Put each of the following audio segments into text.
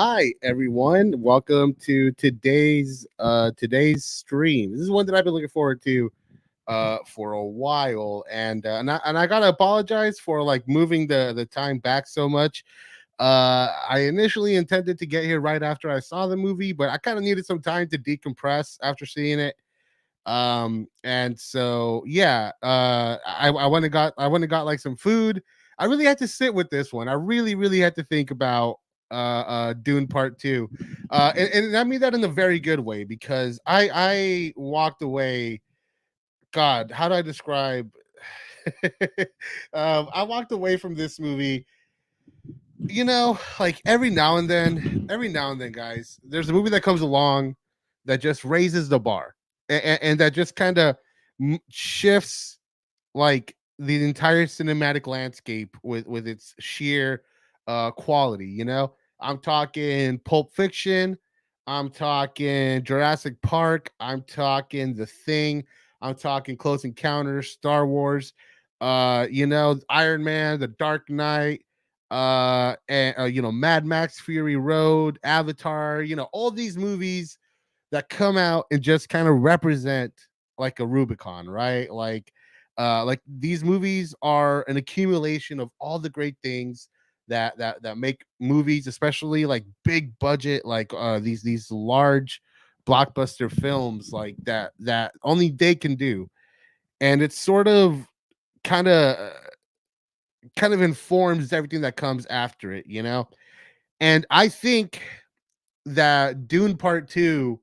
Hi everyone. Welcome to today's stream. This is one that I've been looking forward to for a while, and I gotta apologize for like moving the time back so much. I initially intended to get here right after I saw the movie, but I kind of needed some time to decompress after seeing it. And so yeah, I went and got like some food. I really had to sit with this one. I really had to think about Dune Part 2. And I mean that in a very good way because I walked away. God, how do I describe I walked away from this movie, like every now and then, guys, there's a movie that comes along that just raises the bar, and that just kind of shifts like the entire cinematic landscape with its sheer quality. I'm talking Pulp Fiction, I'm talking Jurassic Park, I'm talking The Thing, I'm talking Close Encounters, Star Wars, Iron Man, The Dark Knight, and Mad Max, Fury Road, Avatar, all these movies that come out and just kind of represent like a Rubicon, right? Like these movies are an accumulation of all the great things that make movies, especially like big budget, like these large blockbuster films like that only they can do. And it's sort of kind of kind of informs everything that comes after it. And I think that Dune Part 2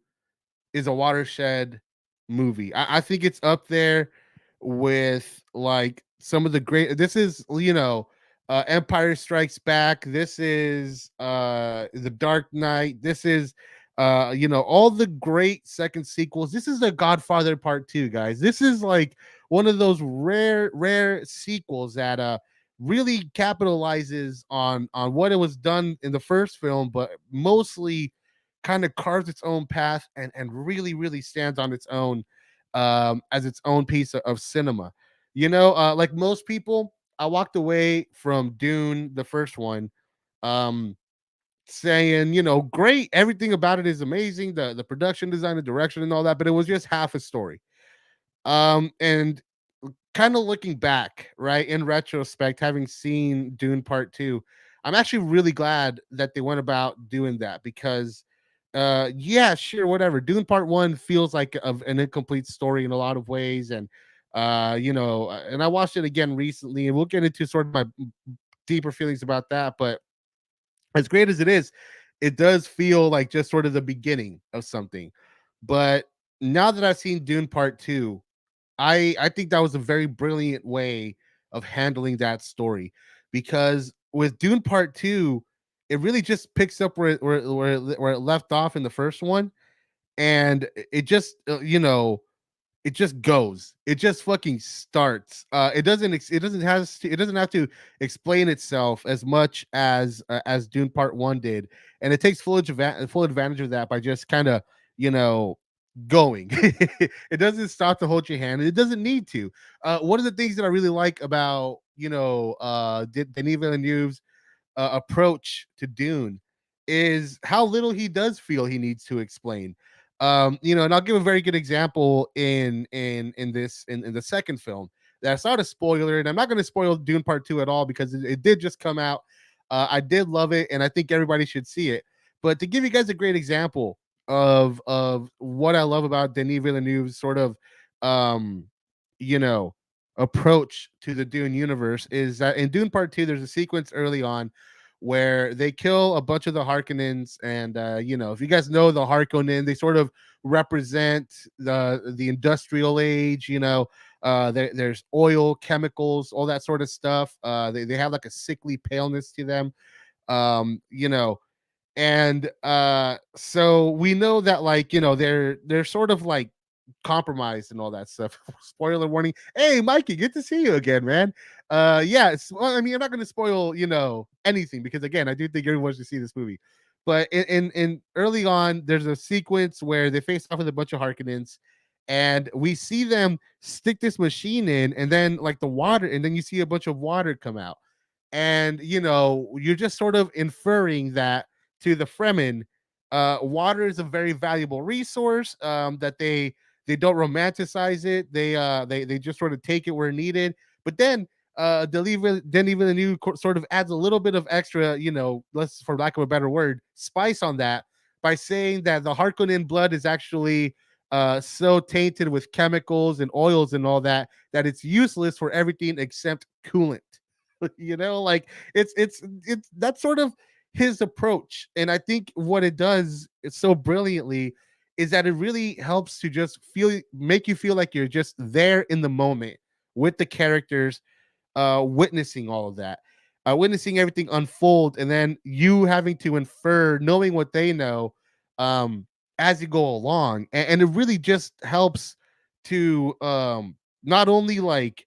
is a watershed movie. I think it's up there with like some of the great. This is Empire Strikes Back. This is The Dark Knight. This is all the great second sequels. This is The Godfather Part 2, guys. This is like one of those rare sequels that really capitalizes on what it was done in the first film, but mostly kind of carves its own path and really stands on its own, as its own piece of cinema. Like most people, I walked away from Dune, the first one, um, saying, great, everything about it is amazing, the production design, the direction, and all that, but it was just half a story. And kind of looking back, right, in retrospect, having seen Dune Part 2, I'm actually really glad that they went about doing that because yeah, sure, whatever. Dune Part 1 feels like an incomplete story in a lot of ways, and I watched it again recently, and we'll get into sort of my deeper feelings about that, but as great as it does feel like just sort of the beginning of something. But now that I've seen Dune Part 2, I think that was a very brilliant way of handling that story, because with Dune Part 2, it really just picks up where it left off in the first one, and it just it just goes. It just fucking starts. It doesn't have to explain itself as much as Dune Part 1 did, and it takes full advantage of that by just kind of, you know, going. It doesn't stop to hold your hand. It doesn't need to. One of the things that I really like about, Denis Villeneuve's approach to Dune is how little he does feel he needs to explain. And I'll give a very good example in the second film. That's not a spoiler, and I'm not going to spoil Dune Part 2 at all because it did just come out. I did love it, and I think everybody should see it. But to give you guys a great example of what I love about Denis Villeneuve's sort of um, you know approach to the Dune universe is that in Dune Part 2, there's a sequence early on where they kill a bunch of the Harkonnens, and if you guys know the Harkonnen, they sort of represent the industrial age. There's oil, chemicals, all that sort of stuff. They have like a sickly paleness to them. um you know and so we know that, like, they're sort of like compromised and all that stuff. Spoiler warning. Hey Mikey, good to see you again, man. Yeah, well, I mean, I'm not going to spoil anything, because again, I do think everyone should see this movie. But in early on, there's a sequence where they face off with a bunch of Harkonnens, and we see them stick this machine in, and then like the water, and then you see a bunch of water come out, and you're just sort of inferring that to the Fremen, water is a very valuable resource. That they don't romanticize it. They just sort of take it where needed. But then then even the new sort of adds a little bit of extra, let's, for lack of a better word, spice on that by saying that the Harkonnen blood is actually so tainted with chemicals and oils and all that that it's useless for everything except coolant. Like it's that's sort of his approach, and I think what it does so brilliantly is that it really helps to just make you feel like you're just there in the moment with the characters, witnessing all of that, witnessing everything unfold, and then you having to infer, knowing what they know, um, as you go along, and it really just helps to not only like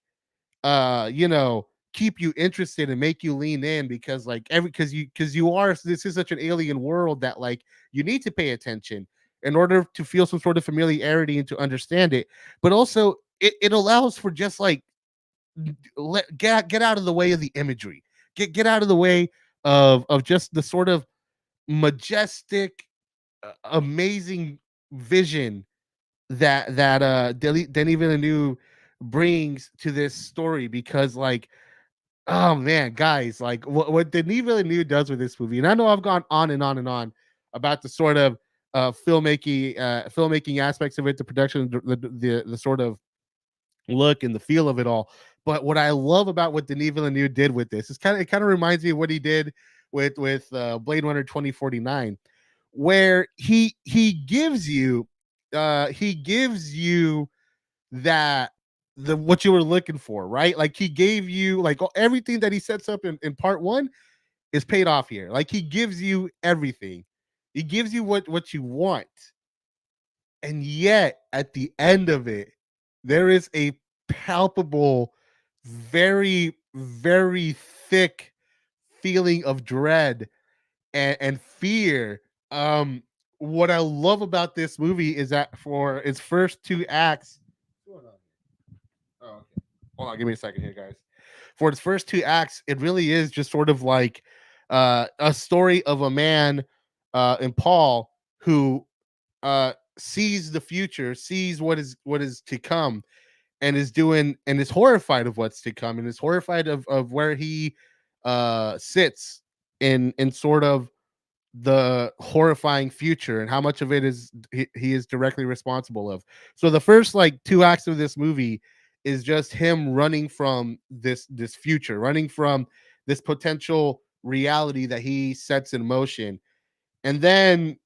keep you interested and make you lean in, because like because you are, this is such an alien world that like you need to pay attention in order to feel some sort of familiarity and to understand it. But also it allows for just like get out of the way of the imagery, get out of the way of just the sort of majestic, amazing vision that Denis Villeneuve brings to this story. Because like, oh man, guys, like what Denis Villeneuve does with this movie, and I know I've gone on and on and on about the sort of filmmaking aspects of it, the production, the sort of look and the feel of it all. But what I love about what Denis Villeneuve did with this is it kind of reminds me of what he did with Blade Runner 2049, where he gives you that the what you were looking for, right? Like he gave you like everything that he sets up in part one is paid off here. Like he gives you everything. He gives you what you want. And yet at the end of it, there is a palpable, very, very thick feeling of dread and fear. What I love about this movie is that for its first two acts, what's going on? Oh, okay. Hold on, give me a second here, guys. For its first two acts, it really is just sort of like a story of a man in Paul who sees the future, sees what is to come, and is doing and is horrified of what's to come, and is horrified of where he sits in sort of the horrifying future, and how much of it is he is directly responsible of. So the first like two acts of this movie is just him running from this future, running from this potential reality that he sets in motion. And then,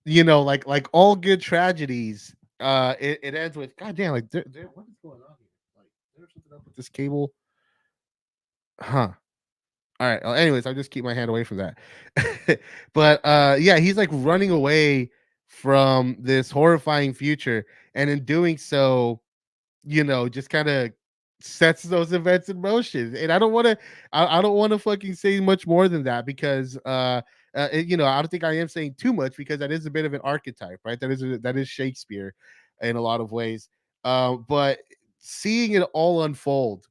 like all good tragedies, it ends with, god damn, like what is going on here? Like there's something up with this cable. Huh. All right. Well, anyways, I'll just keep my hand away from that. But yeah, he's like running away from this horrifying future, and in doing so, just kind of sets those events in motion. And I don't want to fucking say much more than that, because I don't think I am saying too much, because that is a bit of an archetype, right? That is Shakespeare in a lot of ways. But seeing it all unfold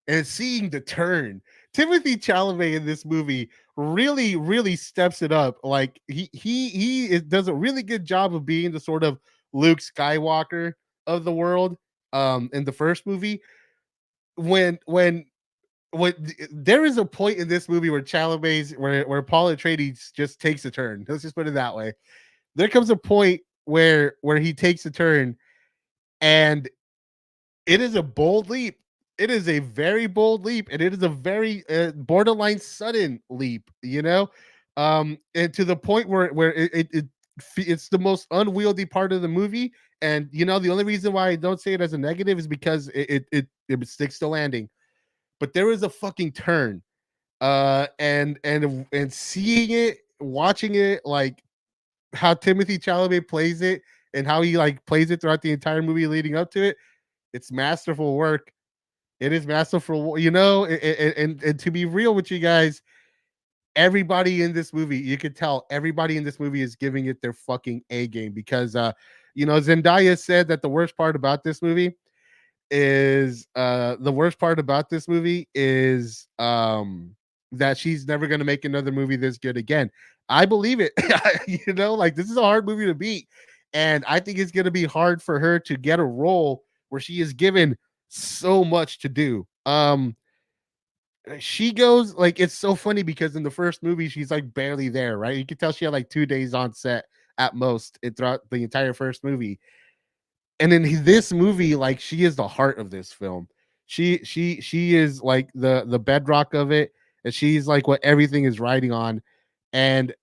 and seeing the turn, Timothy Chalamet in this movie really, really steps it up. Like does a really good job of being the sort of Luke Skywalker of the world. In the first movie, when there is a point in this movie where where Paul Atreides just takes a turn. Let's just put it that way. There comes a point where he takes a turn, and it is a bold leap. It is a very bold leap, and it is a very borderline sudden leap. And to the point where it's the most unwieldy part of the movie. And the only reason why I don't say it as a negative is because it sticks to landing. But there is a fucking turn, and seeing it, watching it, like how Timothy Chalamet plays it, and how he like plays it throughout the entire movie leading up to it. It's masterful work. It is masterful, and to be real with you guys, everybody in this movie, you could tell everybody in this movie is giving it their fucking A game, because Zendaya said that the worst part about this movie is that she's never going to make another movie this good again. I believe it. Like this is a hard movie to beat. And I think it's going to be hard for her to get a role where she is given so much to do. She goes like it's so funny because in the first movie she's like barely there, right? You can tell she had like 2 days on set at most throughout the entire first movie. And in this movie, like she is the heart of this film. She is like the bedrock of it, and she's like what everything is riding on. And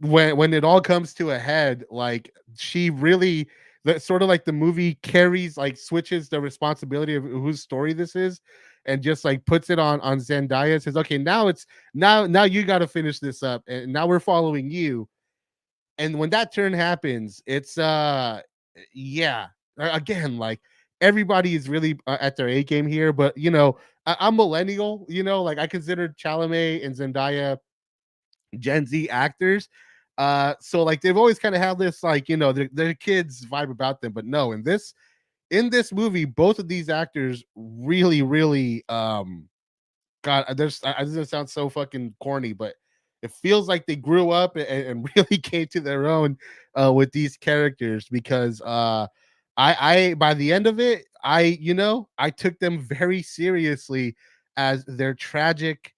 when it all comes to a head, like she really that sort of like the movie carries like switches the responsibility of whose story this is and just like puts it on Zendaya, says, okay, now it's now you got to finish this up, and now we're following you. And when that turn happens, it's yeah, again, like everybody is really at their A game here, but I'm millennial, like I consider Chalamet and Zendaya Gen Z actors. So like they've always kind of had this like their kids vibe about them, but no, in this movie, both of these actors really, really God, there's I this is sound so fucking corny, but it feels like they grew up and really came to their own with these characters because I by the end of it, I took them very seriously as their tragic,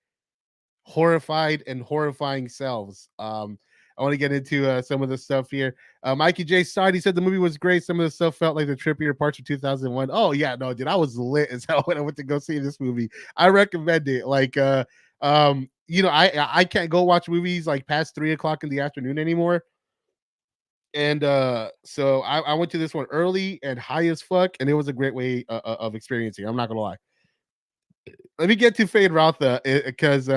horrified, and horrifying selves. I want to get into some of the stuff here. Mikey J. Side, he said the movie was great. Some of the stuff felt like the trippier parts of 2001. Oh, yeah, no, dude, I was lit as hell when I went to go see this movie. I recommend it. Like, I can't go watch movies like past 3 o'clock in the afternoon anymore. And so I went to this one early and high as fuck, and it was a great way of experiencing. I'm not gonna lie. Let me get to Fade Rotha because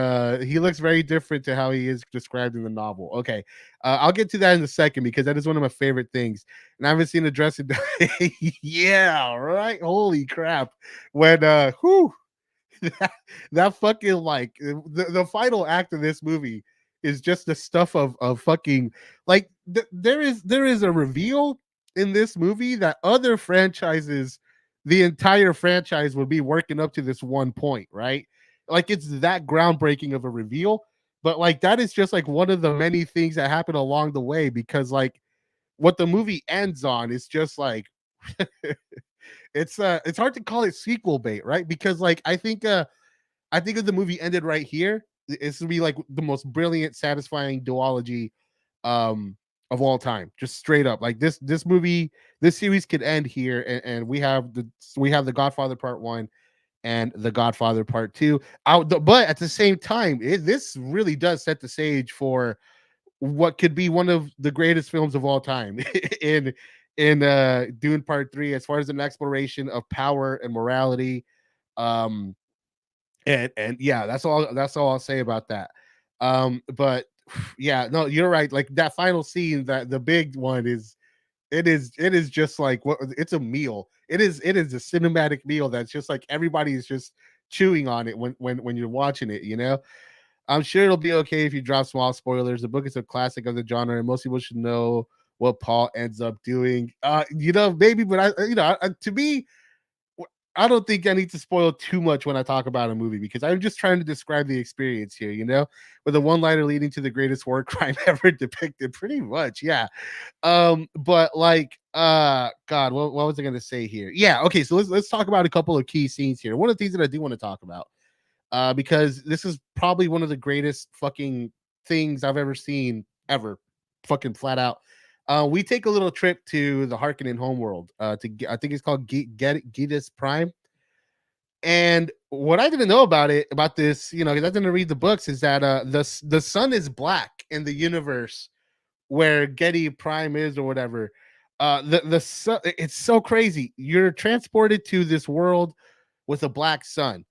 he looks very different to how he is described in the novel. Okay, I'll get to that in a second because that is one of my favorite things, and I haven't seen a dressing. Yeah, right. Holy crap! When that fucking like the final act of this movie is just the stuff of fucking like there is a reveal in this movie that other franchises, the entire franchise would be working up to this one point, right? Like it's that groundbreaking of a reveal, but like that is just like one of the many things that happen along the way because like what the movie ends on is just like it's hard to call it sequel bait, right? Because like I think if the movie ended right here, it's gonna be like the most brilliant, satisfying duology of all time. Just straight up. Like this movie, this series could end here, and we have the Godfather Part 1 and the Godfather Part 2. But at the same time, this really does set the stage for what could be one of the greatest films of all time in Dune Part 3, as far as an exploration of power and morality. Um and yeah, that's all I'll say about that. But yeah, no, you're right. Like that final scene, that the big one it is just like what it's a meal. It is a cinematic meal that's just like everybody is just chewing on it when you're watching it, I'm sure it'll be okay if you drop small spoilers. The book is a classic of the genre, and most people should know what Paul ends up doing. Maybe, but to me, I don't think I need to spoil too much when I talk about a movie because I'm just trying to describe the experience here, with a one-liner leading to the greatest war crime ever depicted, pretty much. Yeah. But like God, what was I gonna say here? Yeah, okay, so let's talk about a couple of key scenes here. One of the things that I do want to talk about, because this is probably one of the greatest fucking things I've ever seen ever, fucking flat out. We take a little trip to the Harkonnen homeworld. I think it's called Gitas Prime. And what I didn't know about this, because I didn't read the books, is that the sun is black in the universe where Getty Prime is or whatever. The sun, it's so crazy. You're transported to this world with a black sun,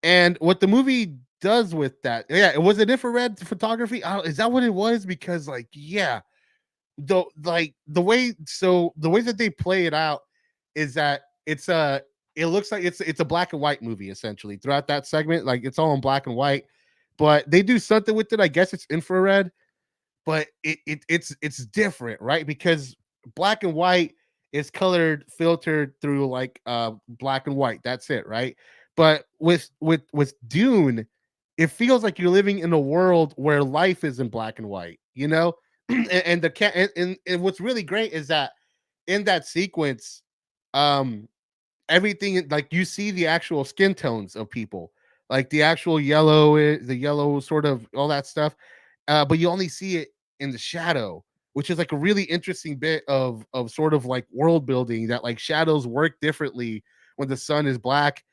and what the movie does with that, yeah, it was an infrared photography. Is that what it was? Because like, yeah, the way that they play it out is that it looks like it's a black and white movie essentially throughout that segment. Like it's all in black and white, but they do something with it. I guess it's infrared, but it's different, right? Because black and white is colored filtered through like black and white. That's it, right? But with Dune, it feels like you're living in a world where life is in black and white, you know. And the cat and what's really great is that in that sequence, um everything, like, you see the actual skin tones of people, like the actual yellow, the yellow sort of all that stuff, but you only see it in the shadow, which is like a really interesting bit of sort of like world building, that like shadows work differently when the sun is black.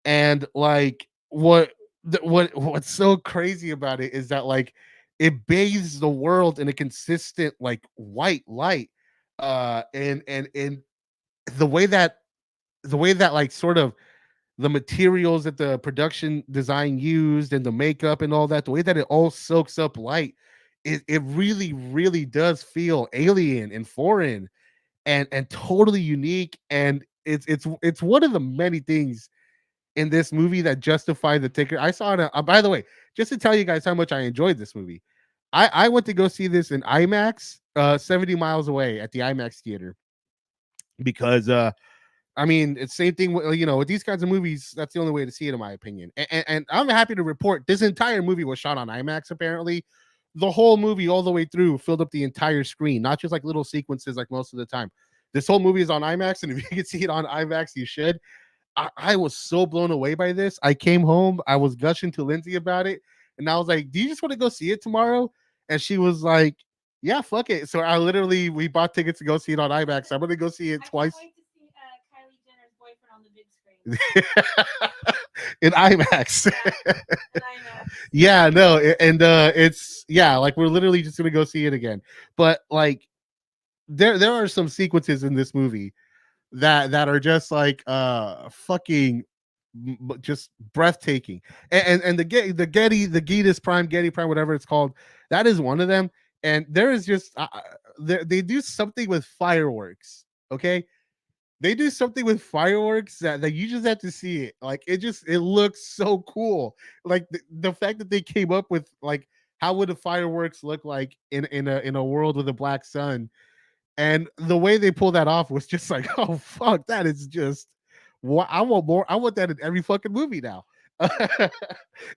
And like what's so crazy about it is that like it bathes the world in a consistent like white light, and the way that like sort of the materials that the production design used and the makeup and all that, the way that it all soaks up light, it really, really does feel alien and foreign and totally unique. And it's one of the many things in this movie that justify the ticket. I saw it. By the way, just to tell you guys how much I enjoyed this movie, I went to go see this in IMAX, 70 miles away at the IMAX theater, because I mean, it's same thing with, with these kinds of movies. That's the only way to see it, in my opinion. And I'm happy to report this entire movie was shot on IMAX. Apparently, the whole movie, all the way through, filled up the entire screen, not just like little sequences like most of the time. This whole movie is on IMAX, and if you can see it on IMAX, you should. I was so blown away by this. I came home, I was gushing to Lindsay about it, and I was like, "Do you just want to go see it tomorrow?" And she was like, "Yeah, fuck it." So I literally we bought tickets to go see it on IMAX. I'm gonna go see it twice. I can't wait to see Kylie Jenner's boyfriend on the big screen in IMAX. Yeah, in IMAX. Yeah, no, and it's yeah, like we're literally just gonna go see it again. But like, there are some sequences in this movie that are just like fucking just breathtaking. And the Getis Prime, Getty Prime, whatever it's called, that is one of them. And there is just they do something with fireworks. Okay, they do something with fireworks that you just have to see it. Like it looks so cool. Like the fact that they came up with like how would the fireworks look like in a world with a black sun, and the way they pull that off was just like, oh fuck, that is just what I want more. I want that in every fucking movie now.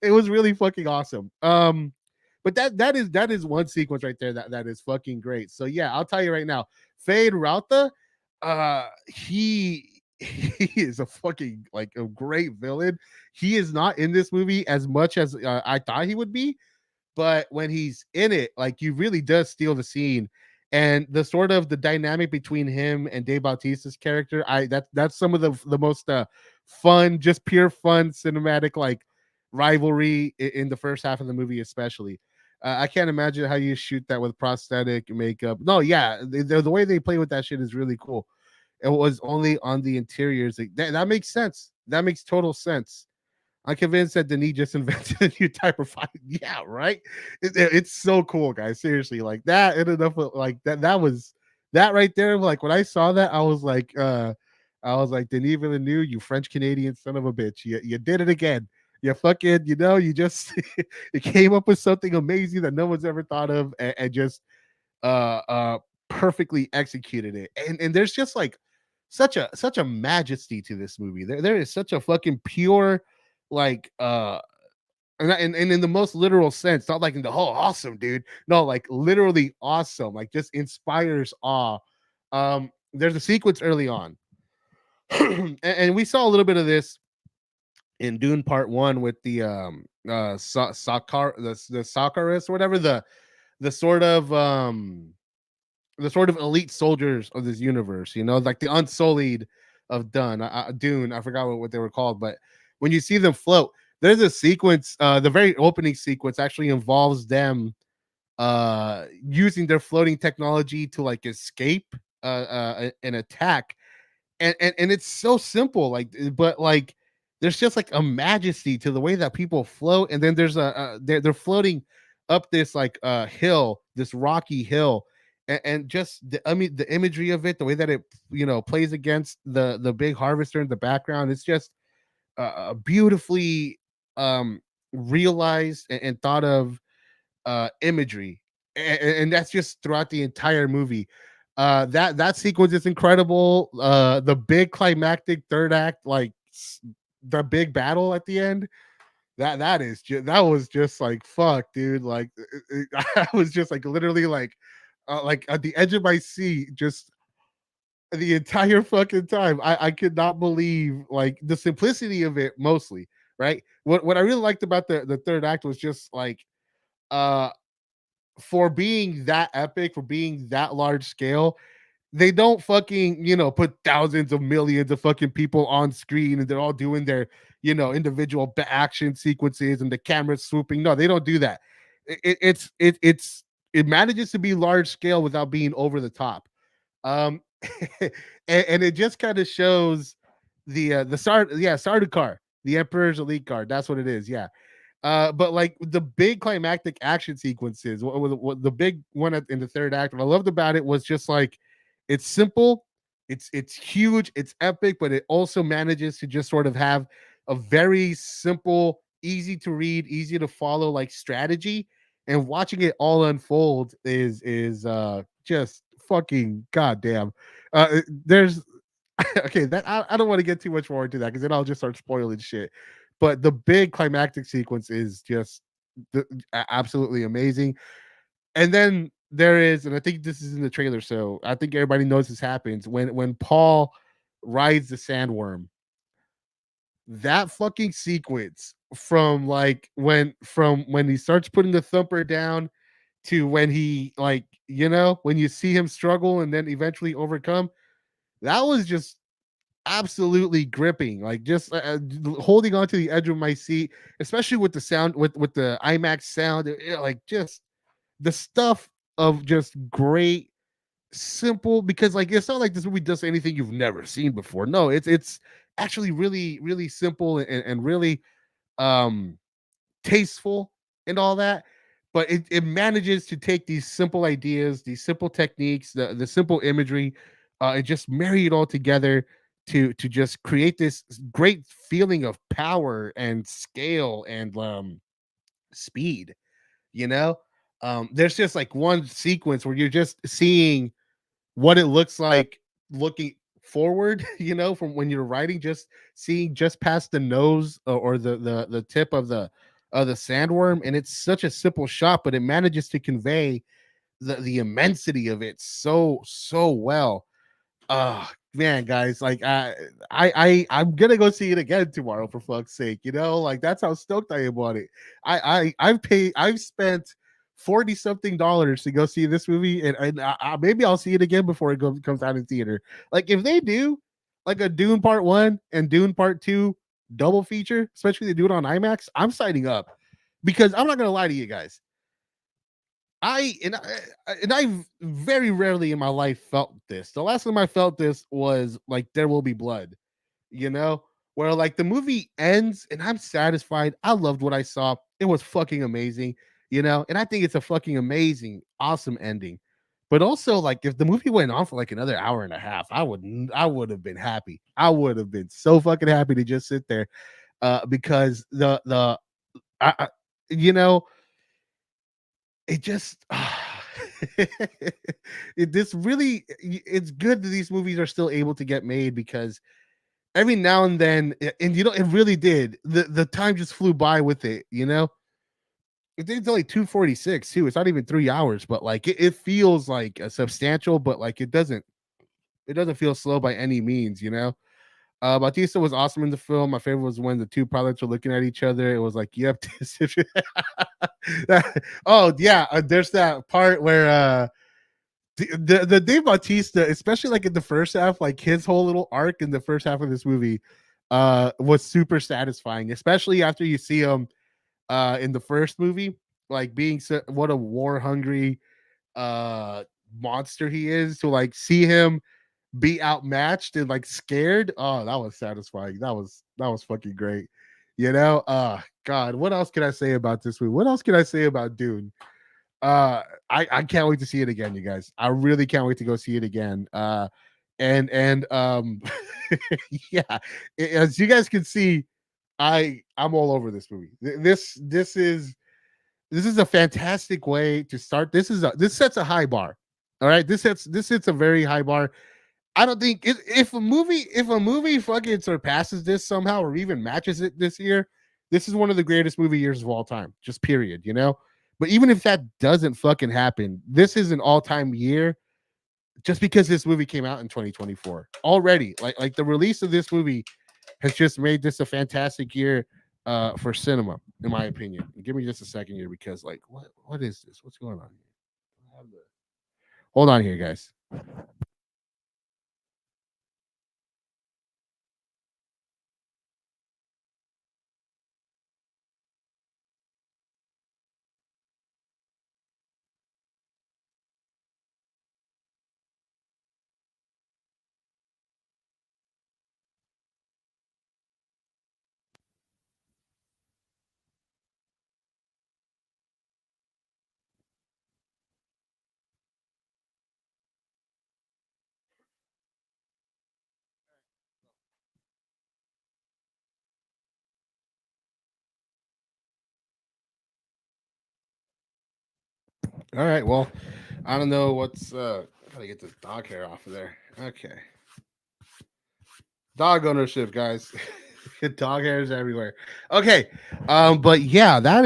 It was really fucking awesome. But that is one sequence right there that is fucking great. So yeah, I'll tell you right now, Fade Rauta, he is a fucking like a great villain. He is not in this movie as much as I thought he would be, but when he's in it, like you really does steal the scene. And the sort of the dynamic between him and Dave Bautista's character, that's some of the most fun, just pure fun cinematic like rivalry in the first half of the movie, especially. I can't imagine how you shoot that with prosthetic makeup. No, yeah, the way they play with that shit is really cool. It was only on the interiors. That makes sense. That makes total sense. I'm convinced that Denis just invented a new type of fight. Yeah, right. It's so cool, guys. Seriously, like that. And enough of like that. That was that right there. Like when I saw that, I was like, Denis Villeneuve, you French Canadian son of a bitch. You did it again. You fucking, you just you came up with something amazing that no one's ever thought of, and just perfectly executed it. And there's just like such a majesty to this movie. There is such a fucking pure like and in the most literal sense, not like in the whole awesome, dude. No, like literally awesome, like just inspires awe. There's a sequence early on, and we saw a little bit of this in Dune Part One with the Sakar the Sakaris or whatever, the the sort of elite soldiers of this universe, like the Unsullied of Dune. I forgot what they were called, but when you see them float, there's a sequence. The very opening sequence actually involves them using their floating technology to like escape an attack, and it's so simple, like, but like there's just like a majesty to the way that people float. And then there's they're floating up this like hill, this rocky hill, and just I mean the imagery of it, the way that it plays against the big harvester in the background, it's just beautifully um realized and thought of imagery, and that's just throughout the entire movie. That sequence is incredible. The big climactic third act, like the big battle at the end, that was just like fuck, dude. Like I was just like literally like at the edge of my seat, just the entire fucking time. I could not believe like the simplicity of it mostly, right? What I really liked about the third act was just like uh for being that epic, for being that large scale, they don't fucking, put thousands of millions of fucking people on screen and they're all doing their, individual action sequences and the camera swooping. No, they don't do that. It manages to be large scale without being over the top. Um, and it just kind of shows the Sardaukar, the Emperor's Elite Guard. That's what it is. Yeah. But like the big climactic action sequences, what the big one in the third act, what I loved about it was just like it's simple, it's huge, it's epic, but it also manages to just sort of have a very simple, easy to read, easy to follow like strategy, and watching it all unfold is just fucking goddamn. There's okay, that I don't want to get too much more into that because then I'll just start spoiling shit. But the big climactic sequence is just absolutely amazing. And then there is, and I think this is in the trailer, so I think everybody knows this happens when Paul rides the sandworm. That fucking sequence from when he starts putting the thumper down to when he like when you see him struggle and then eventually overcome, that was just absolutely gripping, like just holding on to the edge of my seat, especially with the sound, with the IMAX sound, like just the stuff of just great simple, because like it's not like this movie does anything you've never seen before. No, it's actually really really simple and really um tasteful and all that, but it manages to take these simple ideas, these simple techniques, the simple imagery, and just marry it all together to just create this great feeling of power and scale and speed. You know, there's just like one sequence where you're just seeing what it looks like looking forward, from when you're writing, just seeing just past the nose or the tip of the sandworm, and it's such a simple shot, but it manages to convey the immensity of it so well. Oh man, guys, like I'm gonna go see it again tomorrow for fuck's sake. Like that's how stoked I am on it. I've spent 40 something dollars to go see this movie, and maybe I'll see it again before comes out in theater. Like if they do like a Dune Part One and Dune Part Two double feature, especially they do it on IMAX, I'm signing up, because I'm not gonna lie to you guys. I very rarely in my life felt this. The last time I felt this was like There Will Be Blood, you know, where like the movie ends and I'm satisfied. I loved what I saw. It was fucking amazing, and I think it's a fucking amazing, awesome ending. But also, like, if the movie went on for like another hour and a half, I would have been happy. I would have been so fucking happy to just sit there, because I you know it just this really, it's good that these movies are still able to get made, because every now and then, and it really did, the time just flew by with it. It's only 2:46 too. It's not even 3 hours, but like it feels like a substantial, but like it doesn't feel slow by any means. Bautista was awesome in the film. My favorite was when the two pilots were looking at each other. It was like, yep. Oh yeah, there's that part where the Dave Bautista, especially like in the first half, like his whole little arc in the first half of this movie, was super satisfying, especially after you see him in the first movie, like being what a war hungry monster he is, to like see him be outmatched and like scared. Oh, that was satisfying. That was fucking great. God, what else can I say about this movie? What else can I say about Dune? I can't wait to see it again, you guys. I really can't wait to go see it again. And yeah, as you guys can see, I'm all over this movie. This is a fantastic way to start. This sets a high bar. All right, this sets a very high bar. I don't think if a movie fucking surpasses this somehow or even matches it this year, this is one of the greatest movie years of all time, just period, you know? But even if that doesn't fucking happen, this is an all-time year just because this movie came out in 2024 already. Like the release of this movie has just made this a fantastic year for cinema, in my opinion. Give me just a second here because like what is this? What's going on here? Hold on here, guys. All right, well, I don't know what's gotta get this dog hair off of there. Okay. Dog ownership, guys. Dog hairs everywhere. Okay. But yeah, that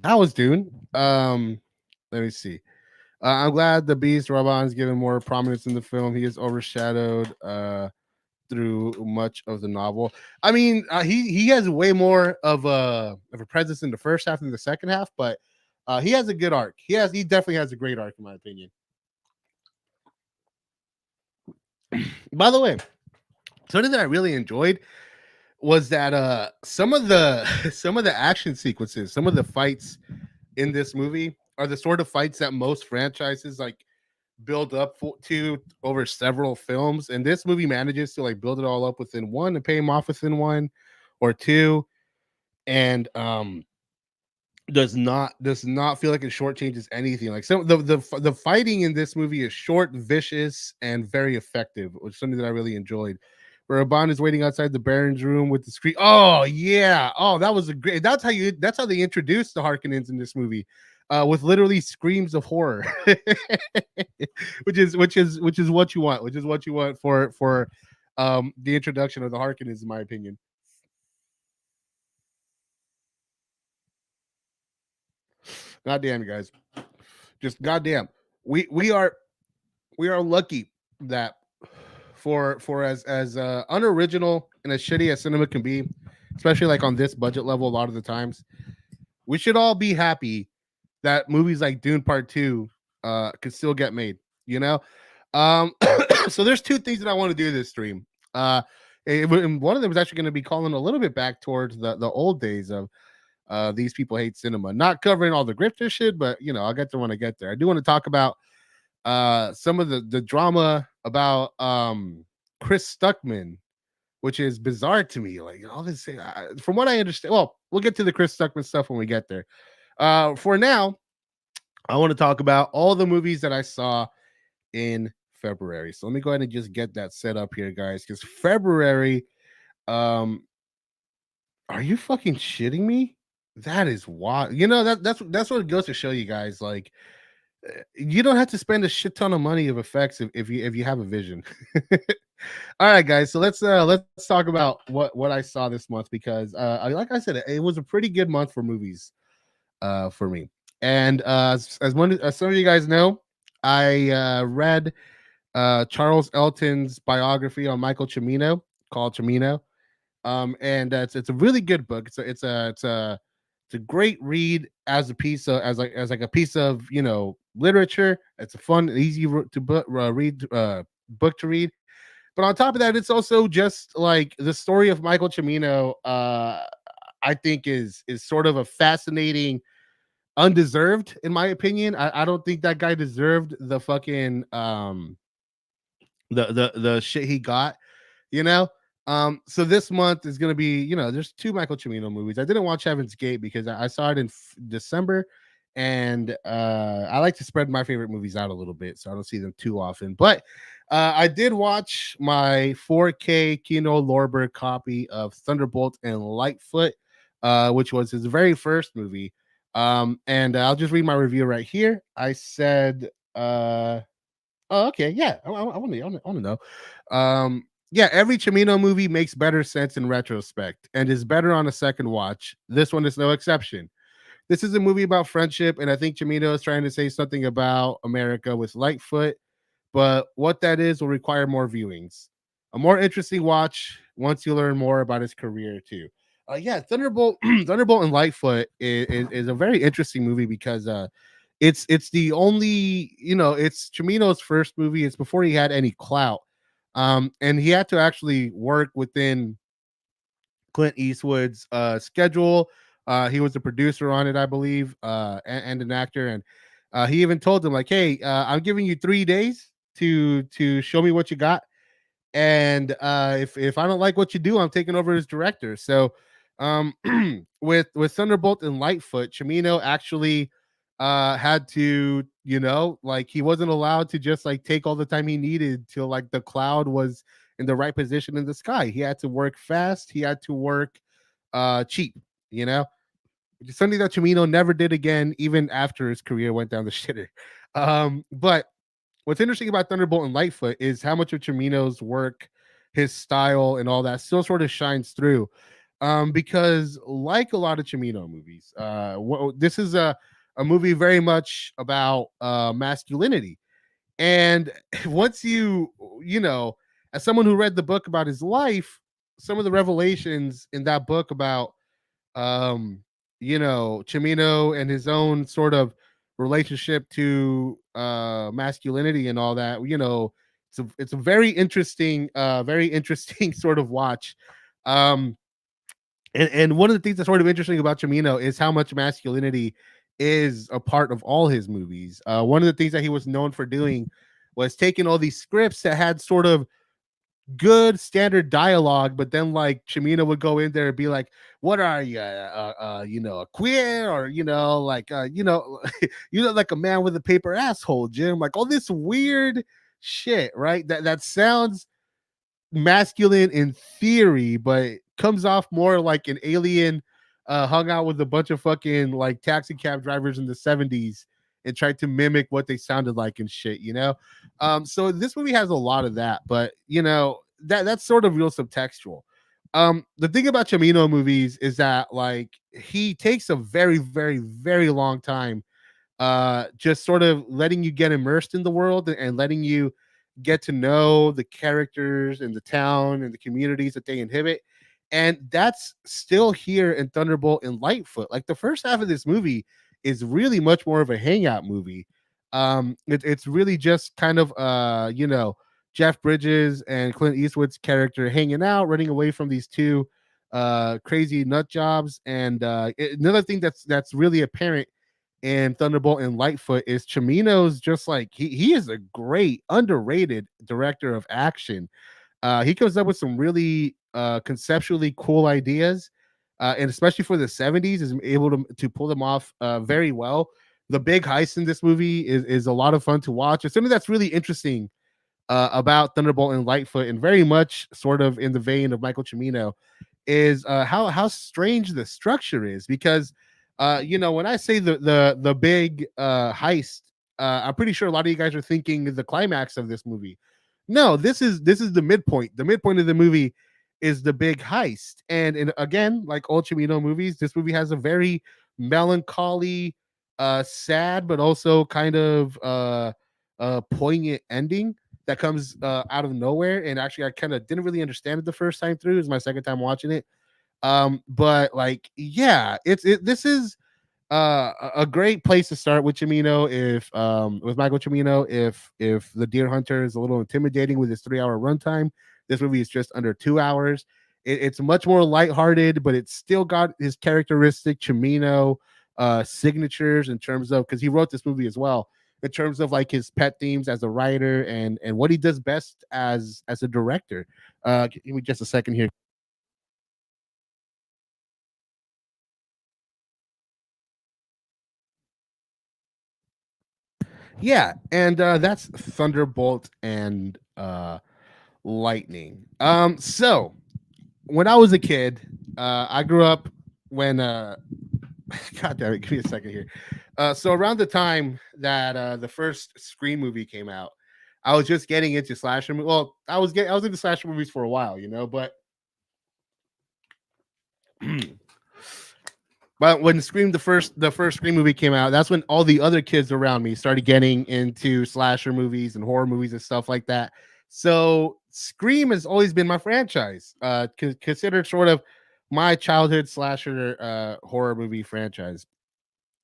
was Dune. Let me see. I'm glad the Beast Raban's given more prominence in the film. He is overshadowed through much of the novel. I mean, he has way more of a presence in the first half than the second half, but he has a good arc. He definitely has a great arc in my opinion. By the way, something that I really enjoyed was that some of the some of the action sequences, some of the fights in this movie are the sort of fights that most franchises like build up to over several films, and this movie manages to like build it all up within one and pay him off within one or two, and does not feel like it shortchanges anything. Like some the fighting in this movie is short, vicious, and very effective, which is something that I really enjoyed. Where Bond is waiting outside the Baron's room with the screen. Oh yeah. Oh, that was a great. That's how they introduced the Harkonnens in this movie. With literally screams of horror, which is what you want, which is what you want for the introduction of the Harkonnens, in my opinion. Goddamn, you guys, just goddamn. We are lucky that for as unoriginal and as shitty as cinema can be, especially like on this budget level, a lot of the times, we should all be happy that movies like Dune Part Two could still get made. You know, um, so there's two things that I want to do this stream. And one of them is actually going to be calling a little bit back towards the old days of these people hate cinema. Not covering all the grifter shit, but you know, I'll get to when I get there. I do want to talk about some of the drama about Chris Stuckman, which is bizarre to me. Like all this, from what I understand. Well, we'll get to the Chris Stuckman stuff when we get there. For now, I want to talk about all the movies that I saw in February. So let me go ahead and just get that set up here, guys. Because February, um, are you fucking shitting me? That is wild. You know that's what it goes to show you guys. Like you don't have to spend a shit ton of money of effects if you have a vision. All right, guys. So let's talk about what I saw this month because like I said, it was a pretty good month for movies for me. And as some of you guys know, I read Charles Elton's biography on Michael Cimino called Cimino. And it's a really good book. It's a great read as a piece of as like a piece of literature. It's a fun, easy to read book to read. But on top of that, it's also just like the story of Michael Cimino. I think is sort of a fascinating, undeserved, in my opinion. I don't think that guy deserved the fucking the shit he got, you know. So this month is gonna be, there's two Michael Cimino movies. I didn't watch Heaven's Gate because I saw it in December, and I like to spread my favorite movies out a little bit, so I don't see them too often. But I did watch my 4K Kino Lorber copy of Thunderbolt and Lightfoot, which was his very first movie. And I'll just read my review right here. I said, oh, okay, yeah, I want to know. Yeah, every Chimino movie makes better sense in retrospect and is better on a second watch. This one is no exception. This is a movie about friendship, and I think Chimino is trying to say something about America with Lightfoot, but what that is will require more viewings. A more interesting watch once you learn more about his career too. Yeah, Thunderbolt, Thunderbolt and Lightfoot is a very interesting movie because it's the only it's Chimino's first movie. It's before he had any clout, and he had to actually work within Clint Eastwood's schedule. He was a producer on it, I believe, and an actor. And he even told him like, "Hey, I'm giving you 3 days to show me what you got, and if I don't like what you do, I'm taking over as director." So, with Thunderbolt and Lightfoot, Chimino actually had to, like he wasn't allowed to just like take all the time he needed till like the cloud was in the right position in the sky. He had to work fast. He had to work cheap. You know, something that Chimino never did again, even after his career went down the shitter. But what's interesting about Thunderbolt and Lightfoot is how much of Chimino's work, his style, and all that still sort of shines through. Because like a lot of Chimino movies, this is a movie very much about masculinity. And once you know, as someone who read the book about his life, some of the revelations in that book about um, Chimino and his own sort of relationship to masculinity and all that, it's a very interesting sort of watch. Um, and one of the things that's sort of interesting about Chimino is how much masculinity is a part of all his movies. One of the things that he was known for doing was taking all these scripts that had sort of good standard dialogue, but then like Chimino would go in there and be like, "What are you, a queer, or like, you look like a man with a paper asshole, Jim." Like all this weird shit, right? That sounds masculine in theory, but comes off more like an alien hung out with a bunch of fucking like taxi cab drivers in the 70s and tried to mimic what they sounded like and shit. So this movie has a lot of that, but that's sort of real subtextual. The thing about Chimino movies is that like he takes a very, very, very long time just sort of letting you get immersed in the world and letting you get to know the characters and the town and the communities that they inhabit. And that's still here in Thunderbolt and Lightfoot. Like the first half of this movie is really much more of a hangout movie. It's really just kind of Jeff Bridges and Clint Eastwood's character hanging out, running away from these two crazy nut jobs. And another thing that's really apparent and Thunderbolt and Lightfoot is Chimino's just like he is a great underrated director of action. He comes up with some really conceptually cool ideas, and especially for the 70s, is able to pull them off very well. The big heist in this movie is a lot of fun to watch. It's something that's really interesting about Thunderbolt and Lightfoot, and very much sort of in the vein of Michael Cimino, is how strange the structure is. Because when I say the big heist, I'm pretty sure a lot of you guys are thinking the climax of this movie. No, this is the midpoint. The midpoint of the movie is the big heist, and again, like old Cimino movies, this movie has a very melancholy, sad, but also kind of poignant ending that comes out of nowhere. And actually, I kind of didn't really understand it the first time through. It was my second time watching it. But like, yeah, this is a great place to start with Cimino. If with Michael Cimino, if the Deer Hunter is a little intimidating with his 3 hour runtime, this movie is just under 2 hours. It's much more lighthearted, but it's still got his characteristic Cimino signatures in terms of, because he wrote this movie as well, in terms of like his pet themes as a writer and what he does best as a director. Give me just a second here. Yeah, and that's Thunderbolt and Lightning. So when I was a kid, I grew up when God damn it, give me a second here. So around the time that the first Scream movie came out, I was just getting into slasher. Well, I was into slasher movies for a while, but but when Scream the first Scream movie came out, that's when all the other kids around me started getting into slasher movies and horror movies and stuff like that. So Scream has always been my franchise, considered sort of my childhood slasher horror movie franchise.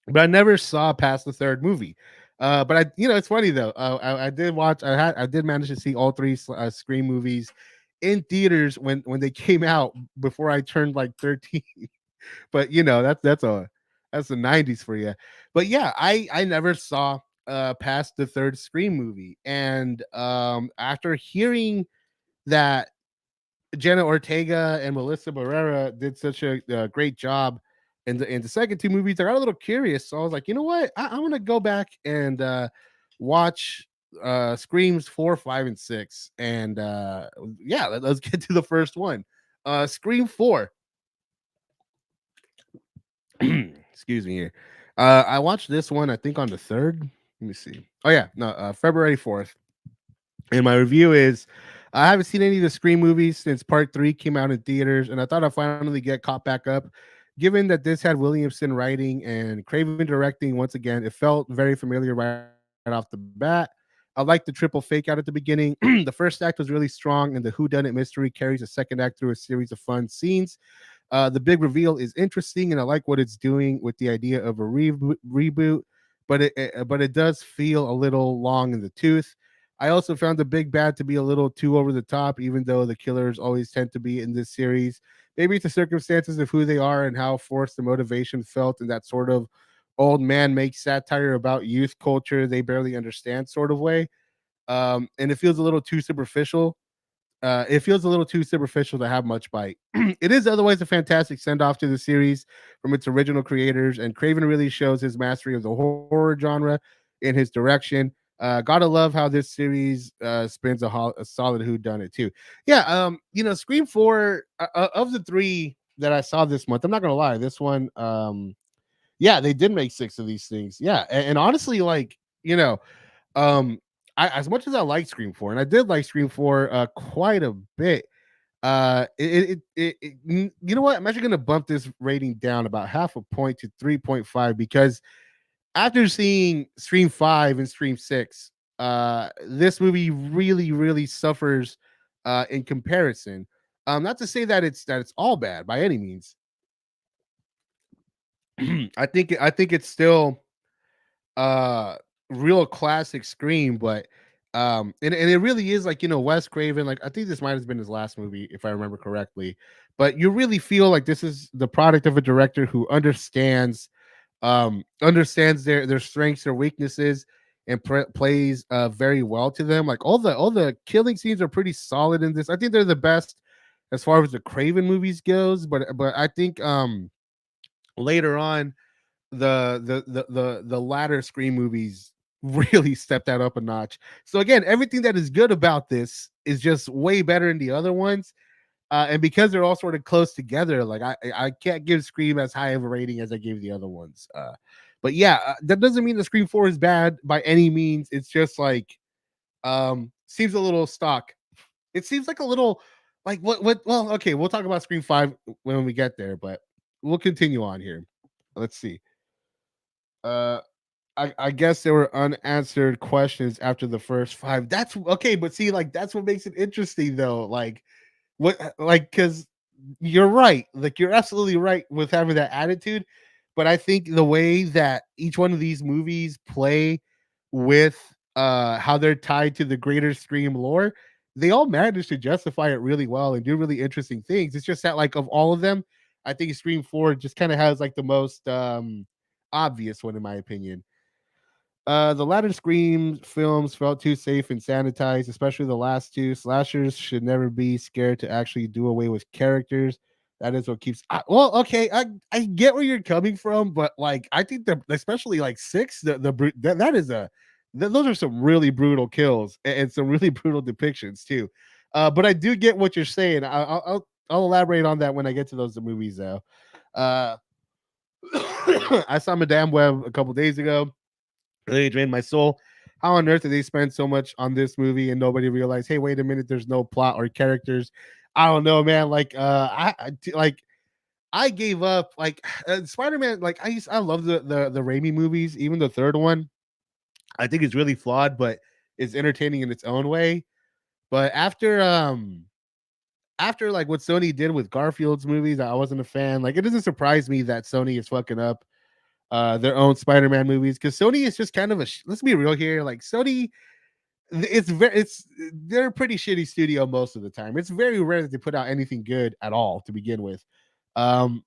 But I never saw past the third movie. But it's funny though. I did watch. I did manage to see all three Scream movies in theaters when they came out before I turned like 13. But that's the 90s for you. But yeah, I never saw past the third Scream movie, and after hearing that Jenna Ortega and Melissa Barrera did such a great job in the second two movies, I got a little curious. So I was like, you know what? I want to go back and watch Screams 4, 5, and 6. And yeah, let's get to the first one. Scream 4. Excuse me here. I watched this one, I think, on the third. Let me see. Oh yeah, no, February 4th. And my review is I haven't seen any of the Scream movies since part three came out in theaters, and I thought I'd finally get caught back up. Given that this had Williamson writing and Craven directing once again, it felt very familiar right off the bat. I liked the triple fake out at the beginning. The first act was really strong, and the whodunit mystery carries the second act through a series of fun scenes. The big reveal is interesting, and I like what it's doing with the idea of a reboot, but it does feel a little long in the tooth. I also found the big bad to be a little too over the top, even though the killers always tend to be in this series. Maybe it's the circumstances of who they are and how forced the motivation felt in that sort of old man makes satire about youth culture they barely understand sort of way. And it feels a little too superficial to have much bite. It is otherwise a fantastic send off to the series from its original creators, and Craven really shows his mastery of the horror genre in his direction. Gotta love how this series spins a solid who done it too. Yeah, Scream 4 of the three that I saw this month. I'm not gonna lie, this one, yeah, they did make six of these things. Yeah, and honestly, like um, as much as I like Scream 4, and I did like Scream 4 quite a bit. You know what? I'm actually gonna bump this rating down about half a point to 3.5 because after seeing Scream 5 and Scream 6, this movie really, really suffers in comparison. Not to say that it's all bad by any means. I think it's still uh real classic Scream, but and it really is like Wes Craven. Like I think this might have been his last movie if I remember correctly, but you really feel like this is the product of a director who understands their strengths, their weaknesses, and plays very well to them. Like all the killing scenes are pretty solid in this. I think they're the best as far as the Craven movies goes, but I think later on the latter Scream movies really stepped that up a notch. So again, everything that is good about this is just way better than the other ones. And because they're all sort of close together, like I can't give Scream as high of a rating as I gave the other ones. But yeah, that doesn't mean the Scream 4 is bad by any means. It's just like seems a little stock. It seems like a little like what well, okay, we'll talk about Scream 5 when we get there, but we'll continue on here. Let's see. Uh I guess there were unanswered questions after the first five. That's okay, but see, like that's what makes it interesting though. Because you're right. Like you're absolutely right with having that attitude. But I think the way that each one of these movies play with how they're tied to the greater Scream lore, they all manage to justify it really well and do really interesting things. It's just that like of all of them, I think Scream 4 just kind of has like the most obvious one in my opinion. The latter Scream films felt too safe and sanitized, especially the last two. Slashers should never be scared to actually do away with characters. That is what keeps. Well, okay, I get where you're coming from, but like I think that especially like six, that is those are some really brutal kills and some really brutal depictions too. But I do get what you're saying. I'll elaborate on that when I get to those movies though. Uh, I saw Madame Web a couple days ago. Really drained my soul. how on earth did they spend so much on this movie and nobody realized, hey, wait a minute, there's no plot or characters. I don't know, man. Like, I gave up. Like, Spider-Man. Like, I love the Raimi movies, even the third one. I think it's really flawed, but it's entertaining in its own way. But after like what Sony did with Garfield's movies, I wasn't a fan. Like, it doesn't surprise me that Sony is fucking up their own Spider-Man movies, because Sony is just kind of let's be real here. Like, Sony, it's they're a pretty shitty studio most of the time. It's very rare that they put out anything good at all to begin with. Um,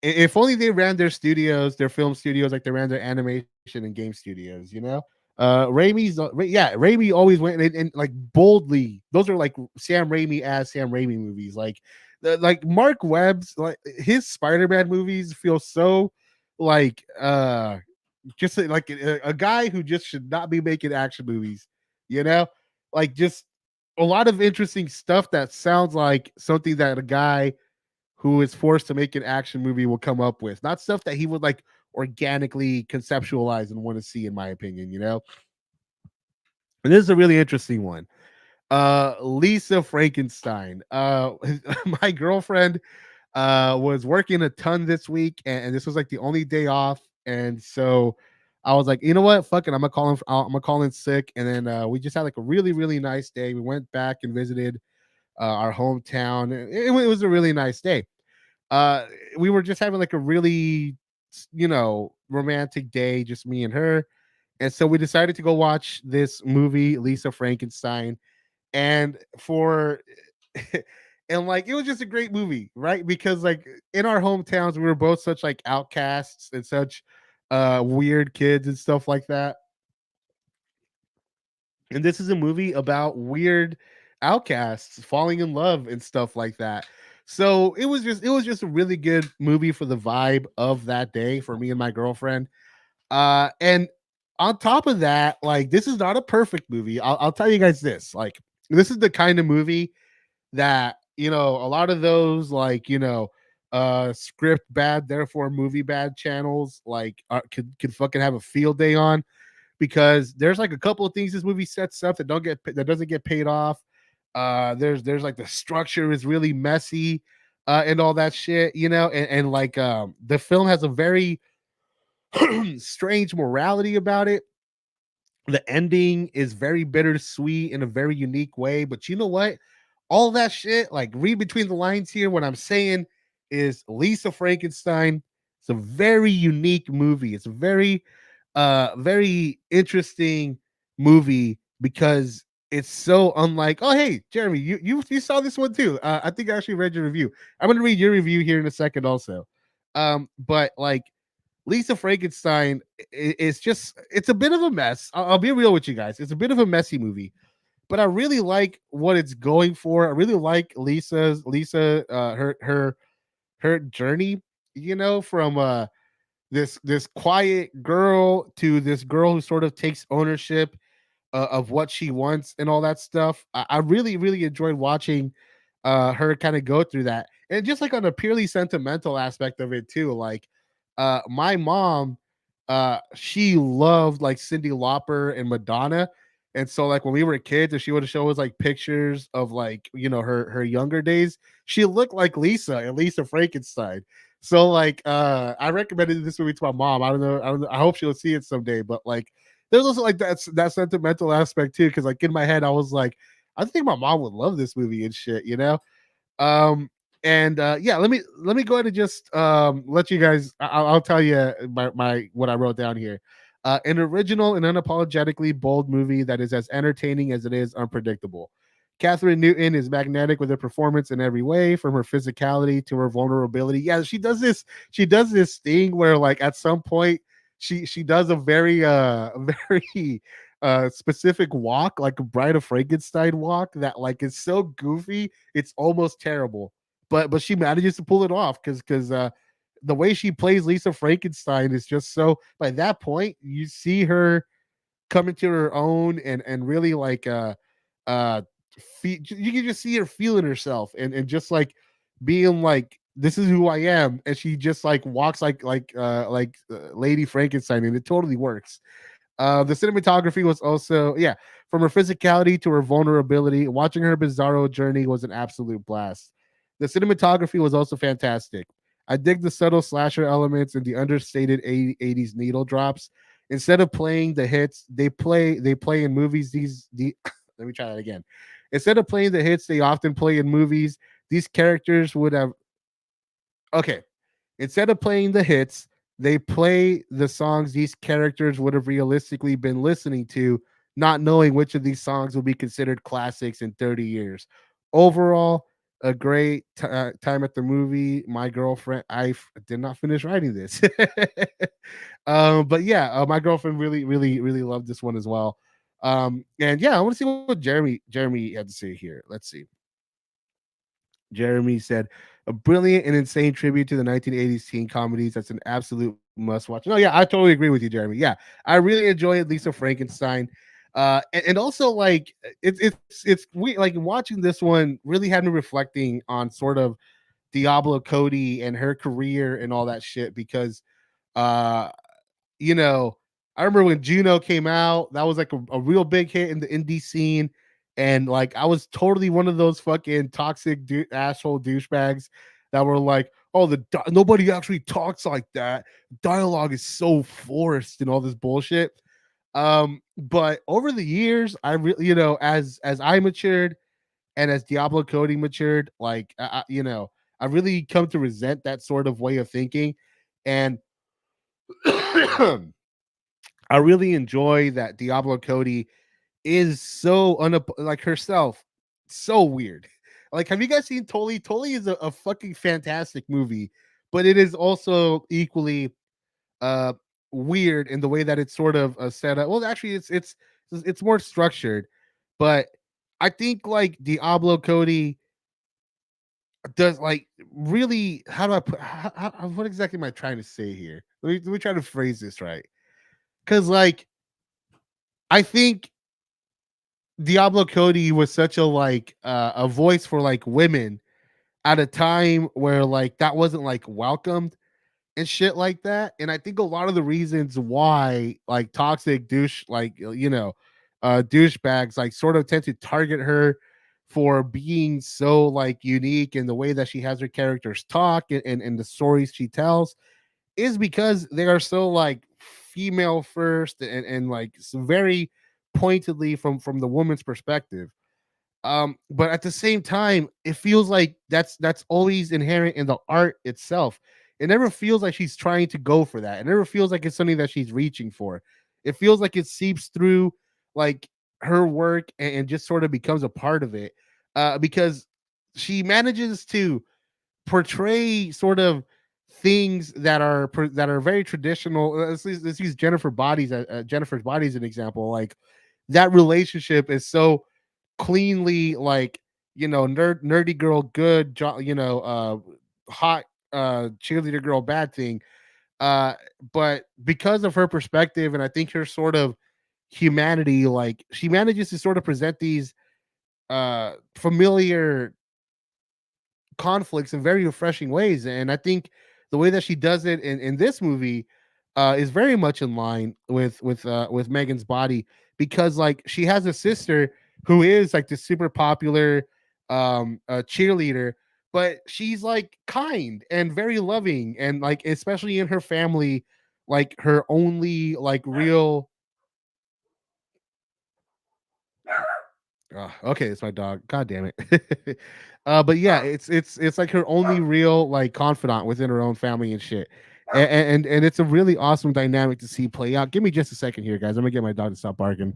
if only they ran their studios, their film studios, like they ran their animation and game studios, you know. Raimi always went and like boldly. Those are like Sam Raimi as Sam Raimi movies. Like Mark Webb's, like his Spider-Man movies feel so like just like a guy who just should not be making action movies, you know, like just a lot of interesting stuff that sounds like something that a guy who is forced to make an action movie will come up with, not stuff that he would like organically conceptualize and want to see, in my opinion, you know. And this is a really interesting one. Lisa Frankenstein. My girlfriend was working a ton this week, and this was like the only day off, and so I was like, you know what, fuck it, I'm gonna call in sick. And then we just had like a really really nice day. We went back and visited our hometown. It was a really nice day. uh we were just having like a really, romantic day, just me and her. And so we decided to go watch this movie, Lisa Frankenstein. And for and like it was just a great movie, right? Because like in our hometowns we were both such like outcasts and such weird kids and stuff like that. And this is a movie about weird outcasts falling in love and stuff like that. So it was just a really good movie for the vibe of that day for me and my girlfriend. And on top of that, like, this is not a perfect movie. I'll tell you guys this. Like, this is the kind of movie that, a lot of those, like, script bad, therefore movie bad channels, like, could fucking have a field day on, because there's like a couple of things this movie sets up that doesn't get paid off. There's like the structure is really messy, and all that shit, and like the film has a very strange morality about it. The ending is very bittersweet in a very unique way. But you know what? All that shit, like, read between the lines here. What I'm saying is Lisa Frankenstein. It's a very unique movie. It's a very interesting movie because it's so unlike. Oh, hey, Jeremy, you saw this one too. I think I actually read your review. I'm gonna read your review here in a second also. But like, Lisa Frankenstein is just, it's a bit of a mess. I'll be real with you guys. It's a bit of a messy movie, but I really like what it's going for. I really like her journey, from this quiet girl to this girl who sort of takes ownership of what she wants and all that stuff. I really, really enjoyed watching her kind of go through that. And just like on a purely sentimental aspect of it too. Like, my mom, she loved like Cindy Lauper and Madonna. And so like when we were kids and she would show us like pictures of like, her younger days, she looked like Lisa and Lisa Frankenstein. So like I recommended this movie to my mom. I don't know, I hope she'll see it someday. But like there's also like that sentimental aspect too, because like in my head I was like, I think my mom would love this movie and shit, um and yeah, let me go ahead and just let you guys, I'll tell you my what I wrote down here. An original and unapologetically bold movie that is as entertaining as it is unpredictable. Catherine Newton is magnetic with her performance in every way, from her physicality to her vulnerability. Yeah, she does this thing where like at some point she does a very very specific walk, like a Bride of Frankenstein walk, that like is so goofy, it's almost terrible. But she manages to pull it off because the way she plays Lisa Frankenstein is just so. By that point, you see her come into her own and really like uh you can just see her feeling herself and just like being like, this is who I am, and she just like walks like Lady Frankenstein, and it totally works. The cinematography was also, yeah, from her physicality to her vulnerability. Watching her bizarro journey was an absolute blast. The cinematography was also fantastic. I dig the subtle slasher elements and the understated 80s needle drops. Instead of playing the hits, they play in movies. Let me try that again. Instead of playing the hits they often play in movies, these characters would have okay. Instead of playing the hits, they play the songs these characters would have realistically been listening to, not knowing which of these songs will be considered classics in 30 years. Overall, a great time at the movie. My girlfriend, did not finish writing this. But yeah, my girlfriend really, really, really loved this one as well. And yeah, I want to see what Jeremy had to say here. Let's see. Jeremy said, a brilliant and insane tribute to the 1980s teen comedies. That's an absolute must watch. No, yeah, I totally agree with you, Jeremy. Yeah, I really enjoyed Lisa Frankenstein. And also like it's we like watching this one really had me reflecting on sort of Diablo Cody and her career and all that shit because uh you know, I remember when Juno came out, that was like a real big hit in the indie scene. And like, I was totally one of those fucking toxic asshole douchebags that were like, oh, nobody actually talks like that. Dialogue is so forced and all this bullshit. But over the years, I really, as I matured and as Diablo Cody matured, like, I really come to resent that sort of way of thinking. And I really enjoy that Diablo Cody is so like herself, so weird. Like, have you guys seen Tolly? Tolly is a fucking fantastic movie, but it is also equally uh weird in the way that it's sort of set up. Well, actually, it's more structured, but I think like Diablo Cody does like really. How do I put? What exactly am I trying to say here? Let me try to phrase this right, because like I think Diablo Cody was such a like a voice for like women at a time where like that wasn't like welcomed and shit like that. And I think a lot of the reasons why like toxic douche like douchebags like sort of tend to target her for being so like unique in the way that she has her characters talk and the stories she tells is because they are so like female first and like so very pointedly from the woman's perspective. But at the same time it feels like that's always inherent in the art itself. It never feels like she's trying to go for that. It never feels like it's something that she's reaching for. It feels like it seeps through like her work and just sort of becomes a part of it, because she manages to portray sort of things that are very traditional. Let's use Jennifer's Body as an example. Like that relationship is so cleanly like nerdy girl good hot cheerleader girl bad thing. uh but because of her perspective and I think her sort of humanity, like she manages to sort of present these familiar conflicts in very refreshing ways. And I think the way that she does it in this movie is very much in line with Megan's Body, because like she has a sister who is like this super popular cheerleader, but she's like kind and very loving, and like especially in her family, like her only like real okay, it's my dog. God damn it. But yeah, it's like her only real like confidant within her own family and shit. And it's a really awesome dynamic to see play out. Give me just a second here, guys. I'm gonna get my dog to stop barking.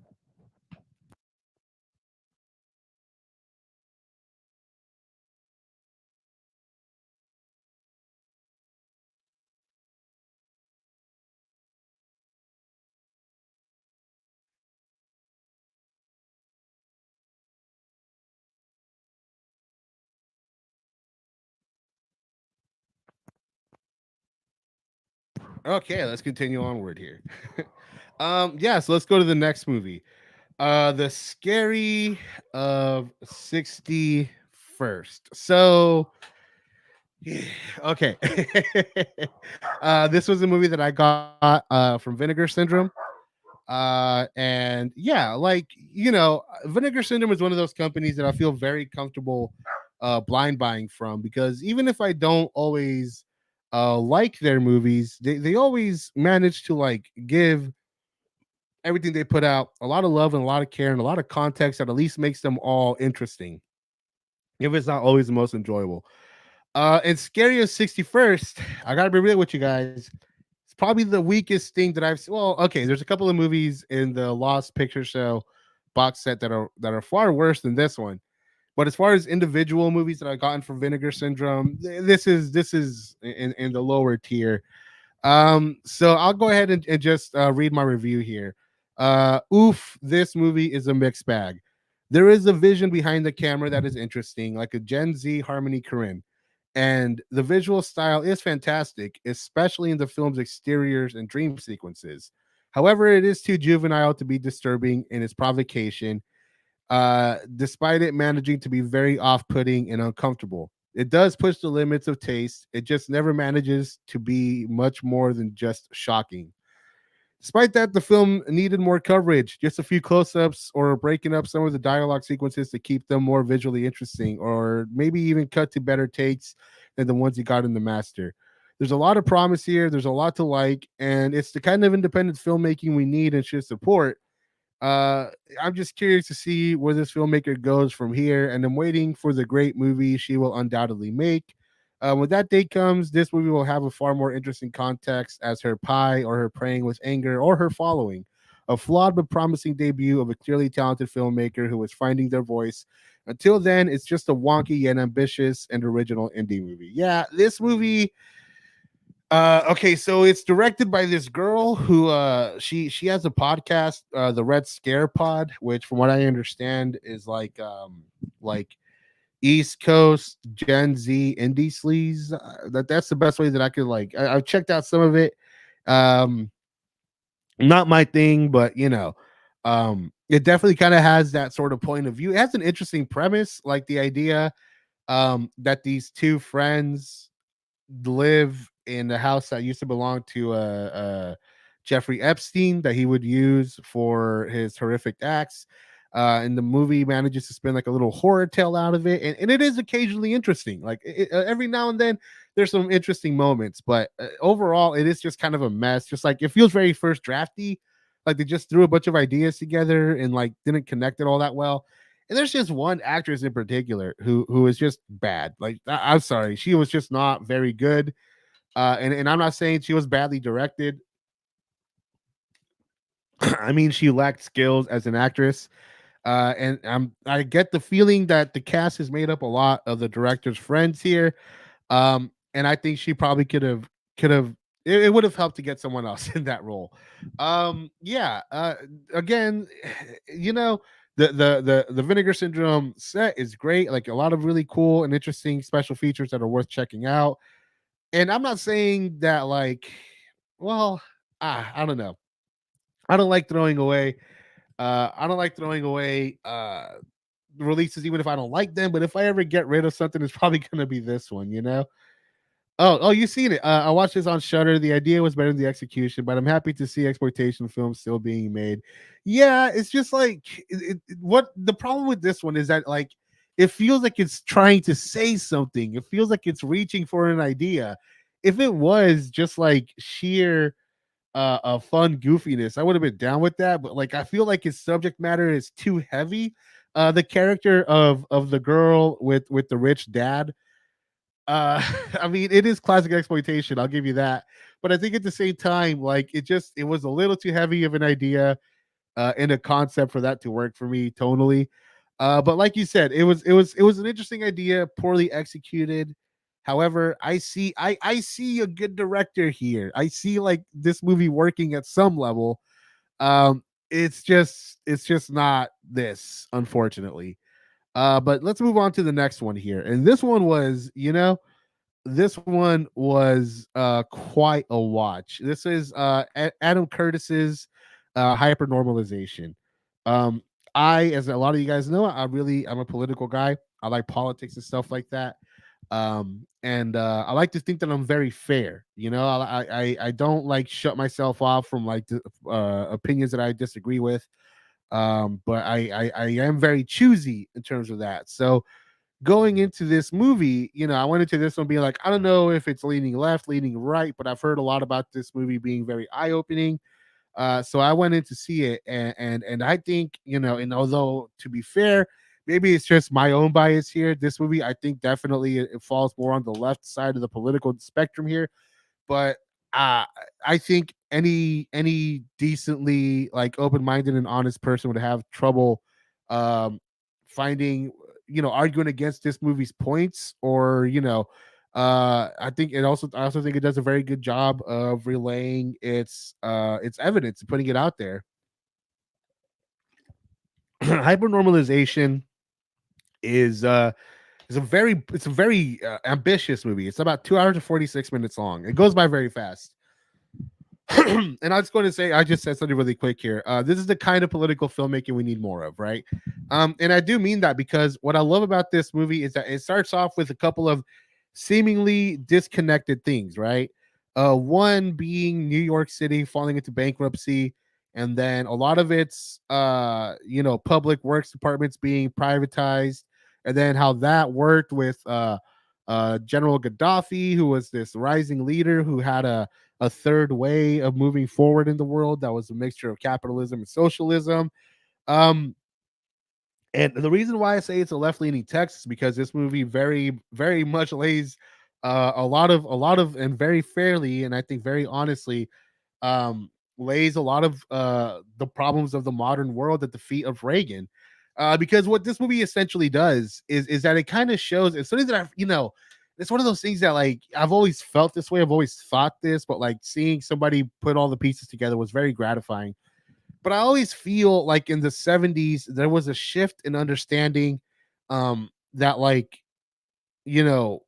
Okay, let's continue onward here. Yeah, so let's go to the next movie. The Scary of 61st. So okay. This was a movie that I got from Vinegar Syndrome. And yeah, like Vinegar Syndrome is one of those companies that I feel very comfortable blind buying from, because even if I don't always like their movies, they always manage to like give everything they put out a lot of love and a lot of care and a lot of context that at least makes them all interesting, if it's not always the most enjoyable. And Scary of 61st, I gotta be real with you guys. It's probably the weakest thing that I've seen. Well, okay, there's a couple of movies in the Lost Picture Show box set that are far worse than this one. But as far as individual movies that I've gotten from Vinegar Syndrome, this is in the lower tier. So I'll go ahead and just read my review here. Oof, this movie is a mixed bag. There is a vision behind the camera that is interesting, like a Gen Z Harmony Korine. And the visual style is fantastic, especially in the film's exteriors and dream sequences. However, it is too juvenile to be disturbing in its provocation, despite it managing to be very off putting and uncomfortable. It does push the limits of taste. It just never manages to be much more than just shocking. Despite that, the film needed more coverage, just a few close ups or breaking up some of the dialogue sequences to keep them more visually interesting, or maybe even cut to better takes than the ones you got in the master. There's a lot of promise here, there's a lot to like, and it's the kind of independent filmmaking we need and should support. uh, I'm just curious to see where this filmmaker goes from here, and I'm waiting for the great movie she will undoubtedly make. When that day comes, this movie will have a far more interesting context as her pie, or her praying with anger, or her following. A flawed but promising debut of a clearly talented filmmaker who is finding their voice. Until then, it's just a wonky yet ambitious and original indie movie. Yeah, this movie, okay, so it's directed by this girl who she has a podcast, the Red Scare Pod, which from what I understand is like East Coast Gen Z indie sleaze. That's the best way that I could like. I've checked out some of it. Um, Not my thing, but it definitely kind of has that sort of point of view. It has an interesting premise, like the idea that these two friends live in the house that used to belong to Jeffrey Epstein, that he would use for his horrific acts. And the movie manages to spin like a little horror tale out of it, and it is occasionally interesting. Like every now and then, there's some interesting moments, but overall, it is just kind of a mess. Just like it feels very first drafty, like they just threw a bunch of ideas together and like didn't connect it all that well. And there's just one actress in particular who is just bad. Like I'm sorry, she was just not very good. And I'm not saying she was badly directed. I mean, she lacked skills as an actress. And I get the feeling that the cast is made up a lot of the director's friends here. And I think she probably could have it would have helped to get someone else in that role. Yeah. Again, you know, the Vinegar Syndrome set is great. Like a lot of really cool and interesting special features that are worth checking out. And I'm not saying that like, well, I don't know. I don't like throwing away. I don't like throwing away releases even if I don't like them. But if I ever get rid of something, it's probably gonna be this one. You know. Oh, you've seen it. I watched this on Shutter. The idea was better than the execution, but I'm happy to see exploitation films still being made. Yeah, it's just like what the problem with this one is that like it feels like it's trying to say something. It feels like it's reaching for an idea. If it was just like sheer a fun goofiness, I would have been down with that. But like I feel like his subject matter is too heavy. The character of the girl with the rich dad, I mean, it is classic exploitation. I'll give you that. But I think at the same time, like it was a little too heavy of an idea and a concept for that to work for me tonally. But like you said, it was an interesting idea, poorly executed. However, I see a good director here. I see like this movie working at some level. It's just not this, unfortunately. But let's move on to the next one here. And this one was, this one was quite a watch. This is Adam Curtis's hypernormalization. Um, as a lot of you guys know, I'm a political guy. I like politics and stuff like that. And I like to think that I'm very fair. You know, I don't like shut myself off from like opinions that I disagree with. But I am very choosy in terms of that. So going into this movie, you know, I went into this one being like, I don't know if it's leaning left, leaning right, but I've heard a lot about this movie being very eye opening. So I went in to see it, and I think, you know, and although to be fair, maybe it's just my own bias here. This movie, I think, definitely it falls more on the left side of the political spectrum here, but uh, I think any decently like open-minded and honest person would have trouble um finding, you know, arguing against this movie's points, or you know, I also think it does a very good job of relaying its evidence, putting it out there. Hypernormalization is it's a very ambitious movie. It's about 2 hours and 46 minutes long. It goes by very fast. And I was going to say, I just said something really quick here. This is the kind of political filmmaking we need more of, right? And I do mean that because what I love about this movie is that it starts off with a couple of seemingly disconnected things, right? One being New York City falling into bankruptcy, and then a lot of its, you know, public works departments being privatized, and then how that worked with General Gaddafi, who was this rising leader who had a third way of moving forward in the world that was a mixture of capitalism and socialism. Um, and the reason why I say it's a left leaning text is because this movie very much lays a lot of and very fairly, and I think very honestly, lays a lot of the problems of the modern world at the feet of Reagan. Because what this movie essentially does is that it kind of shows it's something that I've, you know, it's one of those things that like I've always felt this way, I've always thought this, but like seeing somebody put all the pieces together was very gratifying. But I always feel like in the 70s there was a shift in understanding that like, you know,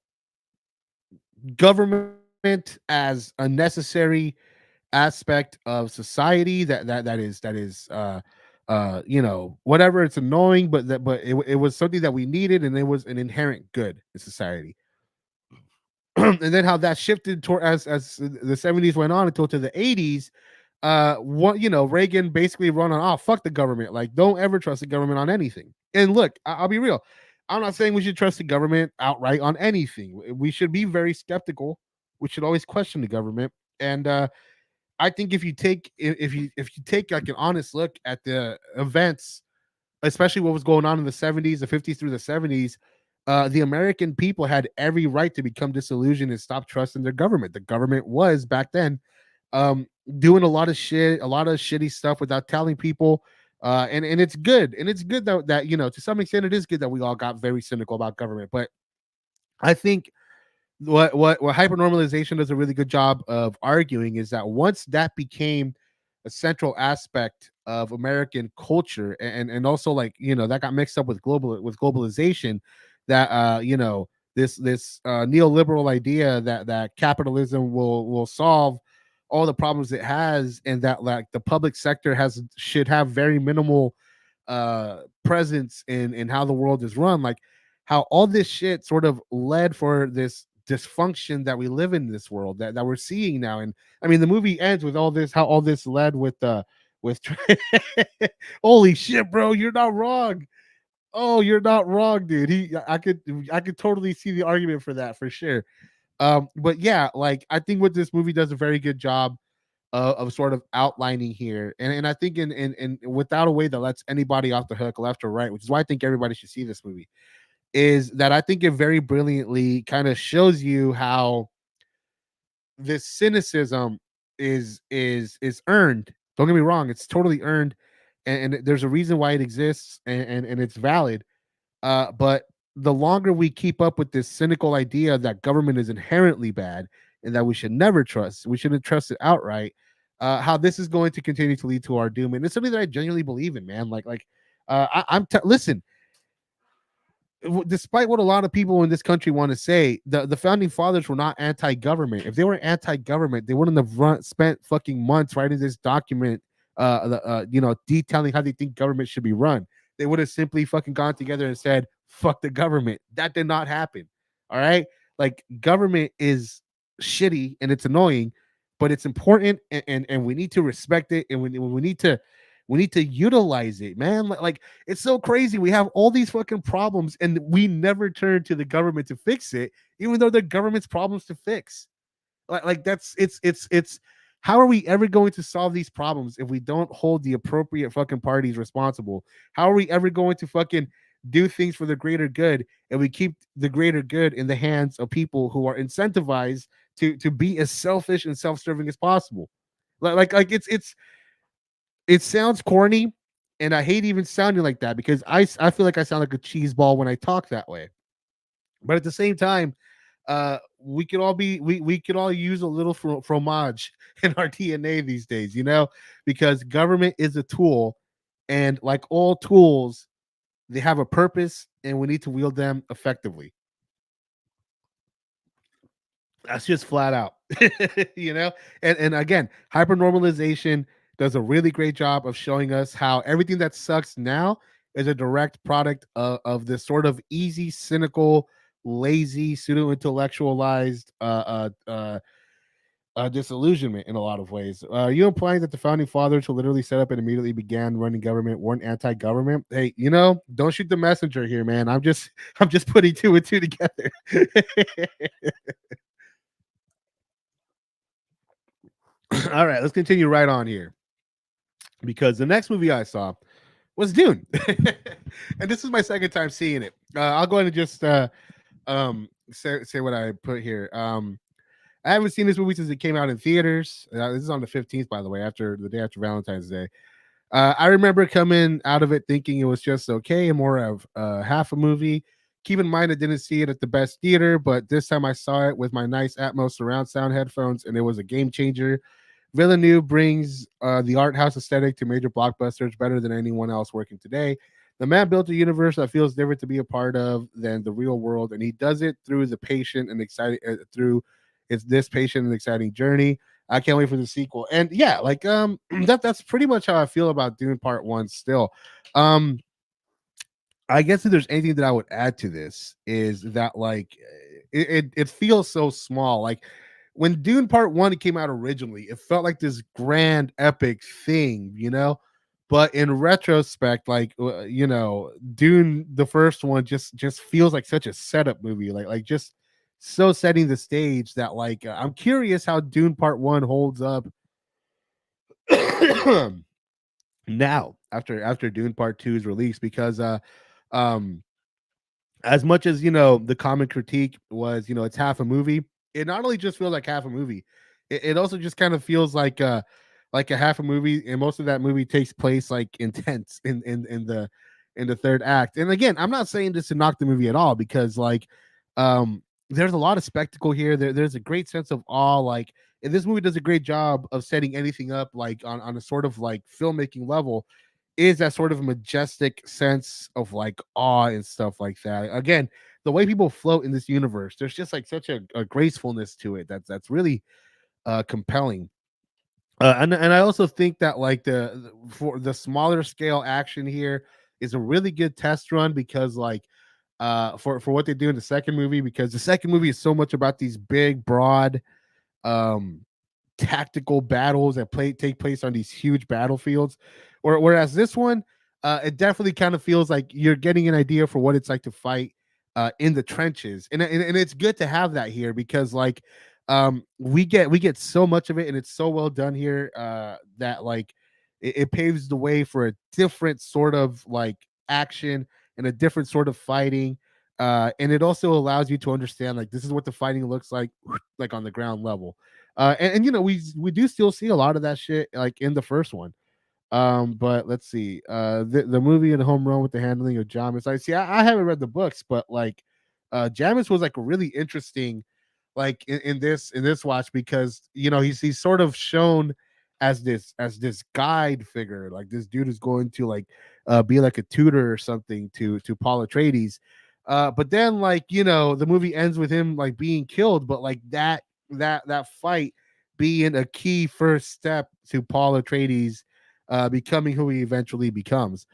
government as a necessary aspect of society, that is you know, whatever, it's annoying, but it was something that we needed, and it was an inherent good in society. And then how that shifted toward as the 70s went on until to the 80s. What, you know, Reagan basically run on, oh, fuck the government, like don't ever trust the government on anything. And look, I'll be real, I'm not saying we should trust the government outright on anything. We should be very skeptical, we should always question the government. And I think if you take like an honest look at the events, especially what was going on in the 70s, the 50s through the 70s, the American people had every right to become disillusioned and stop trusting their government. The government was back then um, doing a lot of shit, a lot of shitty stuff without telling people. And it's good, and it's good that you know, to some extent it is good that we all got very cynical about government. But I think what hypernormalization does a really good job of arguing is that once that became a central aspect of American culture, and also like, you know, that got mixed up with globalization, that you know, this neoliberal idea that capitalism will solve all the problems it has, and that like the public sector has should have very minimal presence in how the world is run, like how all this shit sort of led for this dysfunction that we live in this world that we're seeing now. And I mean, the movie ends with all this, how all this led with holy shit, bro, you're not wrong. Oh, you're not wrong, dude. I could totally see the argument for that for sure. But yeah, like I think what this movie does a very good job of sort of outlining here, and I think in without a way that lets anybody off the hook, left or right, which is why I think everybody should see this movie, is that I think it very brilliantly kind of shows you how this cynicism is earned. Don't get me wrong, it's totally earned, and there's a reason why it exists, and it's valid. But the longer we keep up with this cynical idea that government is inherently bad and that we should never trust, we shouldn't trust it outright. How this is going to continue to lead to our doom, and it's something that I genuinely believe in, man. Listen, despite what a lot of people in this country want to say, the founding fathers were not anti-government. If they were anti-government, they wouldn't have spent fucking months writing this document, you know, detailing how they think government should be run. They would have simply fucking gone together and said, "Fuck the government." That did not happen. All right, like government is shitty and it's annoying, but it's important, and we need to respect it, and we need to utilize it, man. Like it's so crazy. We have all these fucking problems, and we never turn to the government to fix it, even though the government's problems to fix. Like that's it's how are we ever going to solve these problems if we don't hold the appropriate fucking parties responsible? How are we ever going to fucking do things for the greater good and we keep the greater good in the hands of people who are incentivized to be as selfish and self-serving as possible? Like it sounds corny, and I hate even sounding like that because I feel like I sound like a cheese ball when I talk that way. But at the same time, we could all we could all use a little fromage in our DNA these days, you know, because government is a tool, and like all tools, they have a purpose, and we need to wield them effectively. That's just flat out, you know. And again, hypernormalization does a really great job of showing us how everything that sucks now is a direct product of this sort of easy, cynical, lazy, pseudo intellectualized disillusionment in a lot of ways. Are you implying that the founding fathers who literally set up and immediately began running government weren't anti-government? Hey, you know, don't shoot the messenger here, man. I'm just putting two and two together. All right, let's continue right on here because the next movie I saw was Dune, and this is my second time seeing it. I'll go ahead and just say what I put here. I haven't seen this movie since it came out in theaters. This is on the 15th, by the way, after the day after Valentine's Day. I remember coming out of it thinking it was just okay and more of half a movie. Keep in mind, I didn't see it at the best theater, but this time I saw it with my nice Atmos surround sound headphones, and it was a game changer. Villeneuve brings the art house aesthetic to major blockbusters better than anyone else working today. The man built a universe that feels different to be a part of than the real world, and he does it through the patient and exciting through it's this patient and exciting journey. I can't wait for the sequel. And yeah, like that's pretty much how I feel about Dune Part One. Still, um, I guess if there's anything that I would add to this is that like it feels so small. Like when Dune Part One came out originally, it felt like this grand epic thing, you know. But in retrospect, like you know, Dune the first one just feels like such a setup movie, like just so setting the stage that like I'm curious how Dune Part One holds up now after Dune Part Two is released because um as much as you know the common critique was it's half a movie, it not only just feels like half a movie, it also just kind of feels like a half a movie, and most of that movie takes place like intense in the third act. And again, I'm not saying this to knock the movie at all because like there's a lot of spectacle here. There's a great sense of awe, like, and this movie does a great job of setting anything up like on a sort of like filmmaking level, is that sort of majestic sense of like awe and stuff like that. Again, the way people float in this universe, there's just like such a gracefulness to it that's really compelling. And I also think that like for the smaller scale action here is a really good test run because like for what they do in the second movie, because the second movie is so much about these big broad um tactical battles that take place on these huge battlefields. Whereas this one, it definitely kind of feels like you're getting an idea for what it's like to fight in the trenches, and it's good to have that here because like we get so much of it, and it's so well done here that like it paves the way for a different sort of like action and a different sort of fighting. And it also allows you to understand like this is what the fighting looks like on the ground level. And you know, we do still see a lot of that shit like in the first one. But let's see. The movie and home run with the handling of Jamis. I see. I haven't read the books, but like, Jamis was like really interesting, like in this watch because you know he's sort of shown as this guide figure. Like this dude is going to like be like a tutor or something to Paul Atreides. But then like you know the movie ends with him like being killed, but like that fight being a key first step to Paul Atreides becoming who he eventually becomes.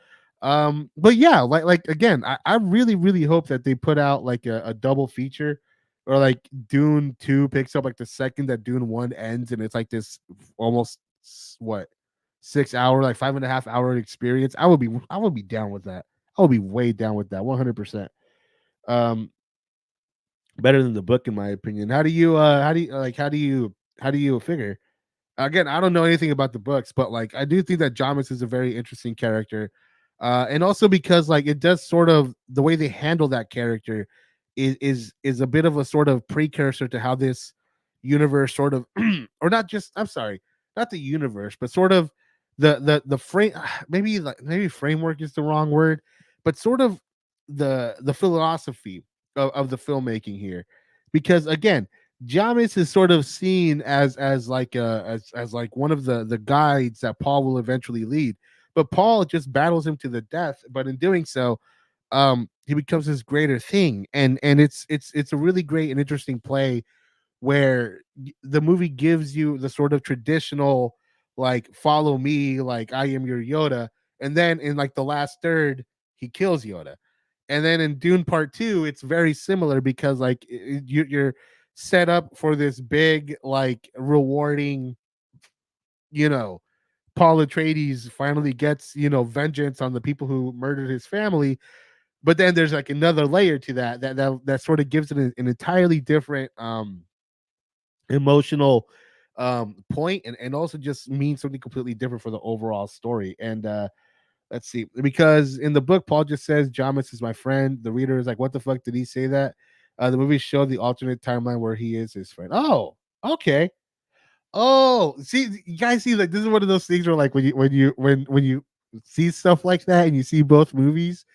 But yeah, like again, I really really hope that they put out like a double feature, or like Dune 2 picks up like the second that Dune 1 ends, and it's like this almost what 6 hour, like 5.5 hour experience. I would be down with that. I would be way down with that 100%. Um, better than the book in my opinion. How do you figure? Again, I don't know anything about the books, but like I do think that Jamis is a very interesting character. And also because like it does sort of the way they handle that character is a bit of a sort of precursor to how this universe sort of or not just I'm sorry, not the universe, but sort of the frame maybe framework is the wrong word, but sort of the philosophy of the filmmaking here. Because again, Jamis is sort of seen as like as like one of the guides that Paul will eventually lead, but Paul just battles him to the death. But in doing so, he becomes this greater thing, and it's a really great and interesting play where the movie gives you the sort of traditional like follow me, like I am your Yoda, and then in like the last third, he kills Yoda. And then in Dune Part Two, it's very similar because like you're set up for this big, like rewarding, you know, Paul Atreides finally gets vengeance on the people who murdered his family. But then there's like another layer to that sort of gives it an entirely different emotional point, and also just means something completely different for the overall story. And let's see, because in the book, Paul just says, Jamis is my friend. The reader is like, what the fuck did he say that? The movie showed the alternate timeline where he is his friend. Oh, okay. Oh, see, you guys see, like, this is one of those things where, like, when you see stuff like that and you see both movies,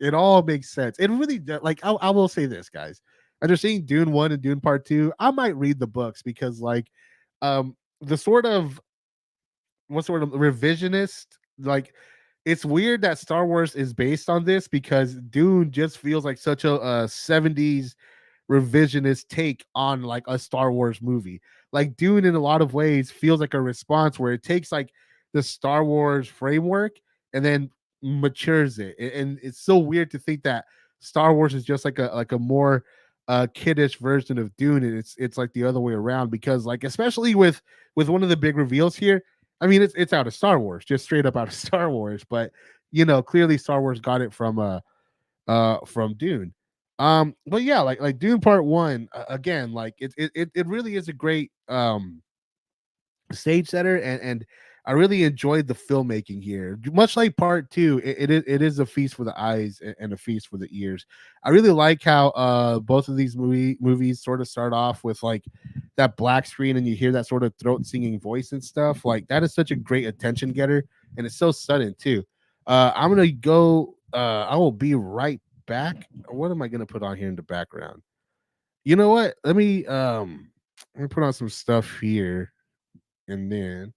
it all makes sense. It really does. Like, I will say this, guys. After seeing Dune 1 and Dune Part 2, I might read the books because, like, the sort of what sort of revisionist, like, it's weird that Star Wars is based on this because Dune just feels like such a 70s revisionist take on like a Star Wars movie. Like Dune in a lot of ways feels like a response where it takes like the Star Wars framework and then matures it. And it's so weird to think that Star Wars is just like a more kiddish version of Dune, and it's like the other way around because like especially with one of the big reveals here. I mean, it's out of Star Wars, just straight up out of Star Wars, but clearly Star Wars got it from Dune. But yeah, like Dune Part 1, again, like it really is a great stage setter, and I really enjoyed the filmmaking here. Much like Part 2, it is a feast for the eyes and a feast for the ears. I really like how both of these movies sort of start off with like that black screen and you hear that sort of throat singing voice and stuff. Like that is such a great attention getter, and it's so sudden too. I'm gonna go. I will be right back. What am I gonna put on here in the background? You know what? Let me put on some stuff here, and then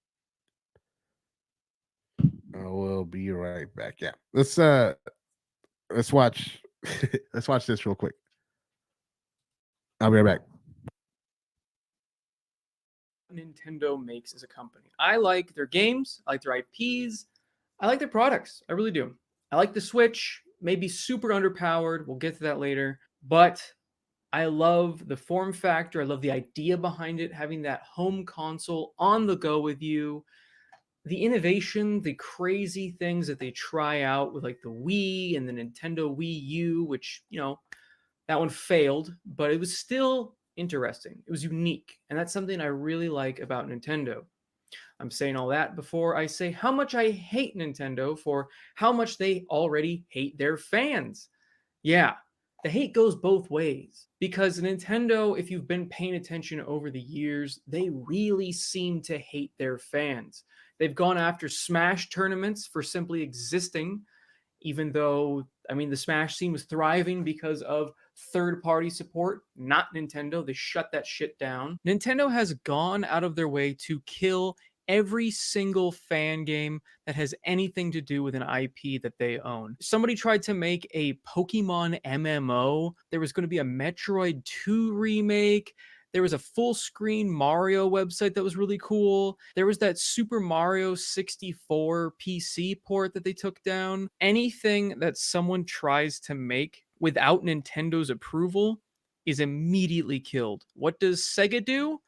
I will be right back. Yeah. Let's watch let's watch this real quick. I'll be right back. Nintendo makes as a company. I like their games, I like their IPs, I like their products. I really do. I like the Switch, maybe super underpowered. We'll get to that later. But I love the form factor. I love the idea behind it, having that home console on the go with you. The innovation, the crazy things that they try out with like the Wii and the Nintendo Wii U, which, that one failed, but it was still interesting. It was unique. And that's something I really like about Nintendo. I'm saying all that before I say how much I hate Nintendo for how much they already hate their fans. Yeah, the hate goes both ways because Nintendo, if you've been paying attention over the years, they really seem to hate their fans. They've gone after Smash tournaments for simply existing, even though, I mean, the Smash scene was thriving because of third party support, not Nintendo. They shut that shit down. Nintendo has gone out of their way to kill every single fan game that has anything to do with an IP that they own. Somebody tried to make a Pokemon MMO. There was going to be a Metroid 2 remake. There was a full screen Mario website that was really cool. There was that Super Mario 64 PC port that they took down. Anything that someone tries to make without Nintendo's approval is immediately killed. What does Sega do?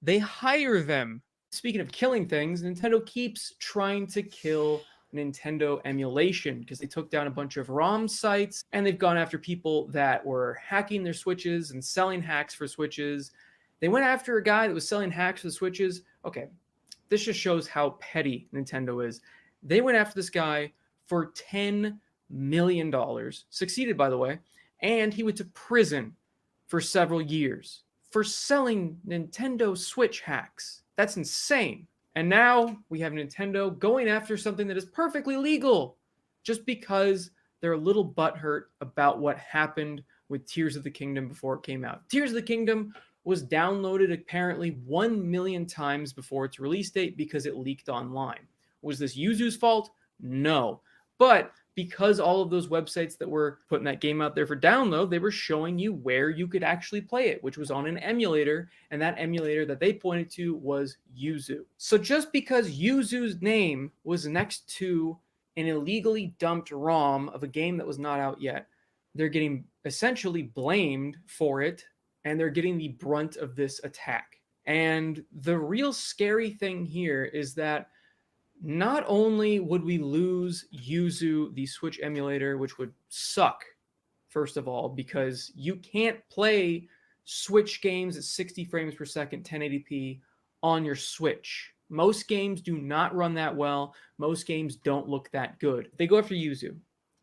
They hire them. Speaking of killing things, Nintendo keeps trying to kill Nintendo emulation because they took down a bunch of ROM sites and they've gone after people that were hacking their Switches and selling hacks for Switches. They went after a guy that was selling hacks for the Switches. Okay, this just shows how petty Nintendo is. They went after this guy for $10 million, succeeded, by the way, and he went to prison for several years for selling Nintendo Switch hacks. That's insane. And now we have Nintendo going after something that is perfectly legal just because they're a little butthurt about what happened with Tears of the Kingdom before it came out. Tears of the Kingdom was downloaded apparently 1 million times before its release date because it leaked online. Was this Yuzu's fault? No. But because all of those websites that were putting that game out there for download, they were showing you where you could actually play it, which was on an emulator, and that emulator that they pointed to was Yuzu. So just because Yuzu's name was next to an illegally dumped ROM of a game that was not out yet, they're getting essentially blamed for it, and they're getting the brunt of this attack. And the real scary thing here is that not only would we lose Yuzu, the Switch emulator, which would suck, first of all, because you can't play Switch games at 60 frames per second, 1080p on your Switch. Most games do not run that well. Most games don't look that good. They go after Yuzu,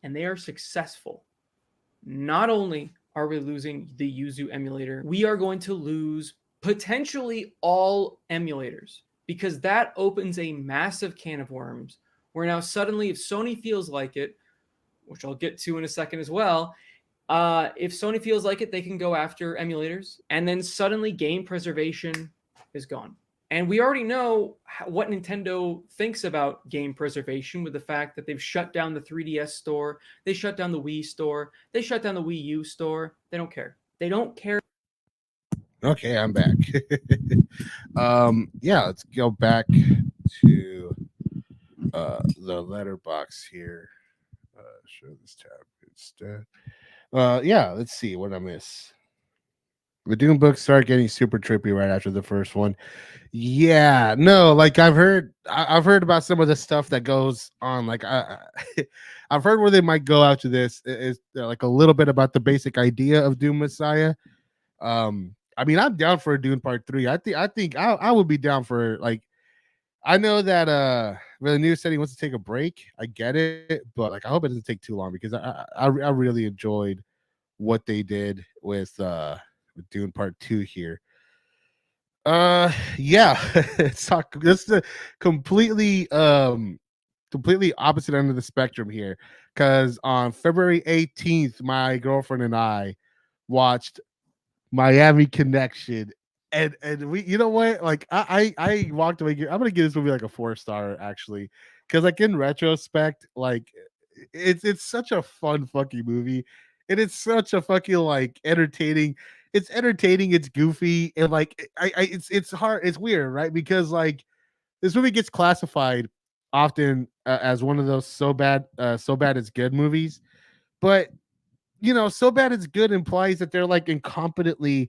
and they are successful. Not only are we losing the Yuzu emulator, we are going to lose potentially all emulators, because that opens a massive can of worms where now suddenly, if Sony feels like it, which I'll get to in a second as well, if Sony feels like it, they can go after emulators, and then suddenly game preservation is gone. And we already know what Nintendo thinks about game preservation with the fact that they've shut down the 3DS store, they shut down the Wii store, they shut down the Wii U store. They don't care. They don't care. Okay, I'm back. Yeah, let's go back to the letterbox here. Show this tab instead. Yeah, let's see what I miss. The Dune books start getting super trippy right after the first one. Yeah, no, like I've heard about some of the stuff that goes on. Like I've heard where they might go after this is like a little bit about the basic idea of Doom Messiah. I mean, I'm down for a Dune Part 3. I think I would be down for, like, I know that the news said he wants to take a break. I get it, but like I hope it doesn't take too long because I really enjoyed what they did with Dune Part 2 here. Yeah, it's talk this is a completely opposite end of the spectrum here, because on February 18th, my girlfriend and I watched Miami Connection, and we, you know what, like I walked away. I'm gonna give this movie like a 4-star actually, because like in retrospect, like it's such a fun fucking movie, and it's such a fucking like entertaining. It's entertaining. It's goofy, and like it's hard. It's weird, right? Because like this movie gets classified often as one of those so bad it's good movies, but so bad it's good implies that they're like incompetently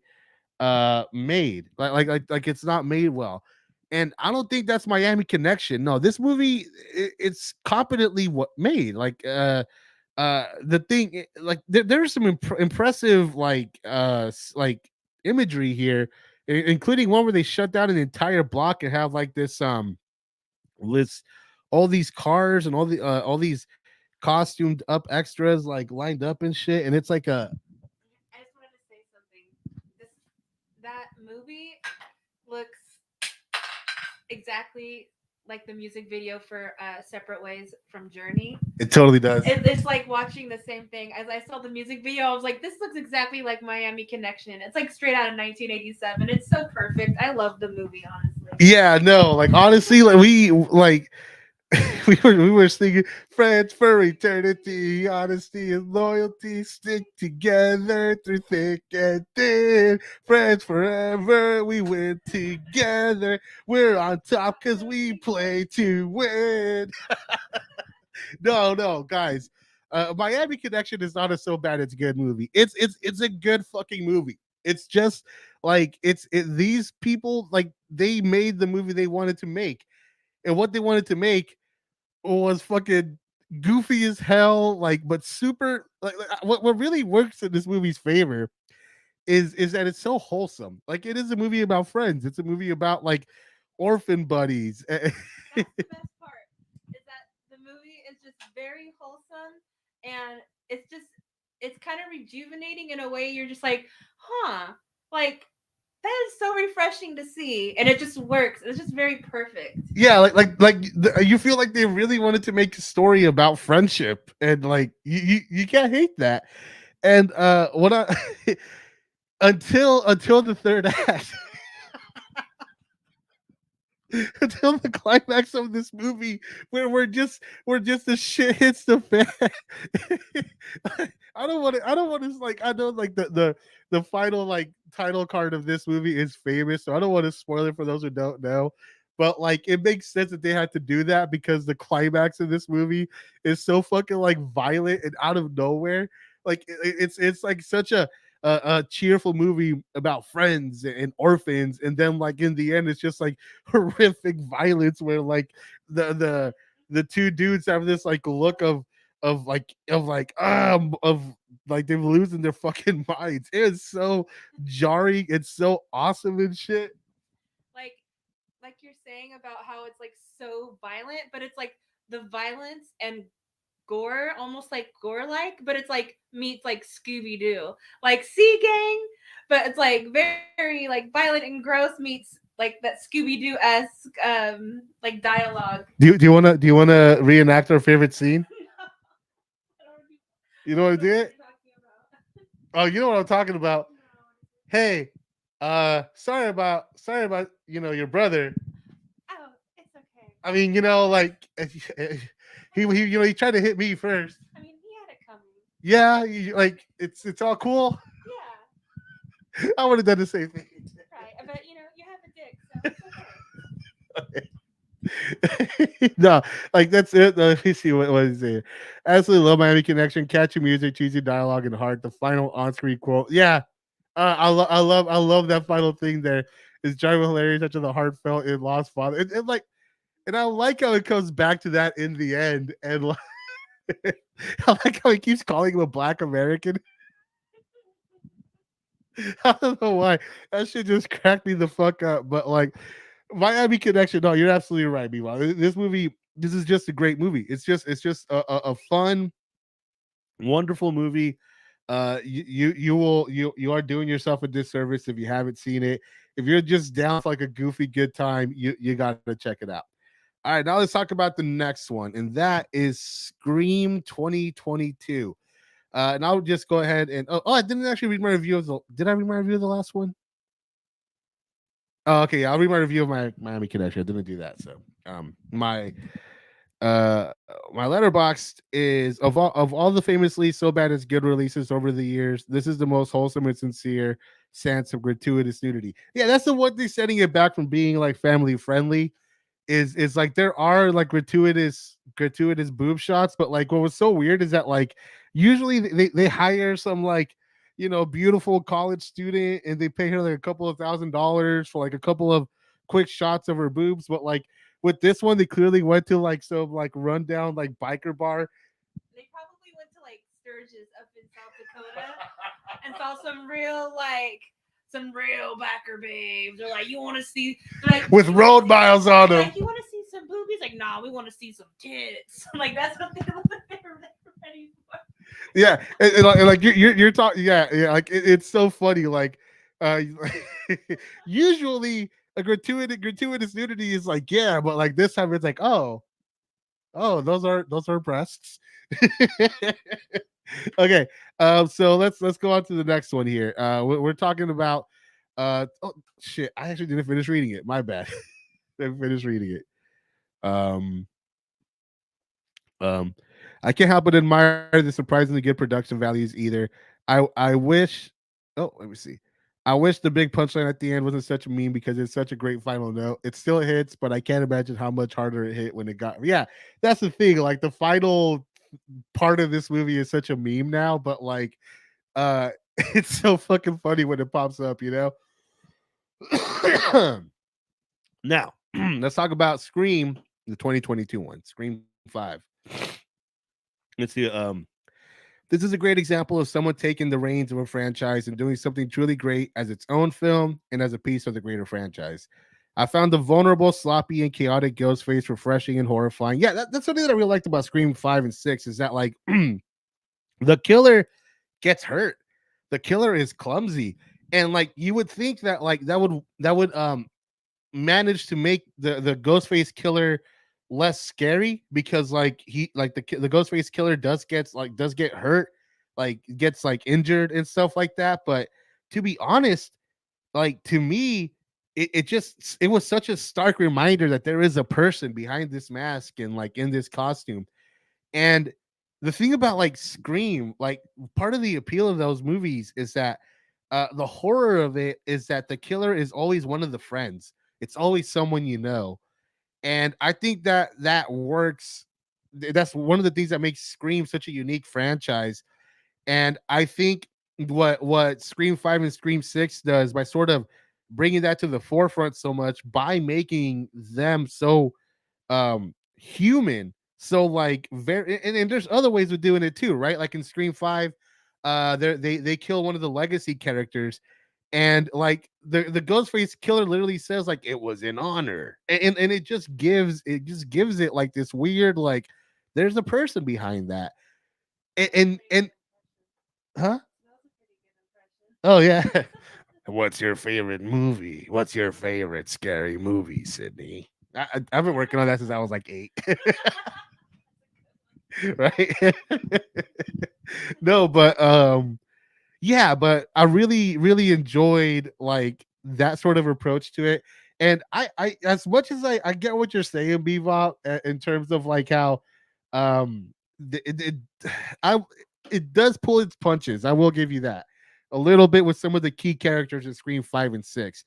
made, like it's not made well. And I don't think that's Miami Connection. No, this movie, it's competently what made, like the thing, like there's some impressive like imagery here, including one where they shut down an entire block and have like this list all these cars and all these costumed up extras like lined up and shit, and it's like a I just wanted to say something. That movie looks exactly like the music video for Separate Ways from Journey. it totally does. It's like watching the same thing. As I saw the music video, I was like, this looks exactly like Miami Connection. It's like straight out of 1987. It's so perfect. I love the movie, honestly. Yeah, no, like honestly, like we like we were singing friends for eternity, honesty and loyalty stick together through thick and thin. Friends forever, we win together. We're on top because we play to win. No, guys. Miami Connection is not a so bad it's good movie. It's a good fucking movie. It's just like these people like they made the movie they wanted to make, and what they wanted to make was fucking goofy as hell, like but super like what really works in this movie's favor is that it's so wholesome. Like it is a movie about friends. It's a movie about like orphan buddies. That's the best part. Is that the movie is just very wholesome, and it's kind of rejuvenating in a way. You're just like, huh, like that is so refreshing to see, and it just works. It's just very perfect. Yeah, you feel like they really wanted to make a story about friendship, and like you can't hate that. And what I until the third act, until the climax of this movie, where we're just the shit hits the fan. I don't want to like I know like the final like title card of this movie is famous, so I don't want to spoil it for those who don't know. But like it makes sense that they had to do that because the climax of this movie is so fucking like violent and out of nowhere. Like it's like such a cheerful movie about friends and orphans, and then like in the end it's just like horrific violence where like the two dudes have this like look of like they're losing their fucking minds. It's so jarring. It's so awesome and shit. Like like you're saying about how it's like so violent, but it's like the violence and gore, almost like gore like, but it's like meets like Scooby Doo, like Sea Gang, but it's like very like violent and gross meets like that Scooby Doo esque like dialogue. Do you wanna reenact our favorite scene? I don't You know what I know what did? you're talking about. Oh, you know what I'm talking about. No. Hey, sorry about your brother. Oh, it's okay. I mean, like he tried to hit me first. I mean, he had it coming. Yeah, like it's all cool. Yeah, I would have done the same thing. right. But you have a dick, so it's okay. No, like that's it. Let me see what he's saying. Absolutely love Miami Connection, catchy music, cheesy dialogue, and heart. The final on-screen quote. Yeah, I love that final thing there. It's driving hilarious, such as the heartfelt and lost father. And I like how it comes back to that in the end. And like, I like how he keeps calling him a black American. I don't know why. That shit just cracked me the fuck up. But like Miami Connection, no, you're absolutely right, meanwhile. This movie, this is just a great movie. It's just a fun, wonderful movie. You are doing yourself a disservice if you haven't seen it. If you're just down for like a goofy good time, you gotta check it out. All right, now let's talk about the next one, and that is Scream 2022. And I'll just go ahead and I didn't actually read my review of the. Did I read my review of the last one? Oh, okay. Yeah, I'll read my review of my Miami Connection. I didn't do that, so uh my letterbox is of all the famously so bad it's good releases over the years. This is the most wholesome and sincere sense of gratuitous nudity. Yeah, that's the one thing setting it back from being like family friendly is like there are like gratuitous boob shots, but like what was so weird is that like usually they hire some like beautiful college student and they pay her like a couple of $1,000 for like a couple of quick shots of her boobs, but like with this one they clearly went to like some like rundown like biker bar. They probably went to like Sturgis up in South Dakota and saw some real backer babes. They're like, you want to see? They're like, With road miles on they're them. like, you want to see some boobies? Like, nah, we want to see some tits. Like that's what they were ready for. Yeah, and like you're talking. Yeah, like it's so funny. Like, uh, usually a gratuitous nudity is like yeah, but like this time it's like oh those are breasts. Okay, so let's go on to the next one here. We're talking about oh shit, I actually didn't finish reading it. My bad. Didn't finish reading it. Um, Um, I can't help but admire the surprisingly good production values either. I wish. Oh, let me see. I wish the big punchline at the end wasn't such a meme because it's such a great final note. It still hits, but I can't imagine how much harder it hit when it got. Yeah, that's the thing. Like the final part of this movie is such a meme now, but like, it's so fucking funny when it pops up. Now, let's talk about Scream, the 2022 one, Scream 5. Let's see. This is a great example of someone taking the reins of a franchise and doing something truly great as its own film and as a piece of the greater franchise. I found the vulnerable, sloppy, and chaotic Ghostface refreshing and horrifying. Yeah, that's something that I really liked about Scream 5 and 6 is that like the killer gets hurt. The killer is clumsy. And like you would think that like that would managed to make the Ghostface killer less scary because like he like the Ghostface killer does get hurt, like gets like injured and stuff like that. But to be honest, like to me, it was such a stark reminder that there is a person behind this mask and like in this costume. And the thing about like Scream, like part of the appeal of those movies is that the horror of it is that the killer is always one of the friends. It's always someone you know. And I think that that works. That's one of the things that makes Scream such a unique franchise. And I think what Scream 5 and Scream 6 does by sort of bringing that to the forefront so much by making them so human, so like very, and there's other ways of doing it too, right? Like in Scream 5, they kill one of the legacy characters, and like the Ghostface killer literally says like it was an honor, and it just gives it like this weird like there's a person behind that. And huh. Oh yeah. What's your favorite movie? What's your favorite scary movie, Sydney? I've been working on that since I was like 8. Right. No, but yeah, but I really enjoyed like that sort of approach to it. And I as much as I get what you're saying, Bebop, in terms of like how it I it does pull its punches. I will give you that a little bit with some of the key characters in Scream 5 and 6.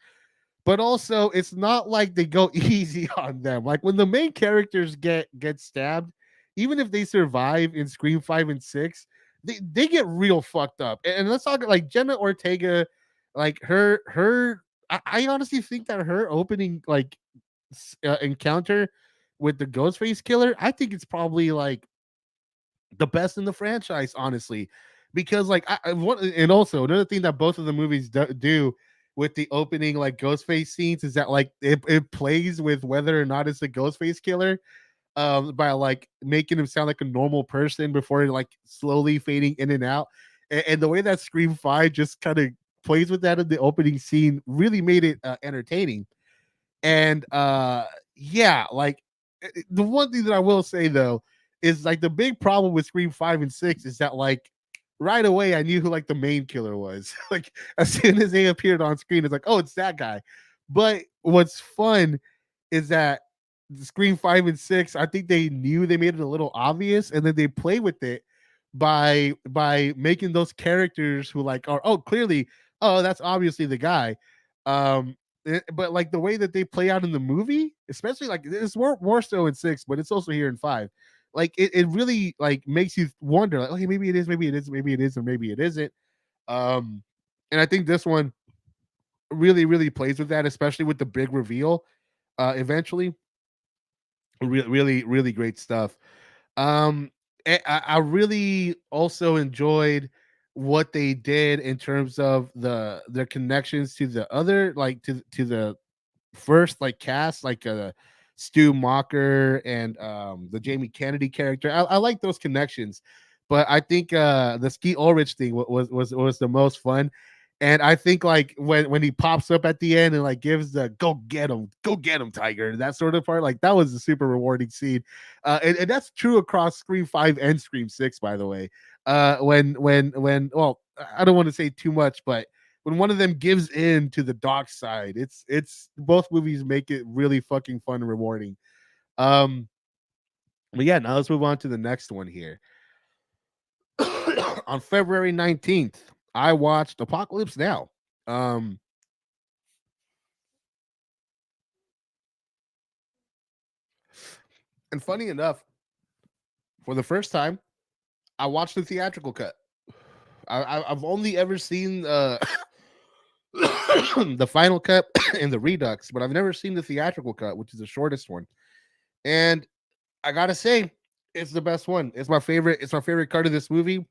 But also it's not like they go easy on them. Like when the main characters get stabbed, even if they survive in Scream 5 and 6, they get real fucked up. And let's talk like Jenna Ortega, like her I honestly think that her opening like encounter with the Ghostface killer, I think it's probably like the best in the franchise, honestly, because like and also another thing that both of the movies do with the opening like Ghostface scenes is that like it plays with whether or not it's a Ghostface killer, by like making him sound like a normal person before like slowly fading in and out. And the way that Scream 5 just kind of plays with that in the opening scene really made it entertaining. And yeah, like the one thing that I will say though is like the big problem with Scream 5 and 6 is that like right away I knew who like the main killer was. Like as soon as they appeared on screen, it's like, oh, it's that guy. But what's fun is that the Scream 5 and 6, I think they knew they made it a little obvious, and then they play with it by making those characters who like are, oh, clearly, oh, that's obviously the guy. Um but like the way that they play out in the movie, especially like it's more so in 6, but it's also here in 5. Like it really like makes you wonder, like, okay, maybe it is, maybe it is, maybe it is, or maybe it isn't. Um, and I think this one really plays with that, especially with the big reveal. Eventually, really great stuff. Um, I really also enjoyed what they did in terms of their connections to the other, like to the first like cast, like Stu Mocker and the Jamie Kennedy character. I like those connections, but I think the Ski Ulrich thing was the most fun. And I think like when he pops up at the end and like gives the go get him, Tiger, that sort of part, like that was a super rewarding scene. And that's true across Scream 5 and Scream 6, by the way. When well, I don't want to say too much, but when one of them gives in to the dark side, it's both movies make it really fucking fun and rewarding. Um, But yeah, now let's move on to the next one here. On February 19th, I watched Apocalypse Now. Um, and funny enough, for the first time, I watched the theatrical cut. I've only ever seen the final cut and the redux, but I've never seen the theatrical cut, which is the shortest one. And I gotta say, it's the best one. It's my favorite. It's my favorite cut of this movie.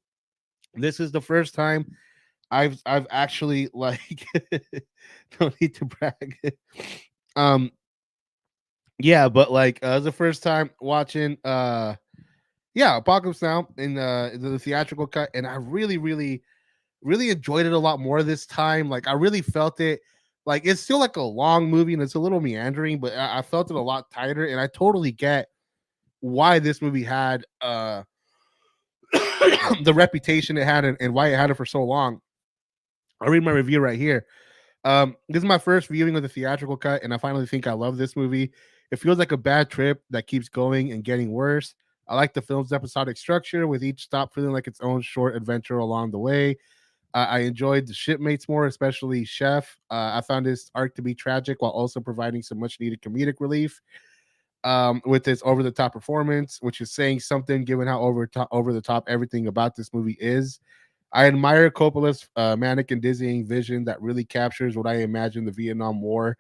This is the first time I've actually like don't need to brag. um yeah, but like it was the first time watching yeah, Apocalypse Now in the theatrical cut, and I really enjoyed it a lot more this time. Like I really felt it. Like it's still like a long movie and it's a little meandering, but I felt it a lot tighter, and I totally get why this movie had the reputation it had, and why it had it for so long. I'll read my review right here. This is my first viewing of the theatrical cut, and I finally think I love this movie. It feels like a bad trip that keeps going and getting worse. I like the film's episodic structure, with each stop feeling like its own short adventure along the way. I enjoyed the shipmates more, especially Chef. I found his arc to be tragic while also providing some much needed comedic relief. With his over the top performance, which is saying something given how over the top everything about this movie is. I admire Coppola's manic and dizzying vision that really captures what I imagine the Vietnam War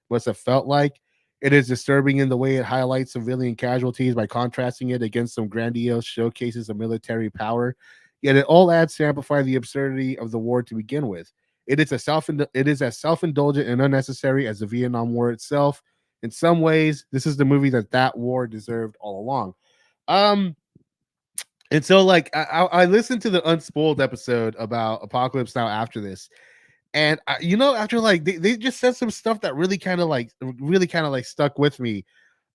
must have felt like. It is disturbing in the way it highlights civilian casualties by contrasting it against some grandiose showcases of military power. Yet it all adds to amplify the absurdity of the war to begin with. It is as self-indulgent and unnecessary as the Vietnam War itself. In some ways, this is the movie that war deserved all along. Um, and so, like, I listened to the Unspoiled episode about Apocalypse Now after this, and after like they just said some stuff that really kind of like stuck with me,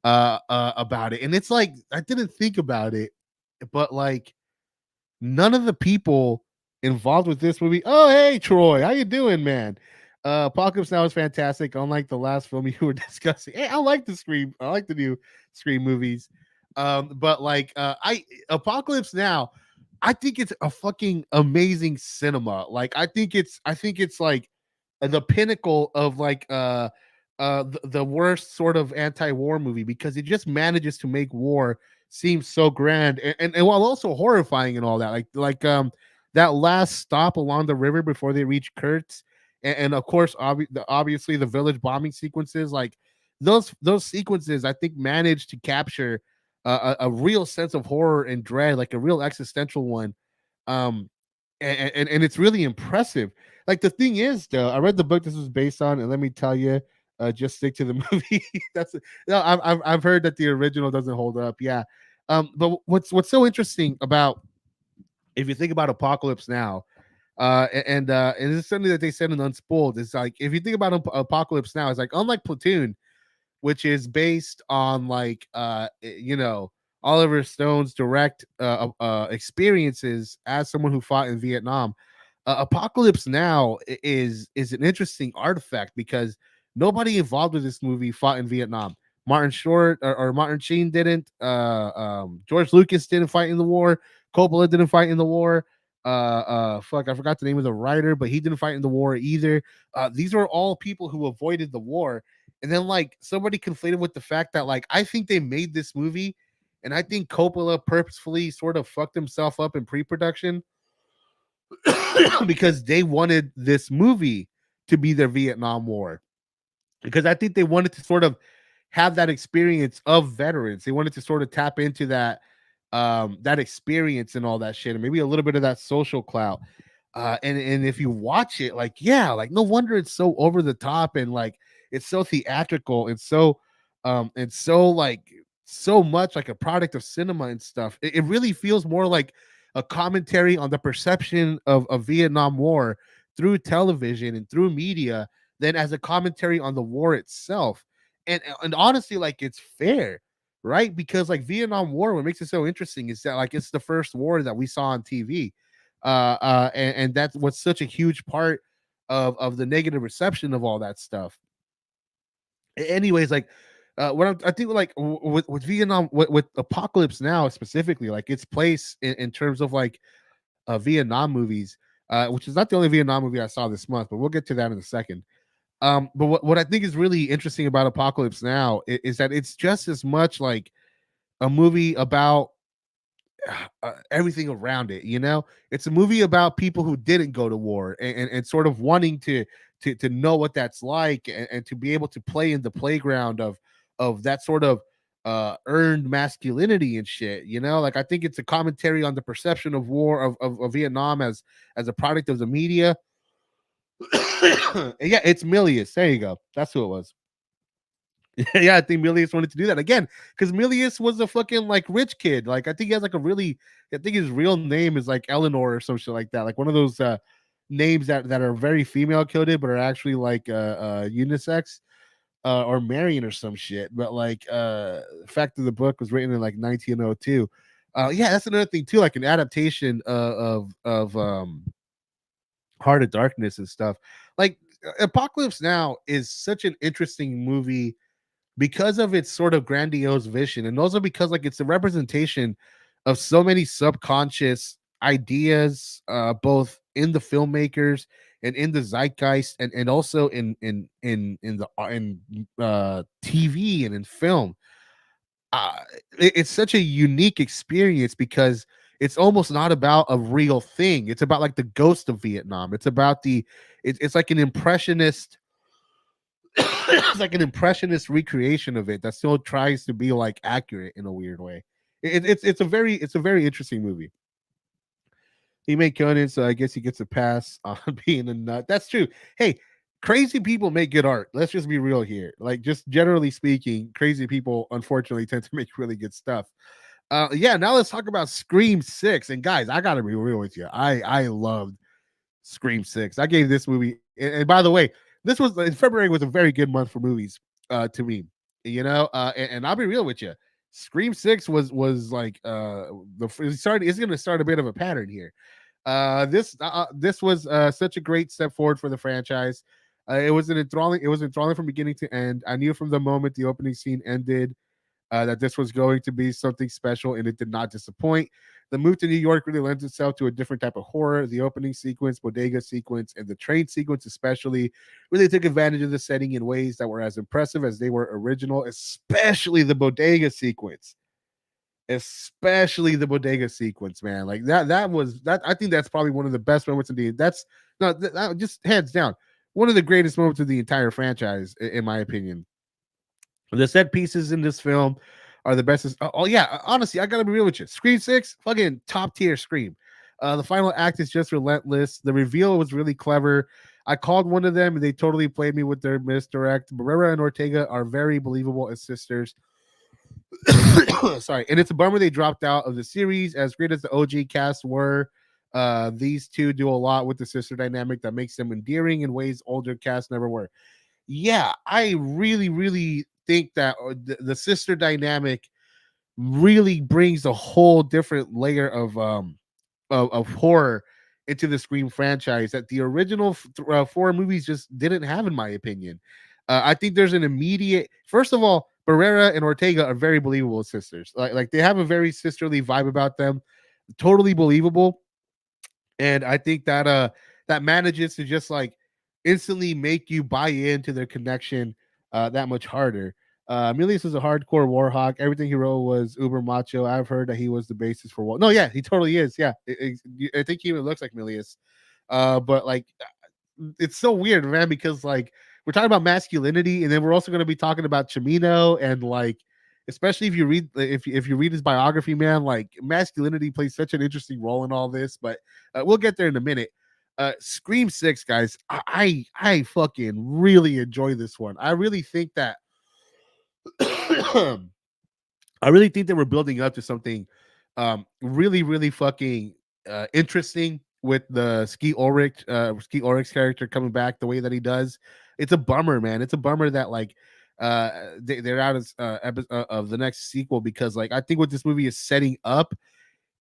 about it, and it's like I didn't think about it, but like none of the people involved with this movie. Oh, hey Troy, how you doing, man? Apocalypse Now is fantastic. Unlike the last film you were discussing, hey, I like the Scream. I like the new Scream movies. But like, I Apocalypse Now, I think it's a fucking amazing cinema. Like, I think it's like the pinnacle of like the worst sort of anti-war movie, because it just manages to make war seem so grand, and while also horrifying and all that. That last stop along the river before they reach Kurtz, and of course obviously the village bombing sequences, like those sequences I think managed to capture a real sense of horror and dread, like a real existential one. um and it's really impressive. Like the thing is, though, I read the book this was based on, and let me tell you, just stick to the movie. No, I've heard that the original doesn't hold up. Yeah, but what's so interesting about, if you think about Apocalypse Now, and this is something that they said in Unspooled. It's like, if you think about Apocalypse Now, it's like, unlike Platoon, which is based on like Oliver Stone's direct experiences as someone who fought in Vietnam. Apocalypse Now is an interesting artifact because nobody involved with this movie fought in Vietnam. Martin Short or Martin Sheen didn't. George Lucas didn't fight in the war. Coppola didn't fight in the war. Fuck, I forgot the name of the writer, but he didn't fight in the war either. These are all people who avoided the war, and then like somebody conflated with the fact that like I think they made this movie, and I think Coppola purposefully sort of fucked himself up in pre-production because they wanted this movie to be their Vietnam War. Because I think they wanted to sort of have that experience of veterans. They wanted to sort of tap into that experience and all that shit, and maybe a little bit of that social clout. And if you watch it, like, yeah, like no wonder it's so over the top, and like it's so theatrical and so like so much like a product of cinema and stuff. It really feels more like a commentary on the perception of Vietnam War through television and through media than as a commentary on the war itself. And honestly, like, it's fair, right? Because like Vietnam War, what makes it so interesting is that like it's the first war that we saw on TV. And that's what's such a huge part of the negative reception of all that stuff. Anyways, like I think like with Vietnam, with Apocalypse Now specifically, like its place in terms of like Vietnam movies, which is not the only Vietnam movie I saw this month, but we'll get to that in a second. But what I think is really interesting about Apocalypse Now is that it's just as much like a movie about everything around it. You know, it's a movie about people who didn't go to war and sort of wanting to know what that's like and to be able to play in the playground of that sort of earned masculinity and shit. You know, like I think it's a commentary on the perception of war of Vietnam as a product of the media. Yeah, it's Milius. There you go. That's who it was. Yeah, I think Milius wanted to do that again because Milius was a fucking like rich kid. Like I think he has like a really, I think his real name is like Eleanor or some shit like that. Like one of those names that are very female coded but are actually like unisex or Marion or some shit. But like fact of the book was written in like 1902. Yeah, that's another thing too, like an adaptation of Heart of Darkness and stuff. Like Apocalypse Now is such an interesting movie because of its sort of grandiose vision, and also because like it's a representation of so many subconscious ideas, both in the filmmakers and in the zeitgeist, and also in the in TV and in film. uh, it's such a unique experience because it's almost not about a real thing. It's about like the ghost of Vietnam. It's about it's like an impressionist it's like an impressionist recreation of it that still tries to be like accurate in a weird way. It's a very interesting movie. He made Conan, so I guess he gets a pass on being a nut. That's true. Hey, crazy people make good art. Let's just be real here. Like, just generally speaking, crazy people unfortunately tend to make really good stuff. Yeah, now let's talk about Scream 6. And guys, I gotta be real with you. I loved Scream 6. I gave this movie, and by the way, this was February was a very good month for movies to me. You know, and I'll be real with you. Scream 6 was like it's gonna start a bit of a pattern here. This was such a great step forward for the franchise. It was enthralling from beginning to end. I knew from the moment the opening scene ended that this was going to be something special, and it did not disappoint. The move to New York really lends itself to a different type of horror. The opening sequence, bodega sequence, and the train sequence, especially, really took advantage of the setting in ways that were as impressive as they were original, especially the bodega sequence. Especially the bodega sequence, man. Like that was that. I think that's probably one of the best moments in the. That's not just hands down one of the greatest moments of the entire franchise, in my opinion. The set pieces in this film are the best. Oh yeah, honestly, I gotta be real with you. Scream 6, fucking top tier Scream. The final act is just relentless. The reveal was really clever. I called one of them and they totally played me with their misdirect. Barrera and Ortega are very believable as sisters. Sorry, and it's a bummer they dropped out of the series. As great as the OG cast were, these two do a lot with the sister dynamic that makes them endearing in ways older casts never were. Yeah, I really, really think that the sister dynamic really brings a whole different layer of horror into the Scream franchise that the original four movies just didn't have, in my opinion. I think there's an immediate. First of all, Barrera and Ortega are very believable sisters. Like they have a very sisterly vibe about them, totally believable. And I think that that manages to just like instantly make you buy into their connection that much harder. Milius is a hardcore war hawk. Everything he wrote was uber macho. I've heard that he was the basis for war. No, yeah, he totally is. Yeah, I think he even looks like Milius. But like it's so weird, man, because like we're talking about masculinity, and then we're also going to be talking about Chimino, and like especially if you read if you read his biography, man, like masculinity plays such an interesting role in all this. But we'll get there in a minute. Scream 6, guys, I fucking really enjoy this one. I really think that I really think that we're building up to something really, really fucking interesting with the Ski Ulrich's character coming back the way that he does. It's a bummer, man. It's a bummer that like they're out of the next sequel because like I think what this movie is setting up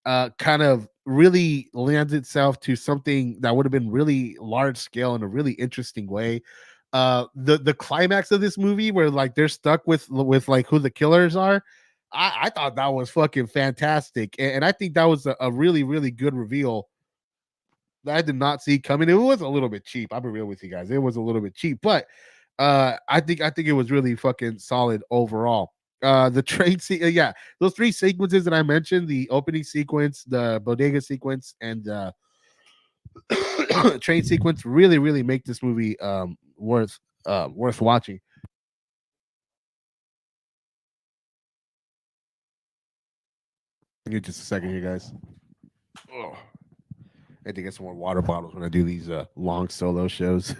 kind of really lands itself to something that would have been really large scale in a really interesting way. The climax of this movie where like they're stuck with like who the killers are. I thought that was fucking fantastic, and I think that was a really really good reveal that I did not see coming. It was a little bit cheap. I'll be real with you guys. It was a little bit cheap, but I think it was really fucking solid overall. The yeah, those three sequences that I mentioned, the opening sequence, the bodega sequence, and train sequence really really make this movie worth watching. Give me just a second here, guys. Oh, I had to get some more water bottles when I do these long solo shows.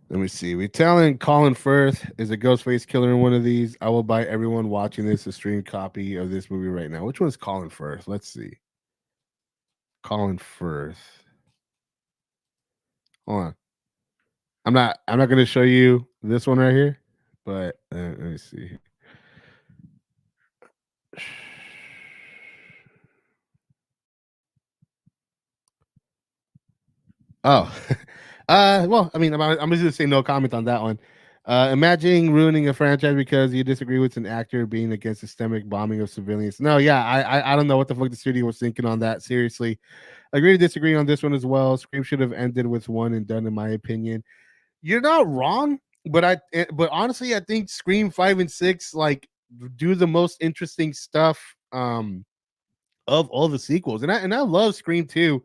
Let me see. We're telling Colin Firth is a Ghostface killer in one of these. I will buy everyone watching this a streamed copy of this movie right now. Which one's Colin Firth? Let's see. Colin Firth. Hold on. I'm not gonna show you this one right here, but let me see. Oh, well, I mean, I'm just gonna say no comment on that one. Imagining ruining a franchise because you disagree with an actor being against systemic bombing of civilians. No, yeah, I don't know what the fuck the studio was thinking on that. Seriously, agree to disagree on this one as well. Scream should have ended with one and done, in my opinion. You're not wrong, but honestly, I think Scream 5 and 6 like do the most interesting stuff of all the sequels, and I love Scream 2,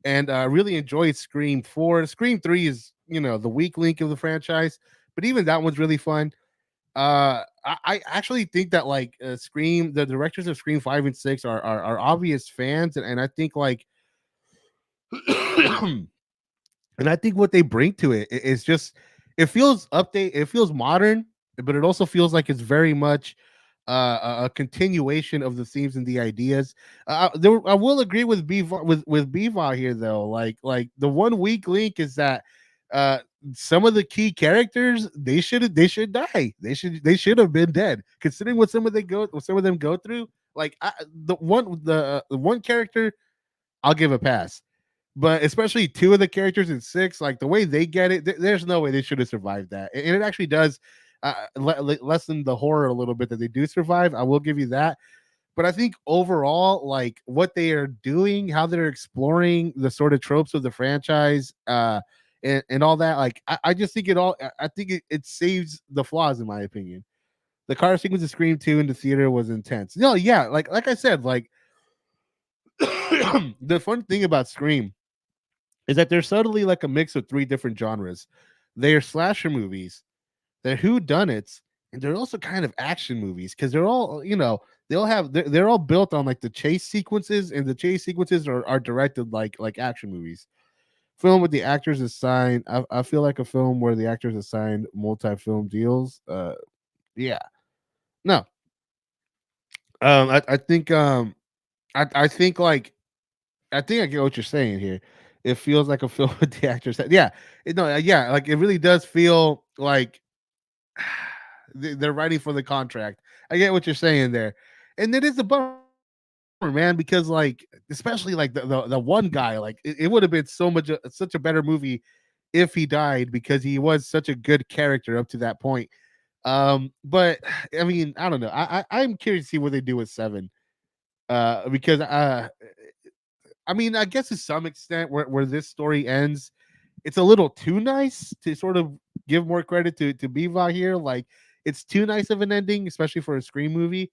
and I really enjoyed Scream 4. Scream 3 is the weak link of the franchise, but even that one's really fun. I actually think that like Scream, the directors of Scream 5 and 6 are obvious fans, and I think like and I think what they bring to is just it feels it feels modern, but it also feels like it's very much a continuation of the themes and the ideas. I will agree with Beaver here though. Like the one weak link is that uh some of the key characters they should die. They should have been dead. Considering what some of them go through. Like the one character I'll give a pass, but especially two of the characters in 6, like the way they get it, there's no way they should have survived that, and it actually does lessen the horror a little bit that they do survive. I will give you that, but I think overall, like what they are doing, how they're exploring the sort of tropes of the franchise, and all that, like I just think I think it saves the flaws in my opinion. The car sequence of Scream 2 in the theater was intense. No, yeah, like I said, like the fun thing about Scream is that they're subtly like a mix of three different genres. They're slasher movies, they're whodunits, and they're also kind of action movies because they're all, they're all built on like the chase sequences, and the chase sequences are directed like action movies. Film with the actors assigned, I feel like a film where the actors assigned multi-film deals. Yeah, no, I think I think like I think I get what you're saying here. It feels like a film with the actors. Yeah, yeah, like it really does feel like they're writing for the contract. I get what you're saying there, and it is a bummer, man, because like especially like the one guy, like it would have been such a better movie if he died because he was such a good character up to that point. But I mean, I don't know. I'm curious to see what they do with 7. Because I mean, I guess to some extent, where this story ends, it's a little too nice to sort of give more credit to Biva here. Like, it's too nice of an ending, especially for a Scream movie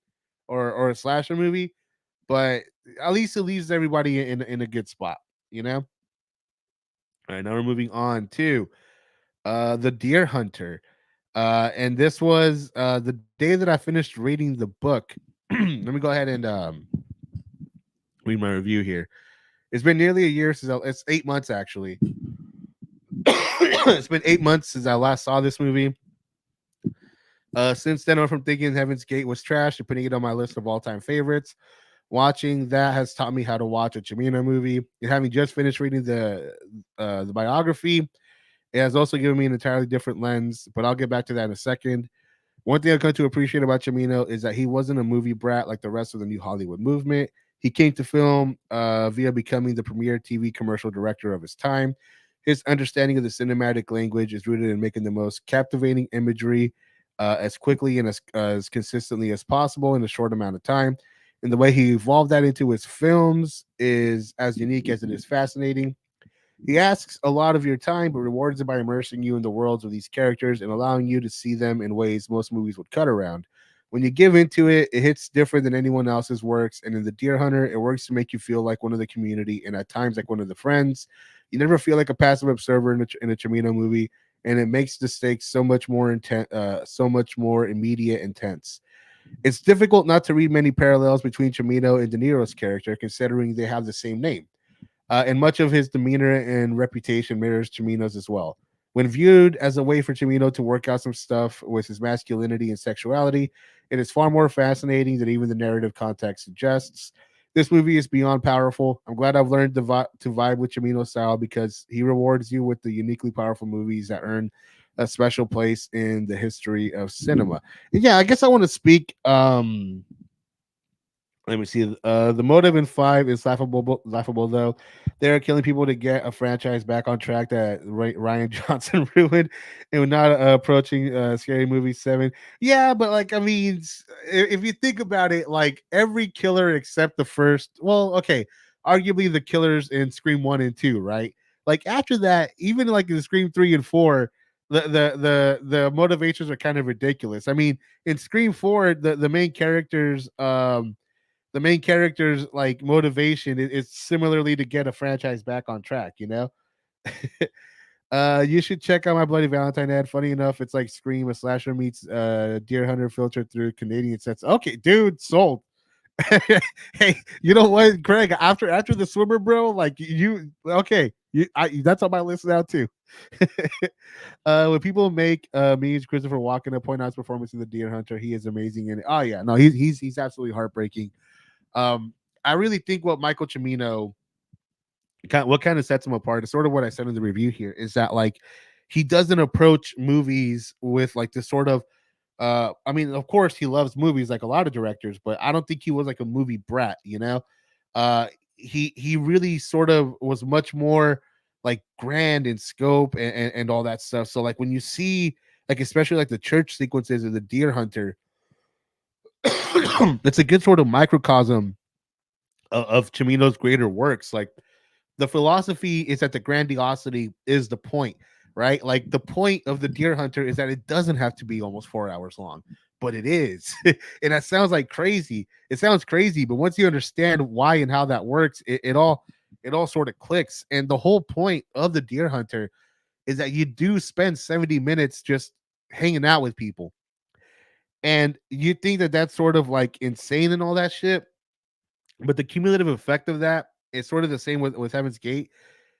or a slasher movie. But at least it leaves everybody in a good spot, you know. All right, now we're moving on to the Deer Hunter, and this was the day that I finished reading the book. Let me go ahead and read my review here. It's been nearly a year it's 8 months actually. It's been 8 months since I last saw this movie. Since then, I went from thinking Heaven's Gate was trash to putting it on my list of all-time favorites. Watching that has taught me how to watch a Chimino movie. And having just finished reading the biography, It has also given me an entirely different lens, but I'll get back to that in a second. One thing I've come to appreciate about Cimino is that he wasn't a movie brat like the rest of the new Hollywood movement. He came to film via becoming the premier TV commercial director of his time. His understanding of the cinematic language is rooted in making the most captivating imagery as quickly and as consistently as possible in a short amount of time. And the way he evolved that into his films is as unique as it is fascinating. He asks a lot of your time, but rewards it by immersing you in the worlds of these characters and allowing you to see them in ways most movies would cut around. When you give into it, it hits different than anyone else's works. And in The Deer Hunter, it works to make you feel like one of the community and at times like one of the friends. You never feel like a passive observer in a Cimino movie, and it makes the stakes so much more intense, so much more immediate, intense. It's difficult not to read many parallels between Cimino and De Niro's character, considering they have the same name. And much of his demeanor and reputation mirrors Cimino's as well. When viewed as a way for Cimino to work out some stuff with his masculinity and sexuality, it is far more fascinating than even the narrative context suggests. This movie is beyond powerful. I'm glad I've learned to vibe with Cimino's style because he rewards you with the uniquely powerful movies that earn a special place in the history of cinema. And yeah, I guess I want to speak let me see. The motive in five is laughable. Laughable though, they're killing people to get a franchise back on track that Ryan Johnson ruined, and we're not approaching Scary Movie 7. Yeah, but like I mean, if you think about it, like every killer except the first. Well, okay, arguably the killers in Scream 1 and 2, right? Like after that, even like in Scream 3 and 4. The motivations are kind of ridiculous. I mean, in Scream 4, the main character's like motivation is similarly to get a franchise back on track, you know. You should check out My Bloody Valentine ad. Funny enough, it's like Scream, a slasher meets Deer Hunter filtered through Canadian sets. Okay, dude, sold. Hey, you know what, Craig? After the swimmer, bro, like you okay? That's on my list now too. When people make memes, Christopher Walken to point out his performance in The Deer Hunter, he is amazing. And oh yeah, no, he's absolutely heartbreaking. I really think what Michael Cimino what kind of sets him apart is sort of what I said in the review here is that like he doesn't approach movies with like this sort of I mean, of course he loves movies like a lot of directors, but I don't think he was like a movie brat, you know. Uh he really sort of was much more like grand in scope and all that stuff. So like when you see like especially like the church sequences of the Deer Hunter, it's a good sort of microcosm of Chimino's greater works. Like the philosophy is that the grandiosity is the point, right? Like the point of the Deer Hunter is that it doesn't have to be almost 4 hours long, but it is. And that sounds like crazy. It sounds crazy, but once you understand why and how that works, it all sort of clicks. And the whole point of the Deer Hunter is that you do spend 70 minutes just hanging out with people. And you think that that's sort of like insane and all that shit, but the cumulative effect of that is sort of the same with Heaven's Gate.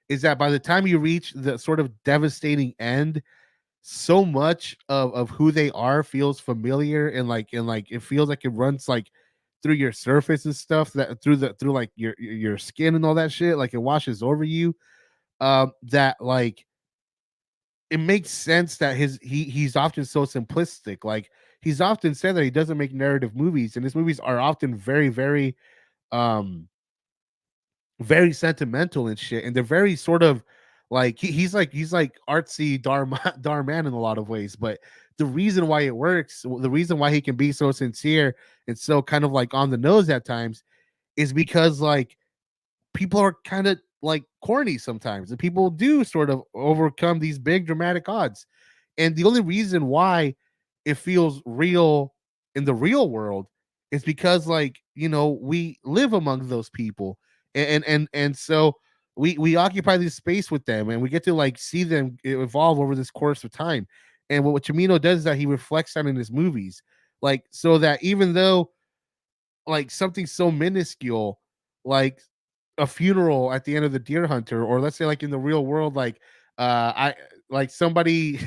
Is that by the time you reach the sort of devastating end, so much of who they are feels familiar and it feels like it runs like through your surface and stuff that through like your skin and all that shit, like it washes over you. That like it makes sense that he's often so simplistic. Like he's often said that he doesn't make narrative movies, and his movies are often very um very sentimental and shit, and they're very sort of like he's like artsy Darman in a lot of ways. But the reason why it works, the reason why he can be so sincere and so kind of like on the nose at times, is because like people are kind of like corny sometimes, and people do sort of overcome these big dramatic odds. And the only reason why it feels real in the real world is because like, you know, we live among those people. And so we occupy this space with them, and we get to like see them evolve over this course of time. And what Chimino does is that he reflects on in his movies. Like so that even though like something so minuscule like a funeral at the end of the Deer Hunter, or let's say like in the real world, like I like somebody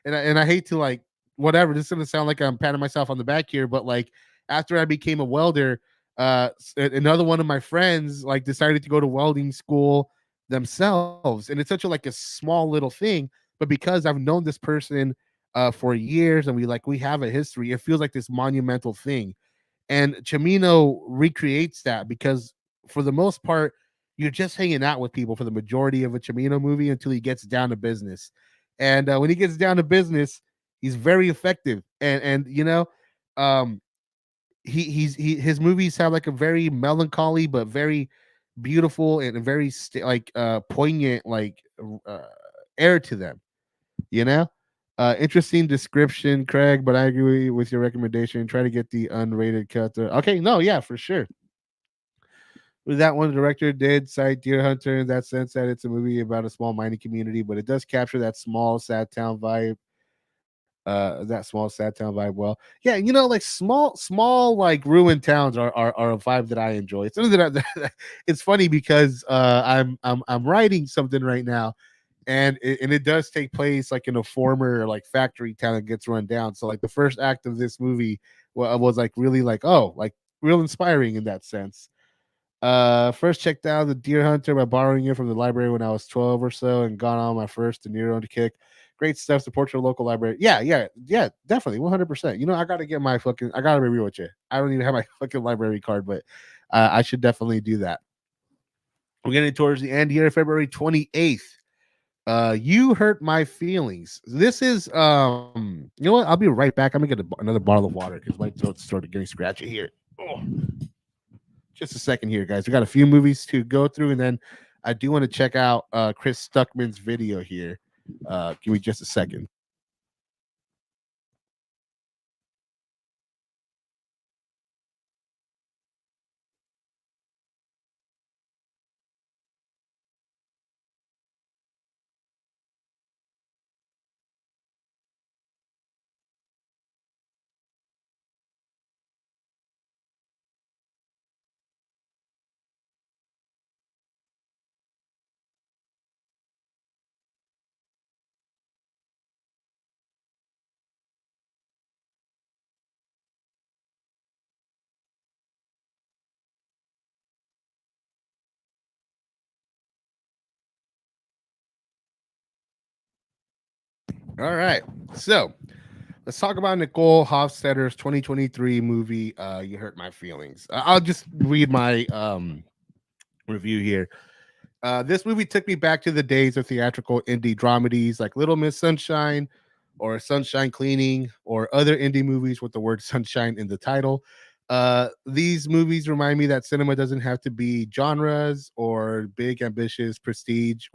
and I hate to like whatever, this is gonna sound like I'm patting myself on the back here, but like after I became a welder, another one of my friends like decided to go to welding school themselves, and it's such a like a small little thing, but because I've known this person for years and we have a history, it feels like this monumental thing. And Chimino recreates that because for the most part, you're just hanging out with people for the majority of a Chimino movie until he gets down to business. And when he gets down to business, he's very effective. And um, his movies have like a very melancholy but very beautiful and very poignant uh, air to them. You know, interesting description, Craig. But I agree with your recommendation. Try to get the unrated cut. There. Okay, no, yeah, for sure. With that one, the director did cite Deer Hunter in that sense that it's a movie about a small mining community, but it does capture that small sad town vibe. Well. Yeah, like small like ruined towns are a vibe that I enjoy. It's something it's funny because I'm writing something right now, and it does take place like in a former like factory town that gets run down. So like the first act of this movie was like really like, oh, like real inspiring in that sense. First checked out The Deer Hunter by borrowing it from the library when I was 12 or so, and gone on my first De Niro to kick. Great stuff. Support your local library. Yeah, definitely, 100%. I gotta get my fucking. I gotta be real with you. I don't even have my fucking library card, but I should definitely do that. We're getting towards the end here, February 28th. You hurt my feelings. This is you know what? I'll be right back. I'm gonna get another bottle of water because my throat's started getting scratchy here. Oh, just a second here, guys. We got a few movies to go through, and then I do want to check out Chris Stuckman's video here. Give me just a second. All right, so let's talk about Nicole Hofstadter's 2023 movie. You hurt my feelings. I'll just read my review here. This movie took me back to the days of theatrical indie dramedies like Little Miss Sunshine or Sunshine Cleaning or other indie movies with the word sunshine in the title. These movies remind me that cinema doesn't have to be genres or big, ambitious prestige.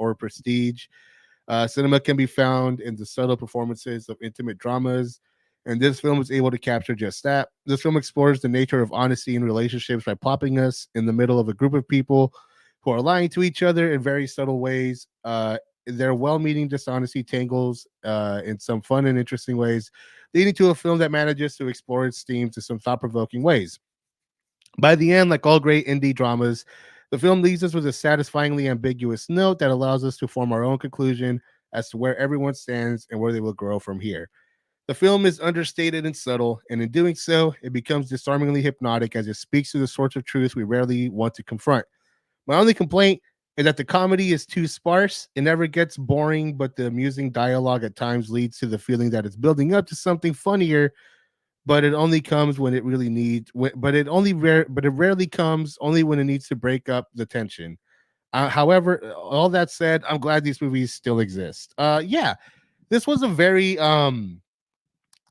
Cinema can be found in the subtle performances of intimate dramas, and this film is able to capture just that. This film explores the nature of honesty in relationships by plopping us in the middle of a group of people who are lying to each other in very subtle ways. Their well-meaning dishonesty tangles in some fun and interesting ways, leading to a film that manages to explore its themes in some thought-provoking ways. By the end, like all great indie dramas, the film leaves us with a satisfyingly ambiguous note that allows us to form our own conclusion as to where everyone stands and where they will grow from here. The film is understated and subtle, and in doing so, it becomes disarmingly hypnotic as it speaks to the sorts of truths we rarely want to confront. My only complaint is that the comedy is too sparse. It never gets boring, but the amusing dialogue at times leads to the feeling that it's building up to something funnier, but it only comes when it really needs. But it rarely comes only when it needs to break up the tension. However, all that said, I'm glad these movies still exist. Yeah, this was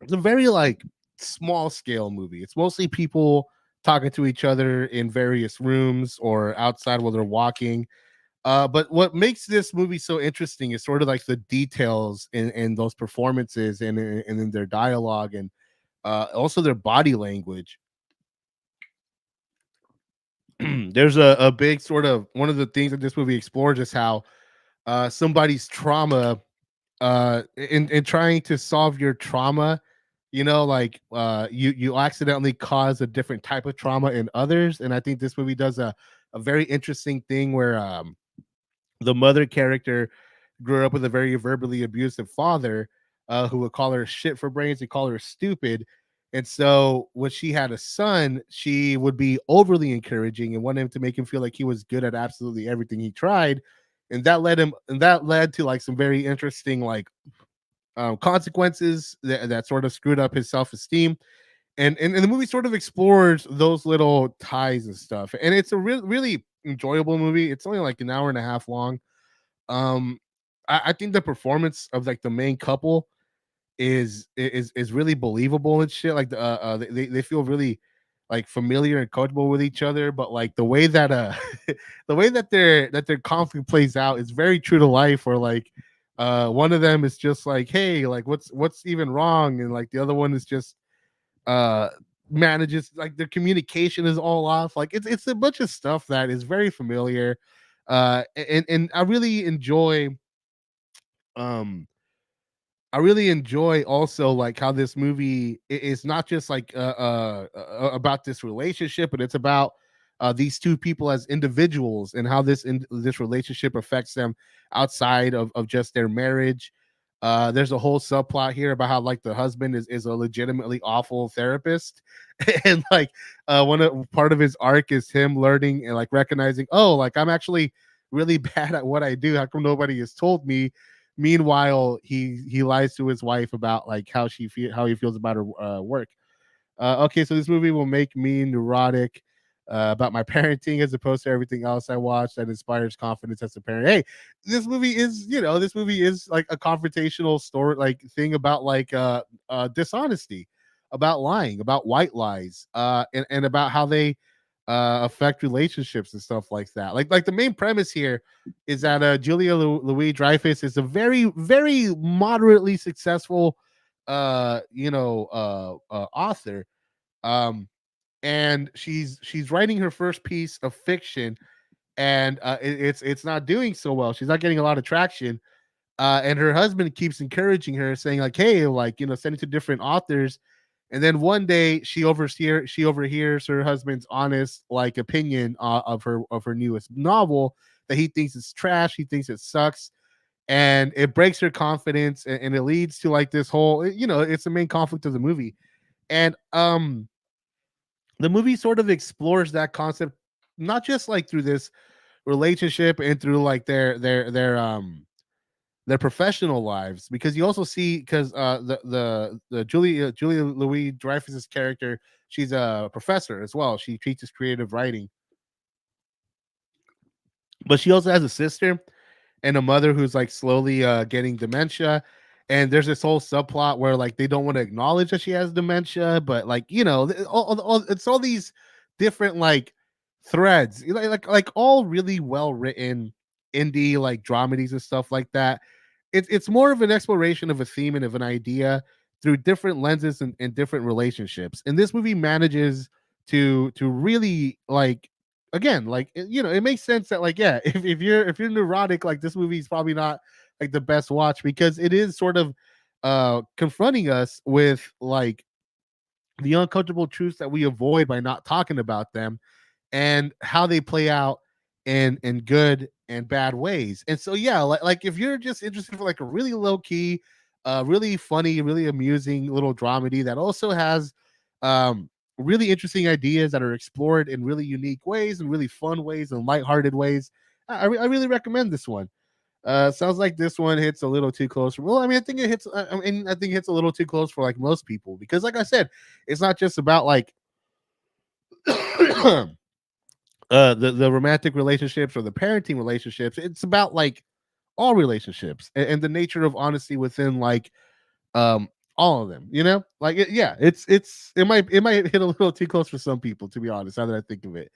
it's a very like small scale movie. It's mostly people talking to each other in various rooms or outside while they're walking. But what makes this movie so interesting is sort of like the details in those performances and in their dialogue and also their body language. There's a big sort of one of the things that this movie explores is how somebody's trauma in trying to solve your trauma, like you accidentally cause a different type of trauma in others. And I think this movie does a very interesting thing where the mother character grew up with a very verbally abusive father who would call her shit for brains and call her stupid. And so when she had a son, she would be overly encouraging and want him to make him feel like he was good at absolutely everything he tried. and that led to like some very interesting like consequences that sort of screwed up his self-esteem. And the movie sort of explores those little ties and stuff, and it's a really enjoyable movie. It's only like an hour and a half long. um I think the performance of like the main couple is really believable and shit. Like they feel really like familiar and comfortable with each other, but like the way that the way that their conflict plays out is very true to life. Or like one of them is just like, hey, like what's even wrong, and like the other one is just uh manages, like their communication is all off. Like it's a bunch of stuff that is very familiar. And I really enjoy um I really enjoy also like how this movie is not just like about this relationship, but it's about these two people as individuals, and how this relationship affects them outside of just their marriage. There's a whole subplot here about how like the husband is a legitimately awful therapist, and like part of his arc is him learning and like recognizing, oh, like I'm actually really bad at what I do. How come nobody has told me? Meanwhile, he lies to his wife about like how he feels about her work. Okay, so this movie will make me neurotic about my parenting as opposed to everything else I watch that inspires confidence as a parent. Hey, this movie is like a confrontational story, like thing about like dishonesty, about lying, about white lies, and about how they affect relationships and stuff like that. Like the main premise here is that Julia Louis Dreyfus is a very very moderately successful author. um and she's writing her first piece of fiction, and it's not doing so well. She's not getting a lot of traction. And her husband keeps encouraging her, saying like, hey, like, send it to different authors. And then one day she overhears her husband's honest like opinion of her newest novel, that he thinks it's trash, he thinks it sucks, and it breaks her confidence, and it leads to like this whole, it's the main conflict of the movie. And the movie sort of explores that concept, not just like through this relationship and through like their professional lives, because you also see, because the Julia Louis Dreyfus's character, she's a professor as well. She teaches creative writing, but she also has a sister and a mother who's like slowly getting dementia. And there's this whole subplot where like they don't want to acknowledge that she has dementia, but like, it's all these different like threads, like all really well written indie like dramedies and stuff like that. It's more of an exploration of a theme and of an idea through different lenses and different relationships. And this movie manages to really like, again, like, it makes sense that like, yeah, if you're neurotic, like this movie is probably not like the best watch, because it is sort of confronting us with like the uncomfortable truths that we avoid by not talking about them, and how they play out in good and bad ways. And so yeah, like if you're just interested for like a really low key, really funny, really amusing little dramedy that also has really interesting ideas that are explored in really unique ways and really fun ways and lighthearted ways, I really recommend this one. Sounds like this one hits a little too close. Well, I mean, I think it hits a little too close for like most people, because, like I said, it's not just about like the romantic relationships or the parenting relationships. It's about like all relationships, and the nature of honesty within like um all of them. Like yeah, it might hit a little too close for some people, to be honest. Now that I think of it,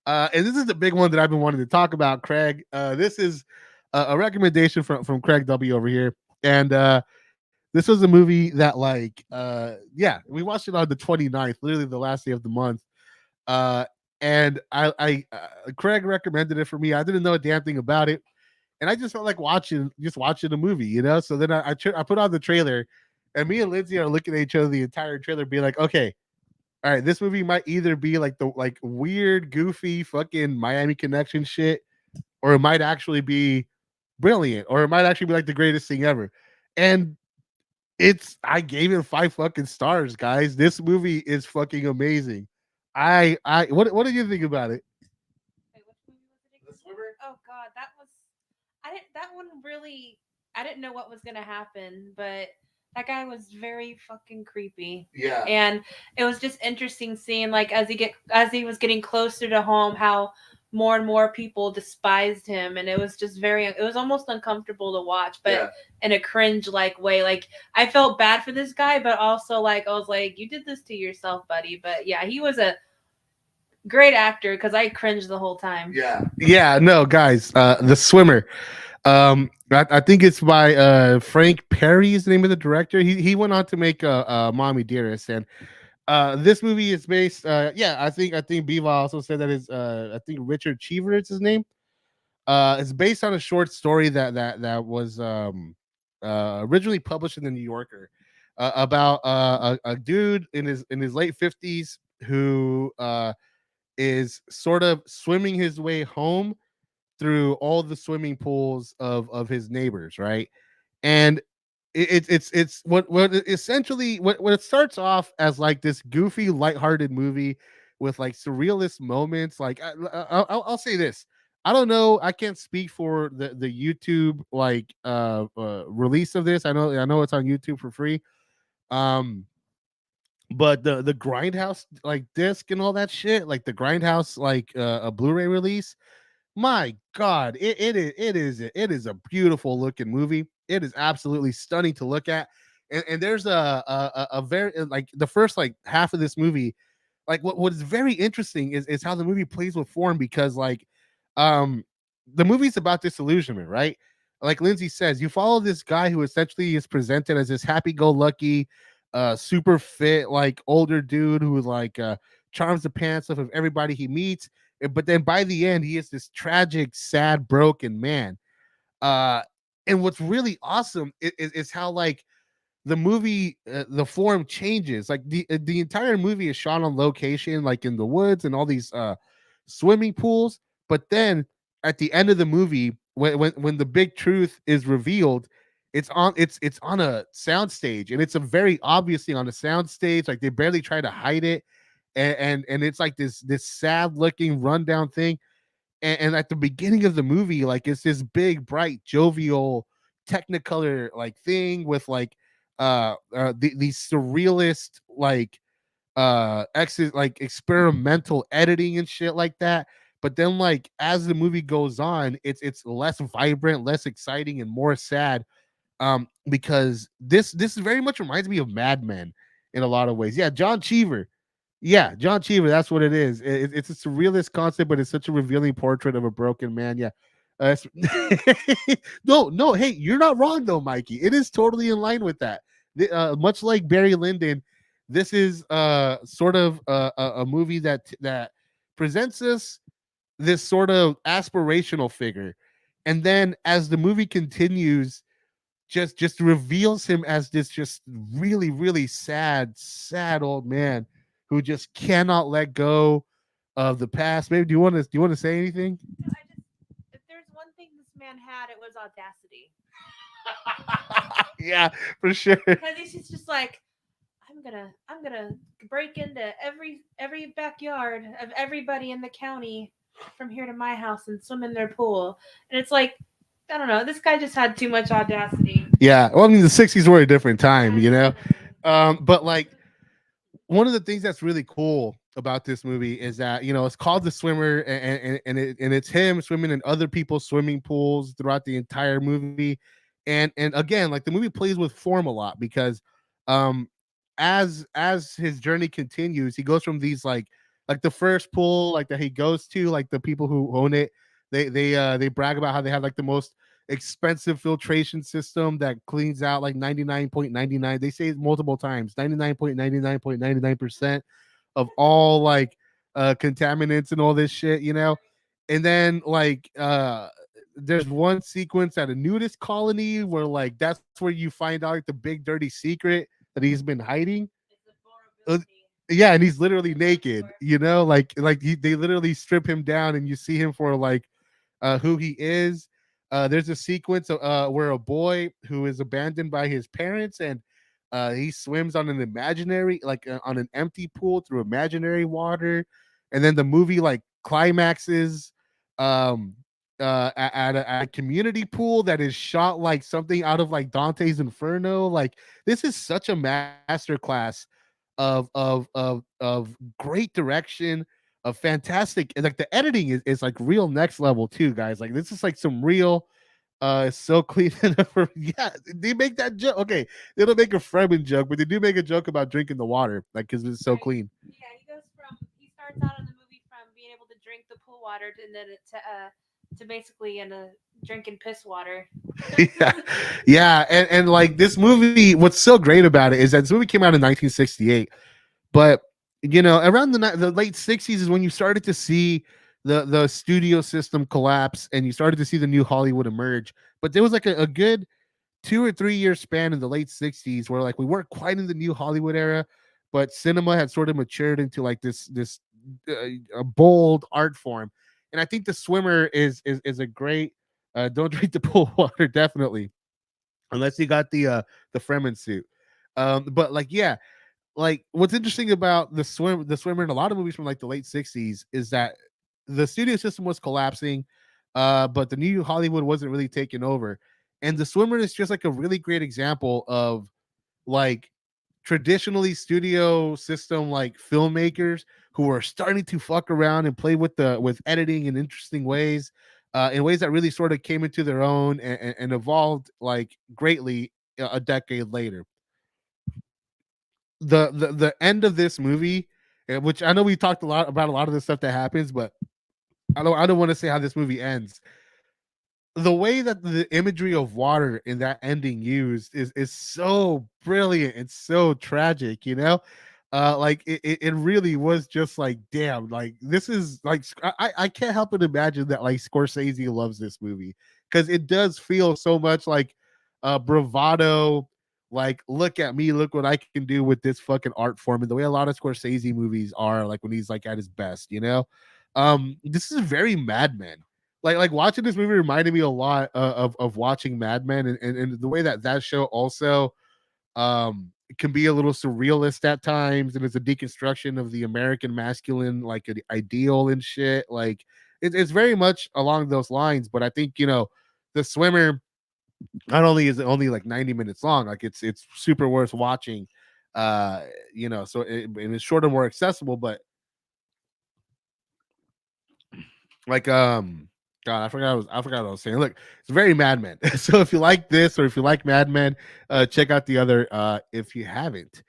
and this is the big one that I've been wanting to talk about, Craig. This is a recommendation from Craig W over here, and this was a movie that like yeah, we watched it on the 29th, literally the last day of the month. uh and Craig recommended it for me. I didn't know a damn thing about it, and I just felt like watching a movie, So then I put on the trailer, and me and Lindsay are looking at each other the entire trailer, being like, okay, all right, this movie might either be like the like weird, goofy, fucking Miami Connection shit, or it might actually be brilliant, or it might actually be like the greatest thing ever. And I gave it 5 fucking stars, guys. This movie is fucking amazing. What did you think about it? Wait, which movie was it again? Oh God, that was. I didn't. That one really. I didn't know what was gonna happen, but that guy was very fucking creepy. Yeah. And it was just interesting seeing like as he was getting closer to home, how more and more people despised him, and it was just very. It was almost uncomfortable to watch, but Yeah. in a cringe like way. Like I felt bad for this guy, but also like I was like, you did this to yourself, buddy. But yeah, he was a great actor because I cringed the whole time. Yeah. Yeah. No, guys, The Swimmer. I think it's by Frank Perry is the name of the director. He went on to make Mommy Dearest, and this movie is based. Yeah, I think Beaver also said that is. I think Richard Cheever is his name. It's based on a short story that was originally published in the New Yorker about a dude in his late 50s who is sort of swimming his way home through all the swimming pools of his neighbors, right? And it's what essentially what it starts off as like this goofy, lighthearted movie with like surrealist moments. Like I'll say this. I don't know. I can't speak for the YouTube like release of this. I know it's on YouTube for free. Um, but the Grindhouse like disc and all that shit, like the Grindhouse like a Blu-ray release, my God, it is a beautiful looking movie. It is absolutely stunning to look at, and there's a very like the first like half of this movie, like what is very interesting is how the movie plays with form because like um the movie's about disillusionment, right? Like Lindsay says, you follow this guy who essentially is presented as this happy-go-lucky, super fit, like older dude who like charms the pants off of everybody he meets, but then by the end he is this tragic, sad, broken man. uh and what's really awesome is how like the movie the form changes. Like the entire movie is shot on location, like in the woods and all these swimming pools. But then at the end of the movie, when the big truth is revealed, it's on a sound stage, and it's a very obviously on a sound stage. Like they barely try to hide it, and it's like this sad looking rundown thing. And at the beginning of the movie, like it's this big, bright, jovial, technicolor like thing with like these surrealist like experimental editing and shit like that. But then like as the movie goes on, it's less vibrant, less exciting, and more sad. Because this very much reminds me of Mad Men in a lot of ways. Yeah, John Cheever. Yeah, John Cheever. That's what it is. It's a surrealist concept, but it's such a revealing portrait of a broken man. Yeah. No, no. Hey, you're not wrong though, Mikey. It is totally in line with that. Much like Barry Lyndon, this is sort of a movie that presents us this sort of aspirational figure, and then as the movie continues, just reveals him as this just really really sad old man who just cannot let go of the past. Maybe do you want to say anything? I just, if there's one thing this man had, it was audacity. Yeah, for sure. Because he's just like, I'm gonna break into every backyard of everybody in the county from here to my house and swim in their pool. And it's like, I don't know, this guy just had too much audacity. Yeah, well, I mean the 60s were a different time, you know. Definitely. But like one of the things that's really cool about this movie is that it's called The Swimmer, and it's him swimming in other people's swimming pools throughout the entire movie. And again, like the movie plays with form a lot because um as his journey continues, he goes from these like the first pool like that he goes to, like the people who own it, they brag about how they have like the most expensive filtration system that cleans out like 99.99, they say it multiple times, 99.99.99% of all like contaminants and all this shit. And then like there's one sequence at a nudist colony where like that's where you find out like the big dirty secret that he's been hiding. It's the Uh, vulnerability. yeah, and he's literally naked, they literally strip him down and you see him for like who he is. There's a sequence where a boy who is abandoned by his parents, and he swims on an imaginary, like on an empty pool through imaginary water, and then the movie like climaxes. Um, at a community pool that is shot like something out of like Dante's Inferno. Like this is such a masterclass of great direction, of fantastic, and like the editing is like real next level too, guys. Like this is like some real so clean. Yeah, they make that joke. Okay, they don't make a Fremen joke, but they do make a joke about drinking the water, like because it's so Right. clean. Yeah, he starts out in the movie from being able to drink the pool water to basically into drinking piss water. Yeah, yeah, and like this movie, what's so great about it is that this movie came out in 1968, but around the late 60s is when you started to see the studio system collapse and you started to see the new Hollywood emerge. But there was like a good 2 or 3 year span in the late 60s where like we weren't quite in the new Hollywood era, but cinema had sort of matured into like this a bold art form. And I think The Swimmer is a great don't drink the pool water, definitely, unless you got the Fremen suit. But like, yeah, like what's interesting about the swimmer in a lot of movies from like the late 60s is that the studio system was collapsing, but the new Hollywood wasn't really taking over. And the swimmer is just like a really great example of like traditionally studio system like filmmakers who are starting to fuck around and play with editing in interesting ways, in ways that really sort of came into their own and evolved like greatly a decade later. The end of this movie, which I know we talked a lot about a lot of the stuff that happens, but I don't want to say how this movie ends. The way that the imagery of water in that ending used is so brilliant and so tragic, like it really was just like, damn, like this is like I can't help but imagine that like Scorsese loves this movie because it does feel so much like bravado, like look at me, look what I can do with this fucking art form, and the way a lot of Scorsese movies are like when he's like at his best, this is very Mad Men. Like watching this movie reminded me a lot of watching Mad Men, and the way that show also can be a little surrealist at times, and it's a deconstruction of the American masculine like ideal and shit. Like it's very much along those lines. But I think the swimmer not only is it only like 90 minutes long, like it's super worth watching. So and it's shorter, more accessible, but like God, I forgot what I was saying. Look, it's very Mad Men. So if you like this or if you like Mad Men, check out the other if you haven't.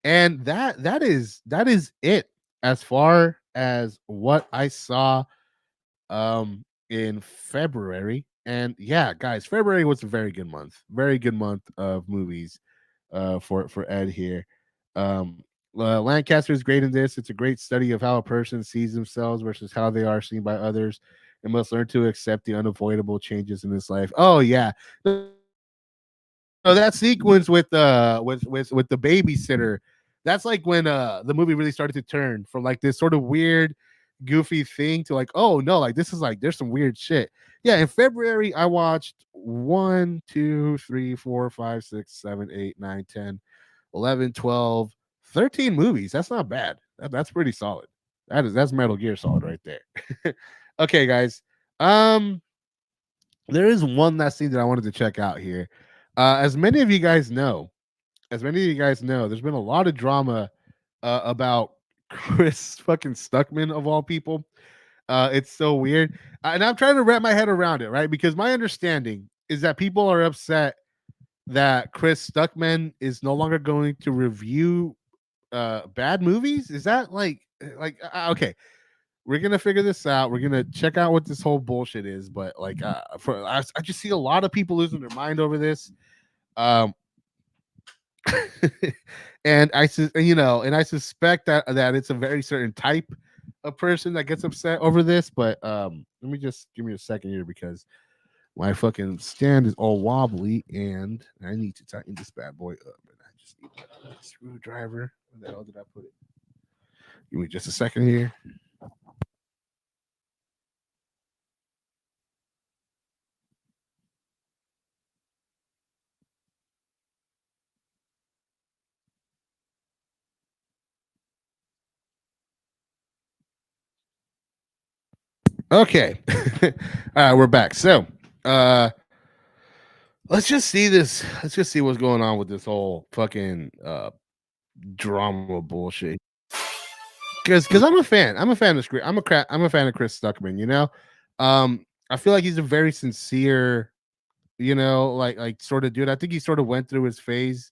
And that is it as far as what I saw in February. And yeah, guys, February was a very good month. Very good month of movies for Ed here. Um Lancaster is great in this. It's a great study of how a person sees themselves versus how they are seen by others, and must learn to accept the unavoidable changes in his life. Oh yeah. No, that sequence with the babysitter, that's like when the movie really started to turn from like this sort of weird, goofy thing to like, oh no, like this is like there's some weird shit. Yeah, in February I watched 1, 2, 3, 4, 5, 6, 7, 8, 9, 10, 11, 12, 13 movies. That's not bad. That's pretty solid. That's Metal Gear Solid right there. Okay, guys. Um, there is one last thing that I wanted to check out here. As many of you guys know, there's been a lot of drama about Chris fucking Stuckman of all people. It's so weird, and I'm trying to wrap my head around it, right? Because my understanding is that people are upset that Chris Stuckman is no longer going to review bad movies. Is that okay? We're gonna figure this out. We're gonna check out what this whole bullshit is. But like, I just see a lot of people losing their mind over this. Um, and and I suspect that it's a very certain type of person that gets upset over this. But let me just give me a second here because my fucking stand is all wobbly and I need to tighten this bad boy up. And I just need a screwdriver. Where the hell did I put it? Give me just a second here. Okay. All right, we're back. So, uh, let's just see this. Let's just see what's going on with this whole fucking drama bullshit. Because I'm a fan. I'm a fan of script. I'm a fan of Chris Stuckman. I feel like he's a very sincere, like sort of dude. I think he sort of went through his phase.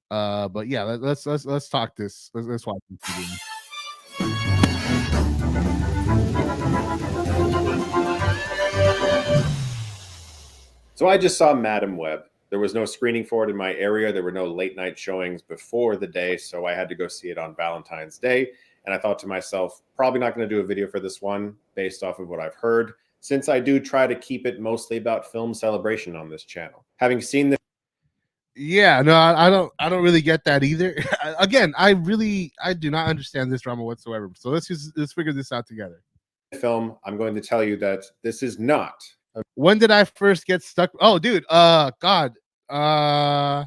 But yeah, let's talk this. Let's watch this video. So I just saw Madam Web. There was no screening for it in my area. There were no late night showings before the day, so I had to go see it on Valentine's Day. And I thought to myself, probably not going to do a video for this one based off of what I've heard, since I do try to keep it mostly about film celebration on this channel. Having seen this Yeah, no, I don't really get that either. Again, I do not understand this drama whatsoever. So let's figure this out together. film, I'm going to tell you that this is not. When did I first get stuck? Oh, dude, God, I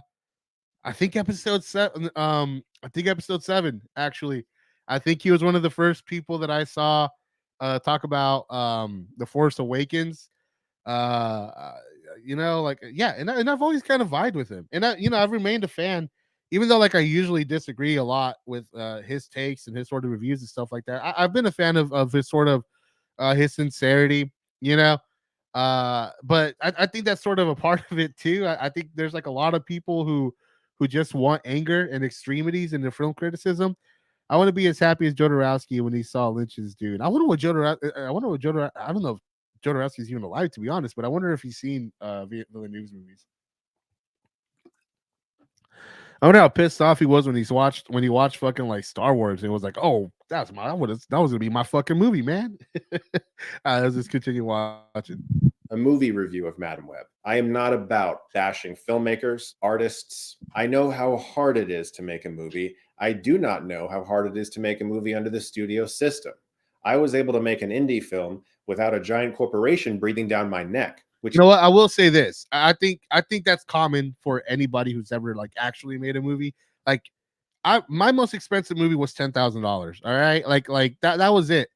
think episode 7. I think episode 7. Actually, I think he was one of the first people that I saw talk about the Force Awakens. Uh, like yeah, and I've always kind of vibed with him, and I've remained a fan, even though like I usually disagree a lot with his takes and his sort of reviews and stuff like that. I've been a fan of his sort of his sincerity, you know. But I think that's sort of a part of it too. I think there's like a lot of people who just want anger and extremities in the film criticism. I want to be as happy as Jodorowsky when he saw Lynch's Dune. I wonder what Jodorowsky. I don't know if Jodorowsky's even alive, to be honest, but I wonder if he's seen Villeneuve's movies. I wonder how pissed off he was when he watched fucking like Star Wars and was like, "Oh, that was gonna be my fucking movie, man." Let's just continue watching. A movie review of Madam Web. I am not about bashing filmmakers, artists. I know how hard it is to make a movie. I do not know how hard it is to make a movie under the studio system. I was able to make an indie film without a giant corporation breathing down my neck. Which, you know what? I will say this. I think that's common for anybody who's ever like actually made a movie. Like, my most expensive movie was $10,000. All right, like that was it.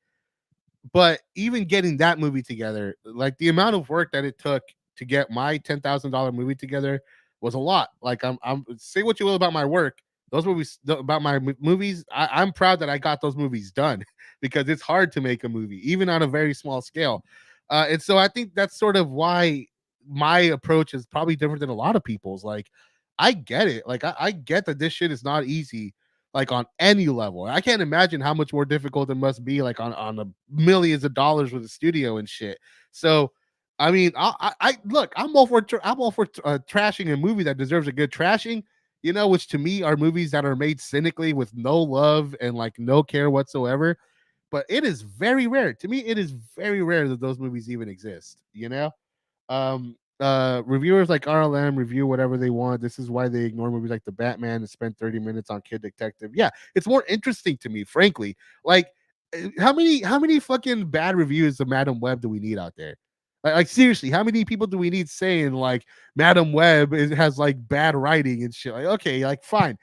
But even getting that movie together, like the amount of work that it took to get my $10,000 movie together was a lot. Like I'm say what you will about my work, those movies about my movies. I'm proud that I got those movies done because it's hard to make a movie, even on a very small scale. And so I think that's sort of why my approach is probably different than a lot of people's. Like, I get it. Like, I get that this shit is not easy, like on any level. I can't imagine how much more difficult it must be, like on the millions of dollars with the studio and shit. So, I mean, I look, I'm all for trashing a movie that deserves a good trashing. Which to me are movies that are made cynically with no love and like no care whatsoever. But it is very rare. To me, it is very rare that those movies even exist. Reviewers like RLM review whatever they want. This is why they ignore movies like The Batman and spend 30 minutes on Kid Detective. Yeah, it's more interesting to me, frankly. Like, how many fucking bad reviews of Madam Web do we need out there? Like seriously, how many people do we need saying like Madam Web has like bad writing and shit? Like, okay, like fine.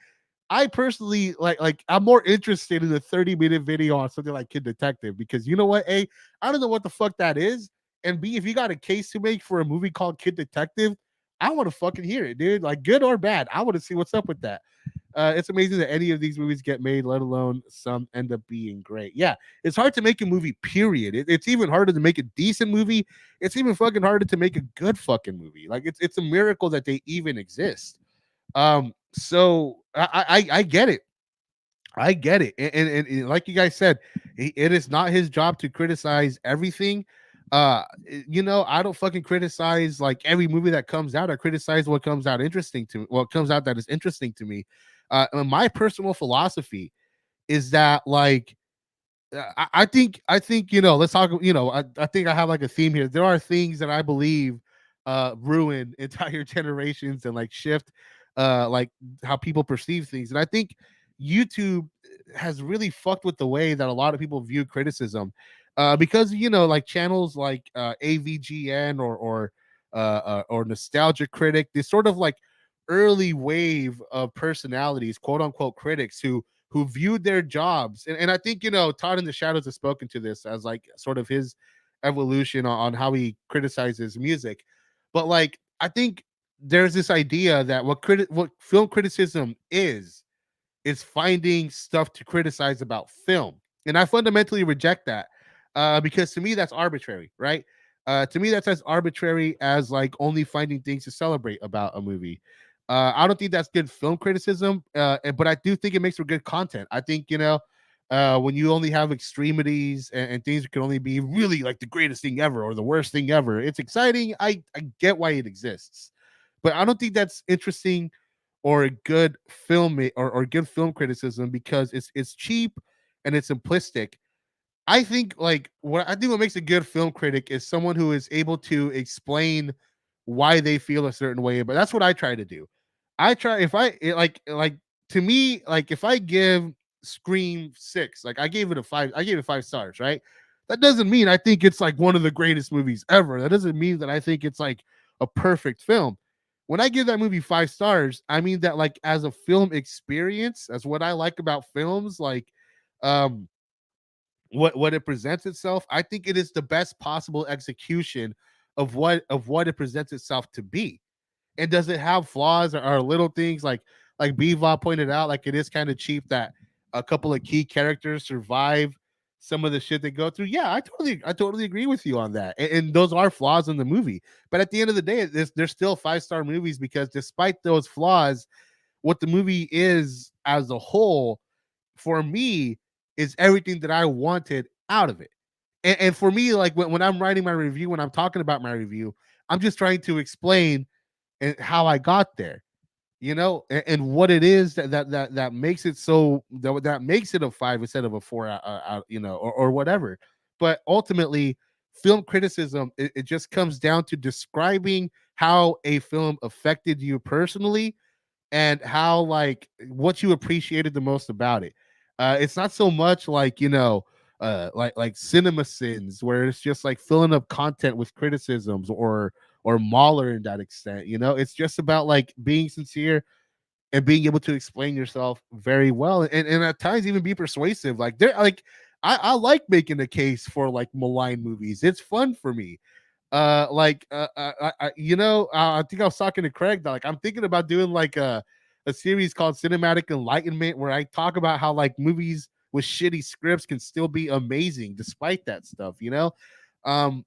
I personally like I'm more interested in a 30-minute video on something like Kid Detective because you know what? A, I don't know what the fuck that is. And B, if you got a case to make for a movie called Kid Detective, I want to fucking hear it, dude. Like good or bad. I want to see what's up with that. It's amazing that any of these movies get made, let alone some end up being great. Yeah, it's hard to make a movie, period. It's even harder to make a decent movie. It's even fucking harder to make a good fucking movie. Like it's a miracle that they even exist. So I get it. I get it. And like you guys said, it is not his job to criticize everything. I don't fucking criticize like every movie that comes out. I criticize what comes out interesting to me, what comes out that is interesting to me. And my personal philosophy is that like I think let's talk. I think I have like a theme here. There are things that I believe ruin entire generations and like shift like how people perceive things. And I think YouTube has really fucked with the way that a lot of people view criticism. Because like channels like AVGN or Nostalgia Critic, this sort of like early wave of personalities, quote unquote critics who viewed their jobs. And I think, Todd in the Shadows has spoken to this as like sort of his evolution on how he criticizes music. But like, I think there's this idea that what film criticism is finding stuff to criticize about film. And I fundamentally reject that because to me, that's arbitrary, right? To me, that's as arbitrary as like only finding things to celebrate about a movie. I don't think that's good film criticism, but I do think it makes for good content. I think, when you only have extremities and things can only be really like the greatest thing ever or the worst thing ever, it's exciting. I get why it exists, but I don't think that's interesting or a good or good film criticism because it's cheap and it's simplistic. I think what makes a good film critic is someone who is able to explain why they feel a certain way. But that's what I try to do. I try if I it, like to me, like if I give Scream 6, like I gave it a 5, I gave it 5 stars, right? That doesn't mean I think it's like one of the greatest movies ever. That doesn't mean that I think it's like a perfect film. When I give that movie 5 stars, I mean that like as a film experience, as what I like about films, like um what it presents itself, I think it is the best possible execution of what it presents itself to be. And does it have flaws or little things like Bebop pointed out, like it is kind of cheap that a couple of key characters survive some of the shit they go through. Yeah, I totally agree with you on that. And those are flaws in the movie. But at the end of the day, they're still 5 star movies because despite those flaws, what the movie is as a whole for me is everything that I wanted out of it. And for me, like when I'm writing my review, when I'm talking about my review, I'm just trying to explain and how I got there, and what it is that makes it so that makes it a 5 instead of a 4 or whatever. But ultimately, film criticism, it just comes down to describing how a film affected you personally and how like what you appreciated the most about it. It's not so much like like cinema sins where it's just like filling up content with criticisms or Mahler in that extent. It's just about like being sincere and being able to explain yourself very well and at times even be persuasive. Like they're like I like making a case for like malign movies. It's fun for me. I think I was talking to Craig that like I'm thinking about doing like a series called Cinematic Enlightenment where I talk about how like movies with shitty scripts can still be amazing despite that stuff. Um,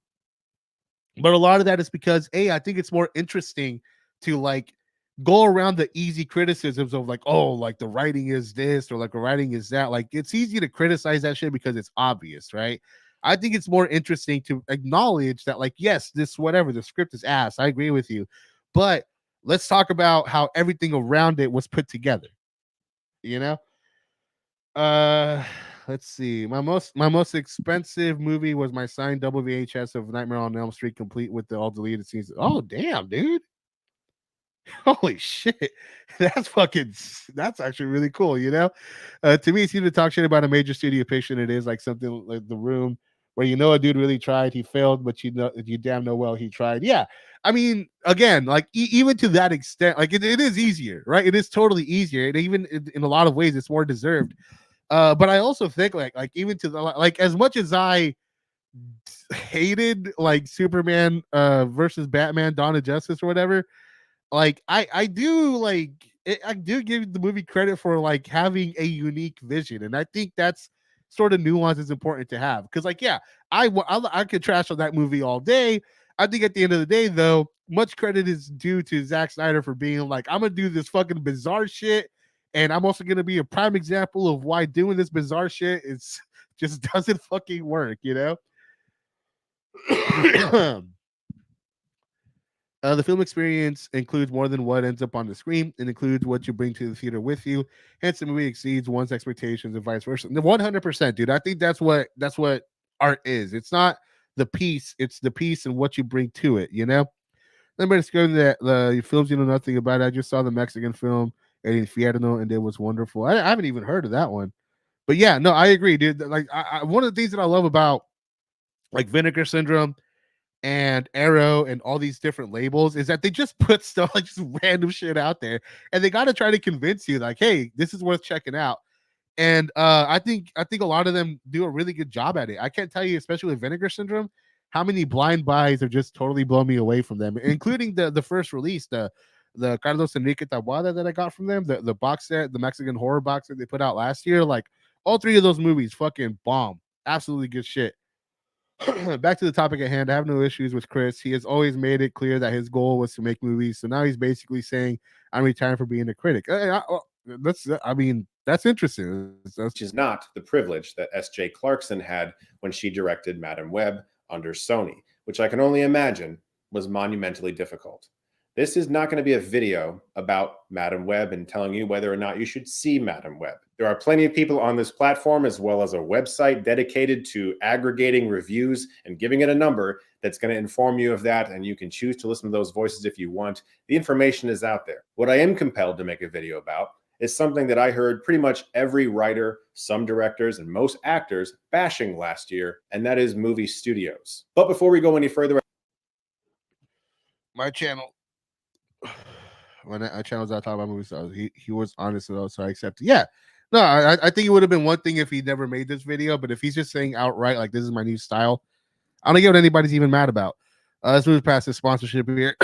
but a lot of that is because I think it's more interesting to like go around the easy criticisms of like, oh, like the writing is this or like the writing is that. Like it's easy to criticize that shit because it's obvious, right? I think it's more interesting to acknowledge that, like, yes, this whatever the script is ass. I agree with you, but let's talk about how everything around it was put together. You know, uh, let's see. My most expensive movie was my signed double VHS of Nightmare on Elm Street, complete with the all deleted scenes. Oh damn, dude! Holy shit, that's actually really cool. To me, it's easy to talk shit about a major studio patient. It is like something like The Room, where a dude really tried, he failed, but you damn know well he tried. Yeah, I mean, again, like even to that extent, like it is easier, right? It is totally easier, and even in a lot of ways, it's more deserved. But I also think like even to the like as much as I hated like Superman versus Batman, Dawn of Justice or whatever, like I do I do give the movie credit for like having a unique vision, and I think that's sort of nuance is important to have because like yeah, I could trash on that movie all day. I think at the end of the day though, much credit is due to Zack Snyder for being like, I'm gonna do this fucking bizarre shit, and I'm also gonna be a prime example of why doing this bizarre shit is just doesn't fucking work. The film experience includes more than what ends up on the screen. It includes what you bring to the theater with you. Hence, the movie exceeds one's expectations and vice versa. 100%, dude. I think that's what art is. It's not the piece; it's the piece and what you bring to it. Then let's go to the films you know nothing about. I just saw the Mexican film El Infierno, and it was wonderful. I haven't even heard of that one, but yeah, no, I agree, dude. Like, one of the things that I love about like Vinegar Syndrome and Arrow and all these different labels is that they just put stuff like just random shit out there, and they got to try to convince you like, hey, this is worth checking out. And I think a lot of them do a really good job at it. I can't tell you, especially with Vinegar Syndrome, how many blind buys have just totally blown me away from them, including the first release, the Carlos Enrique Taboada that I got from them, the box set, the Mexican horror box that they put out last year. Like all three of those movies, fucking bomb, absolutely good shit. Back to the topic at hand. I have no issues with Chris. He has always made it clear that his goal was to make movies. So now he's basically saying, "I'm retiring from being a critic." I mean, that's interesting. Which is not the privilege that S.J. Clarkson had when she directed Madam Web under Sony, which I can only imagine was monumentally difficult. This is not going to be a video about Madam Web and telling you whether or not you should see Madam Web. There are plenty of people on this platform, as well as a website dedicated to aggregating reviews and giving it a number that's going to inform you of that, and you can choose to listen to those voices if you want. The information is out there. What I am compelled to make a video about is something that I heard pretty much every writer, some directors, and most actors bashing last year, and that is movie studios. But before we go any further, my channel, when I channels out talking about movies, so he was honest enough, so I accepted. Yeah, no, I think it would have been one thing if he never made this video, but if he's just saying outright like this is my new style, I don't get what anybody's even mad about. Let's move past this sponsorship here.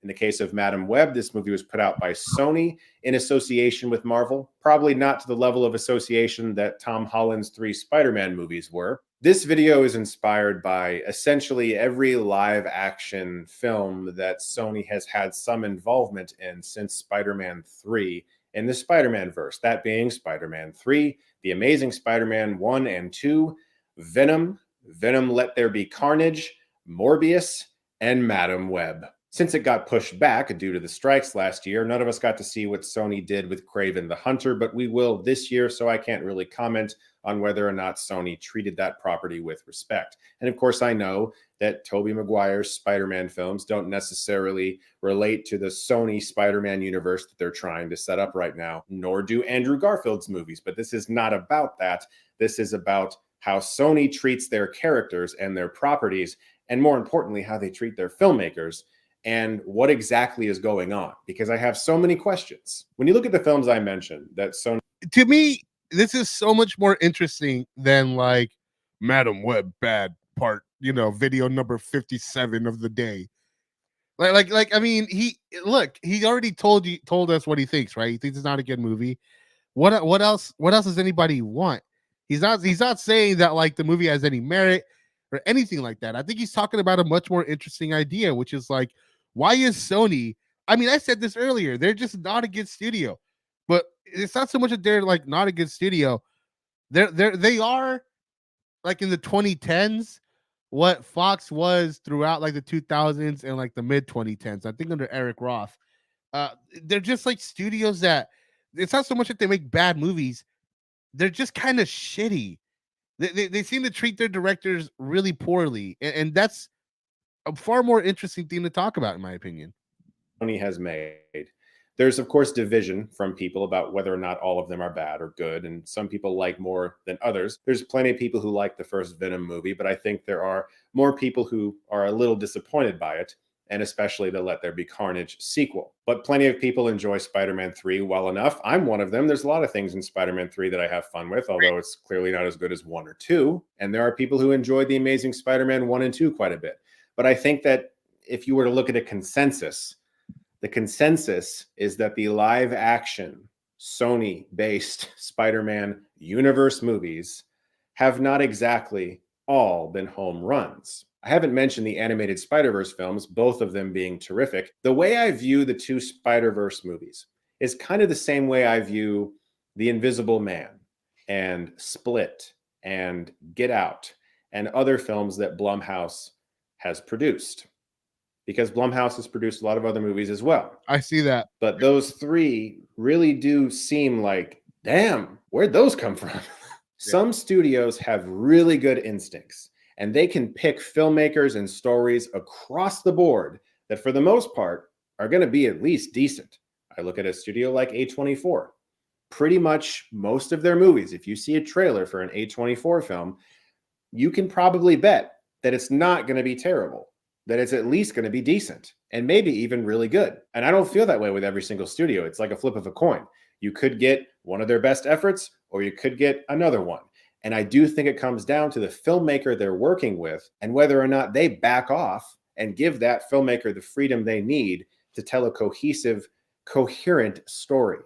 In the case of Madam Web, this movie was put out by Sony in association with Marvel, probably not to the level of association that Tom Holland's 3 Spider-Man movies were. This video is inspired by essentially every live-action film that Sony has had some involvement in since Spider-Man 3 in the Spider-Man verse, that being Spider-Man 3, The Amazing Spider-Man 1 and 2, Venom, Venom Let There Be Carnage, Morbius, and Madam Web. Since it got pushed back due to the strikes last year, none of us got to see what Sony did with Kraven the Hunter, but we will this year, so I can't really comment on whether or not Sony treated that property with respect. And of course, I know that Tobey Maguire's Spider-Man films don't necessarily relate to the Sony Spider-Man universe that they're trying to set up right now, nor do Andrew Garfield's movies, but this is not about that. This is about how Sony treats their characters and their properties, and more importantly, how they treat their filmmakers, and what exactly is going on, because I have so many questions. When you look at the films I mentioned that Sony... To me, this is so much more interesting than like Madam Web bad part, video number 57 of the day. Like I mean, he already told us what he thinks, right? He thinks it's not a good movie. What else does anybody want? He's not saying that like the movie has any merit or anything like that. I think he's talking about a much more interesting idea, which is like, why is Sony? I mean, I said this earlier. They're just not a good studio, but it's not so much that they're like not a good studio. They are like in the 2010s, what Fox was throughout like the 2000s and like the mid 2010s. I think under Eric Roth, they're just like studios that it's not so much that they make bad movies. They're just kind of shitty. They seem to treat their directors really poorly, and that's a far more interesting thing to talk about, in my opinion. Sony has made. There's, of course, division from people about whether or not all of them are bad or good, and some people like more than others. There's plenty of people who like the first Venom movie, but I think there are more people who are a little disappointed by it, and especially the Let There Be Carnage sequel. But plenty of people enjoy Spider-Man 3 well enough. I'm one of them. There's a lot of things in Spider-Man 3 that I have fun with, although it's clearly not as good as 1 or 2. And there are people who enjoy The Amazing Spider-Man 1 and 2 quite a bit. But I think that if you were to look at a consensus, the consensus is that the live-action, Sony-based Spider-Man universe movies have not exactly all been home runs. I haven't mentioned the animated Spider-Verse films, both of them being terrific. The way I view the 2 Spider-Verse movies is kind of the same way I view The Invisible Man and Split and Get Out and other films that Blumhouse has produced. Because Blumhouse has produced a lot of other movies as well. I see that. But those 3 really do seem like, damn, where'd those come from? Some studios have really good instincts, and they can pick filmmakers and stories across the board that for the most part are going to be at least decent. I look at a studio like A24. Pretty much most of their movies, if you see a trailer for an A24 film, you can probably bet that it's not going to be terrible, that it's at least going to be decent and maybe even really good. And I don't feel that way with every single studio. It's like a flip of a coin. You could get one of their best efforts or you could get another one. And I do think it comes down to the filmmaker they're working with and whether or not they back off and give that filmmaker the freedom they need to tell a cohesive, coherent story.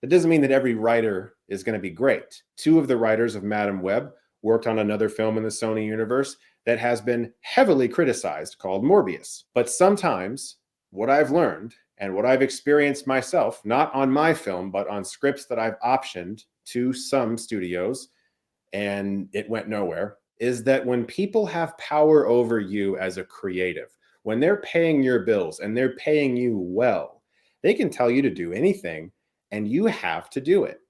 That doesn't mean that every writer is going to be great. 2 of the writers of Madam Web worked on another film in the Sony universe that has been heavily criticized called Morbius. But sometimes what I've learned and what I've experienced myself, not on my film, but on scripts that I've optioned to some studios, and it went nowhere, is that when people have power over you as a creative, when they're paying your bills and they're paying you well, they can tell you to do anything and you have to do it,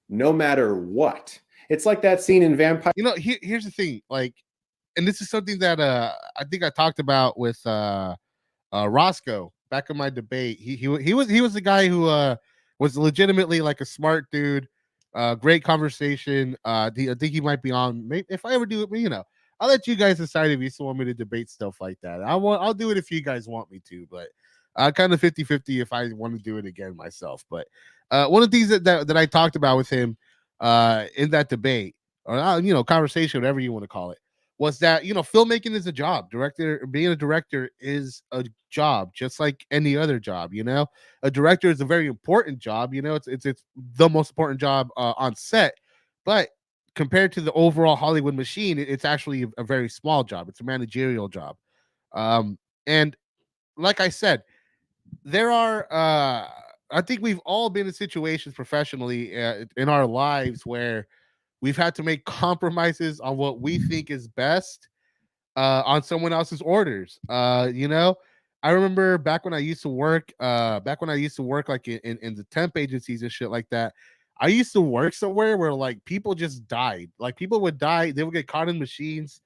no matter what. It's like that scene in Vampire. You know, here's the thing, like, and this is something that I think I talked about with Roscoe back in my debate. He was the guy who was legitimately like a smart dude. Great conversation. I think he might be on. Maybe if I ever do it, you know, I'll let you guys decide if you still want me to debate stuff like that. I'll do it if you guys want me to, but kind of 50-50 if I want to do it again myself. But one of the things that I talked about with him in that debate, or you know, conversation, whatever you want to call it, was that, you know, filmmaking is a job. Being a director is a job, just like any other job. You know, a director is a very important job. You know, it's the most important job on set, but compared to the overall Hollywood machine, it's actually a very small job. It's a managerial job. And like I said, there are I think we've all been in situations professionally in our lives where we've had to make compromises on what we think is best on someone else's orders. You know, I remember back when I used to work, like in the temp agencies and shit like that. I used to work somewhere where like people just died. Like people would die, they would get caught in machines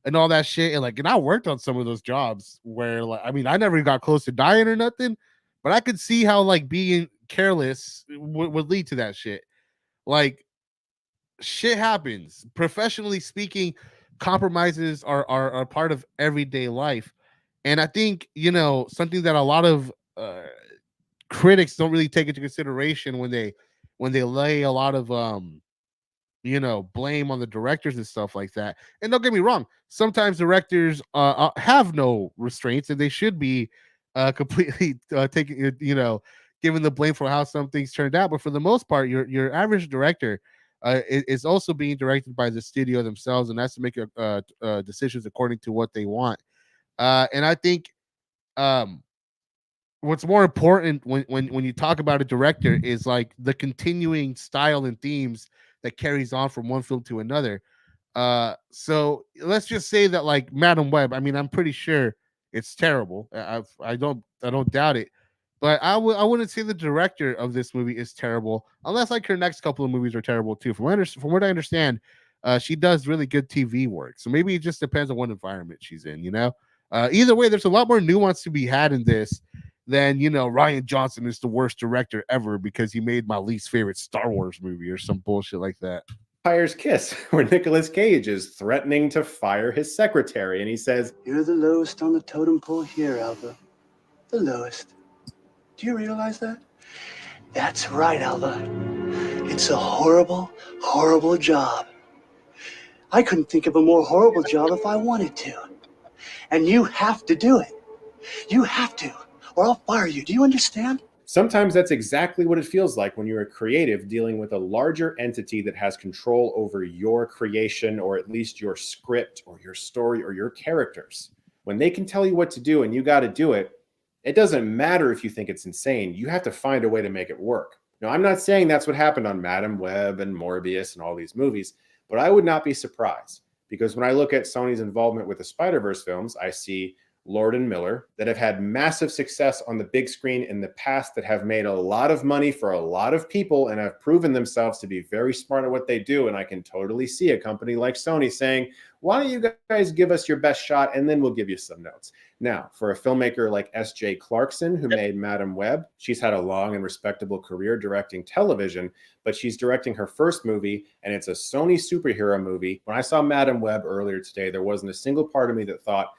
and all that shit. And I worked on some of those jobs where, like, I mean, I never got close to dying or nothing, but I could see how like being careless would lead to that shit. Like, shit happens. Professionally speaking, compromises are part of everyday life. And I think, you know, something that a lot of critics don't really take into consideration when they lay a lot of you know, blame on the directors and stuff like that. And don't get me wrong, sometimes directors have no restraints and they should be completely taking, you know, given the blame for how some things turned out. But for the most part, your average director is also being directed by the studio themselves and has to make decisions according to what they want. And I think um, what's more important when you talk about a director is like the continuing style and themes that carries on from one film to another. So let's just say that like Madam Web, I mean, I'm pretty sure it's terrible. I don't doubt it, but I wouldn't say the director of this movie is terrible unless like her next couple of movies are terrible too. From what I understand, she does really good TV work. So maybe it just depends on what environment she's in. You know, either way, there's a lot more nuance to be had in this than, you know, Ryan Johnson is the worst director ever because he made my least favorite Star Wars movie or some bullshit like that. Vampire's Kiss, where Nicolas Cage is threatening to fire his secretary, and he says, "You're the lowest on the totem pole here, Alva. The lowest. Do you realize that?" "That's right, Alva. It's a horrible, horrible job. I couldn't think of a more horrible job if I wanted to. And you have to do it. You have to, or I'll fire you. Do you understand?" Sometimes that's exactly what it feels like when you're a creative dealing with a larger entity that has control over your creation, or at least your script or your story or your characters. When they can tell you what to do and you got to do it, it doesn't matter if you think it's insane. You have to find a way to make it work. Now, I'm not saying that's what happened on Madam Web and Morbius and all these movies, but I would not be surprised, because when I look at Sony's involvement with the Spider-Verse films, I see Lord and Miller that have had massive success on the big screen in the past, that have made a lot of money for a lot of people and have proven themselves to be very smart at what they do. And I can totally see a company like Sony saying, why don't you guys give us your best shot and then we'll give you some notes. Now, for a filmmaker like S.J. Clarkson, who made Madam Web, she's had a long and respectable career directing television, but she's directing her first movie and it's a Sony superhero movie. When I saw Madam Web earlier today, there wasn't a single part of me that thought,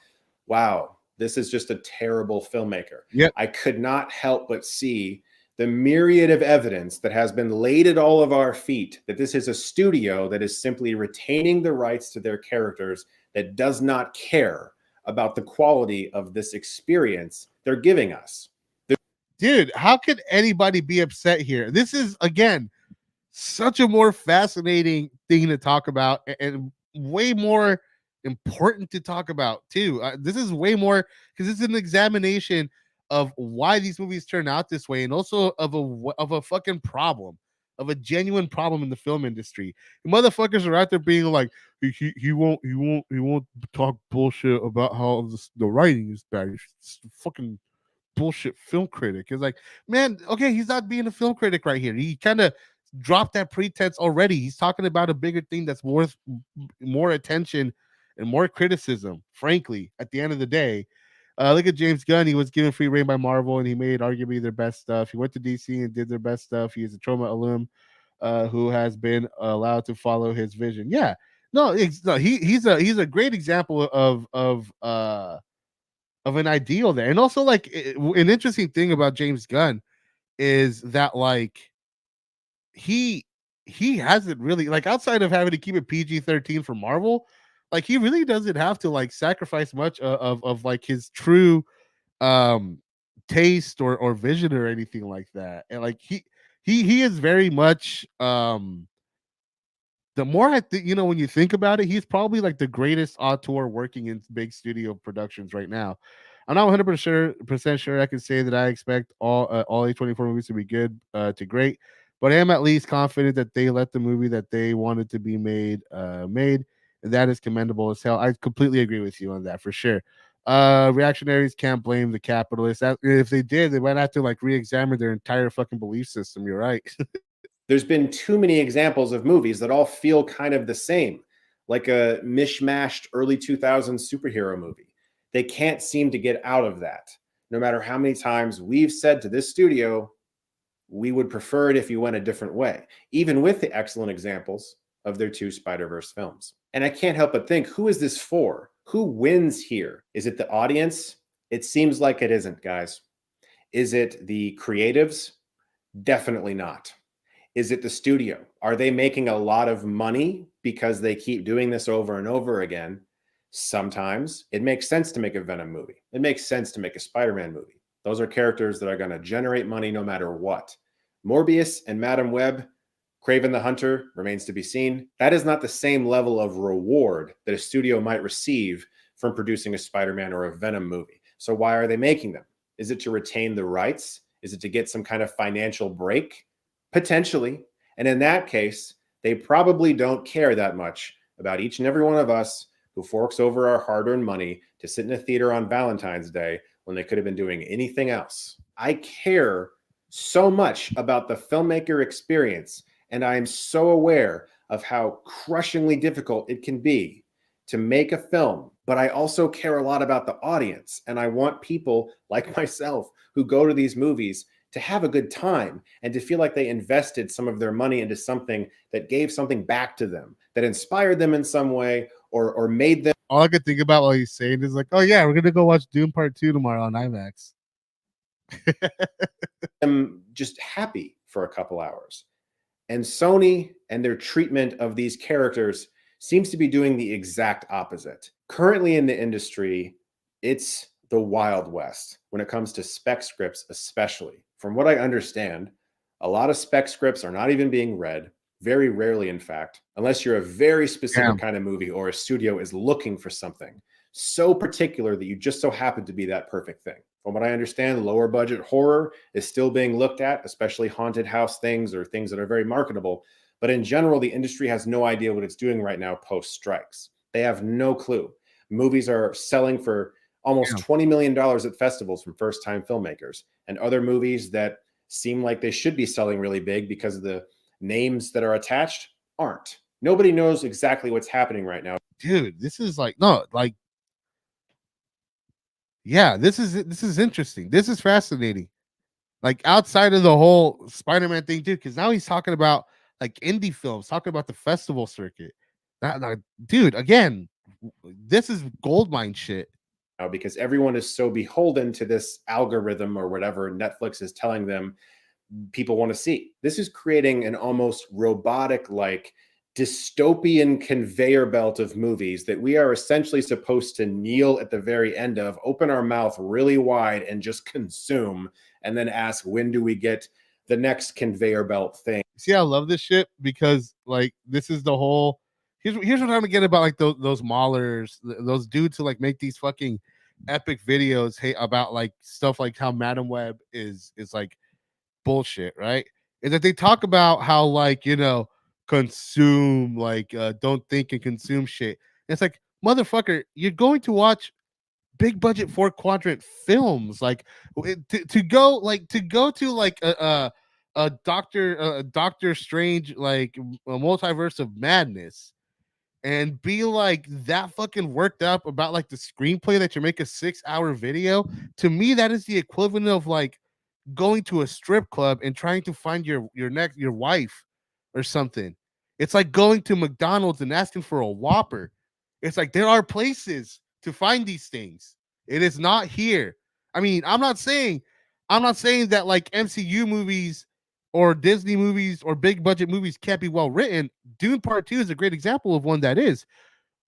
wow, this is just a terrible filmmaker. Yep. I could not help but see the myriad of evidence that has been laid at all of our feet that this is a studio that is simply retaining the rights to their characters, that does not care about the quality of this experience they're giving us. Dude, how could anybody be upset here? This is, again, such a more fascinating thing to talk about, and way more important to talk about too. This is way more, because it's an examination of why these movies turn out this way, and also of a fucking problem, of a genuine problem in the film industry. The motherfuckers are out there being like, he won't talk bullshit about how the writing is bad. He's fucking bullshit film critic. It's like, man, okay, he's not being a film critic right here. He kind of dropped that pretense already. He's talking about a bigger thing that's worth more attention and more criticism, frankly, at the end of the day. Look at James Gunn. He was given free reign by Marvel, and he made arguably their best stuff. He went to DC and did their best stuff. He is a trauma alum who has been allowed to follow his vision. Yeah, no, he's a great example of an ideal there. And also, like, an interesting thing about James Gunn is that, like, he hasn't really, like, outside of having to keep it PG-13 for Marvel, like, he really doesn't have to, like, sacrifice much of like his true taste or vision or anything like that. And like he is very much the more I think, when you think about it, he's probably like the greatest auteur working in big studio productions right now. I'm not 100% sure I can say that I expect all A24 movies to be good to great, but I am at least confident that they let the movie that they wanted to be made, and that is commendable as hell. I completely agree with you on that for sure. Reactionaries can't blame the capitalists. If they did, they might have to like re-examine their entire fucking belief system. You're right. There's been too many examples of movies that all feel kind of the same, like a mishmashed early 2000s superhero movie. They can't seem to get out of that. No matter how many times we've said to this studio, we would prefer it if you went a different way, even with the excellent examples of their two Spider-Verse films. And I can't help but think, who is this for? Who wins here? Is it the audience? It seems like it isn't, guys. Is it the creatives? Definitely not. Is it the studio? Are they making a lot of money because they keep doing this over and over again? Sometimes it makes sense to make a Venom movie. It makes sense to make a Spider-Man movie. Those are characters that are going to generate money no matter what. Morbius and Madam Web, Kraven the Hunter remains to be seen. That is not the same level of reward that a studio might receive from producing a Spider-Man or a Venom movie. So why are they making them? Is it to retain the rights? Is it to get some kind of financial break? Potentially. And in that case, they probably don't care that much about each and every one of us who forks over our hard-earned money to sit in a theater on Valentine's Day when they could have been doing anything else. I care so much about the filmmaker experience, and I am so aware of how crushingly difficult it can be to make a film, but I also care a lot about the audience, and I want people like myself who go to these movies to have a good time and to feel like they invested some of their money into something that gave something back to them, that inspired them in some way, or made them. All I could think about while he's saying is like, oh yeah, we're gonna go watch Dune Part 2 tomorrow on IMAX. I'm just happy for a couple hours. And Sony and their treatment of these characters seems to be doing the exact opposite. Currently in the industry, it's the Wild West when it comes to spec scripts, especially. From what I understand, a lot of spec scripts are not even being read, very rarely, in fact, unless you're a very specific kind of movie or a studio is looking for something so particular that you just so happen to be that perfect thing. From what I understand, lower budget horror is still being looked at, especially haunted house things or things that are very marketable. But in general, the industry has no idea what it's doing right now post strikes. They have no clue. Movies are selling for almost $20 million at festivals from first-time filmmakers, and other movies that seem like they should be selling really big because of the names that are attached aren't. Nobody knows exactly what's happening right now. Dude, this is like, no, like, yeah, this is interesting. This is fascinating. Like, outside of the whole Spider-Man thing too, because now he's talking about like indie films, talking about the festival circuit. Dude, again, this is goldmine shit. Because everyone is so beholden to this algorithm or whatever Netflix is telling them people want to see. This is creating an almost robotic, like dystopian conveyor belt of movies that we are essentially supposed to kneel at the very end of, open our mouth really wide and just consume, and then ask, when do we get the next conveyor belt thing? See, I love this shit because like this is the whole. Here's what I'm getting about like those maulers, those dudes who like make these fucking epic videos, hey, about like stuff like how Madam Web is like bullshit, right? Is that they talk about how like consume, like don't think and consume shit. And it's like, motherfucker, you're going to watch big budget 4 quadrant films, like to go to like a Doctor Strange, like a multiverse of madness, and be like that fucking worked up about like the screenplay that you make a 6 hour video. To me, that is the equivalent of like going to a strip club and trying to find your wife or something. It's like going to McDonald's and asking for a Whopper. It's like there are places to find these things. It is not here. I mean, I'm not saying that like MCU movies or Disney movies or big budget movies can't be well written. Dune Part 2 is a great example of one that is.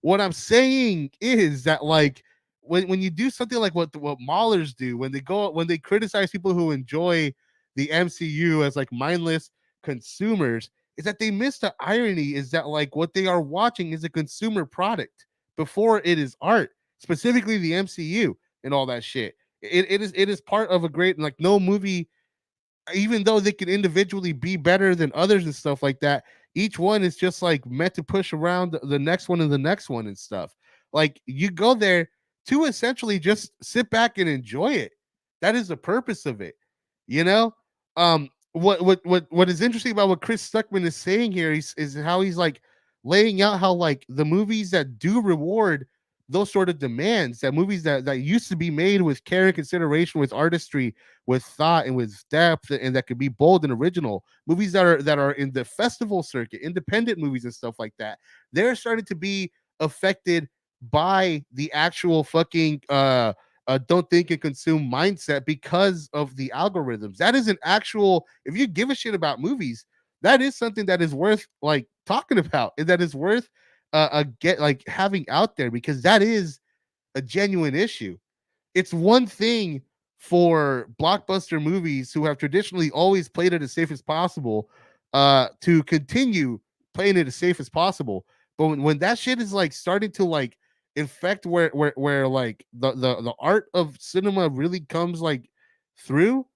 What I'm saying is that like when you do something like what Maulers do, when they criticize people who enjoy the MCU as like mindless consumers, is that they miss the irony is that like what they are watching is a consumer product before it is art, specifically the MCU and all that shit. It is part of a great, like, no movie, even though they can individually be better than others and stuff like that, each one is just like meant to push around the next one and the next one and stuff. Like you go there to essentially just sit back and enjoy it. That is the purpose of it. You know? What is interesting about what Chris Stuckman is saying here is how he's like laying out how like the movies that do reward those sort of demands, that movies that used to be made with care and consideration, with artistry, with thought and with depth, and that could be bold and original, movies that are in the festival circuit, independent movies and stuff like that, they're starting to be affected by the actual fucking don't think and consume mindset because of the algorithms. That is an actual, if you give a shit about movies, that is something that is worth like talking about, and that is worth get like having out there, because that is a genuine issue. It's one thing for blockbuster movies who have traditionally always played it as safe as possible to continue playing it as safe as possible. But when that shit is like starting to like infect where like the art of cinema really comes like through,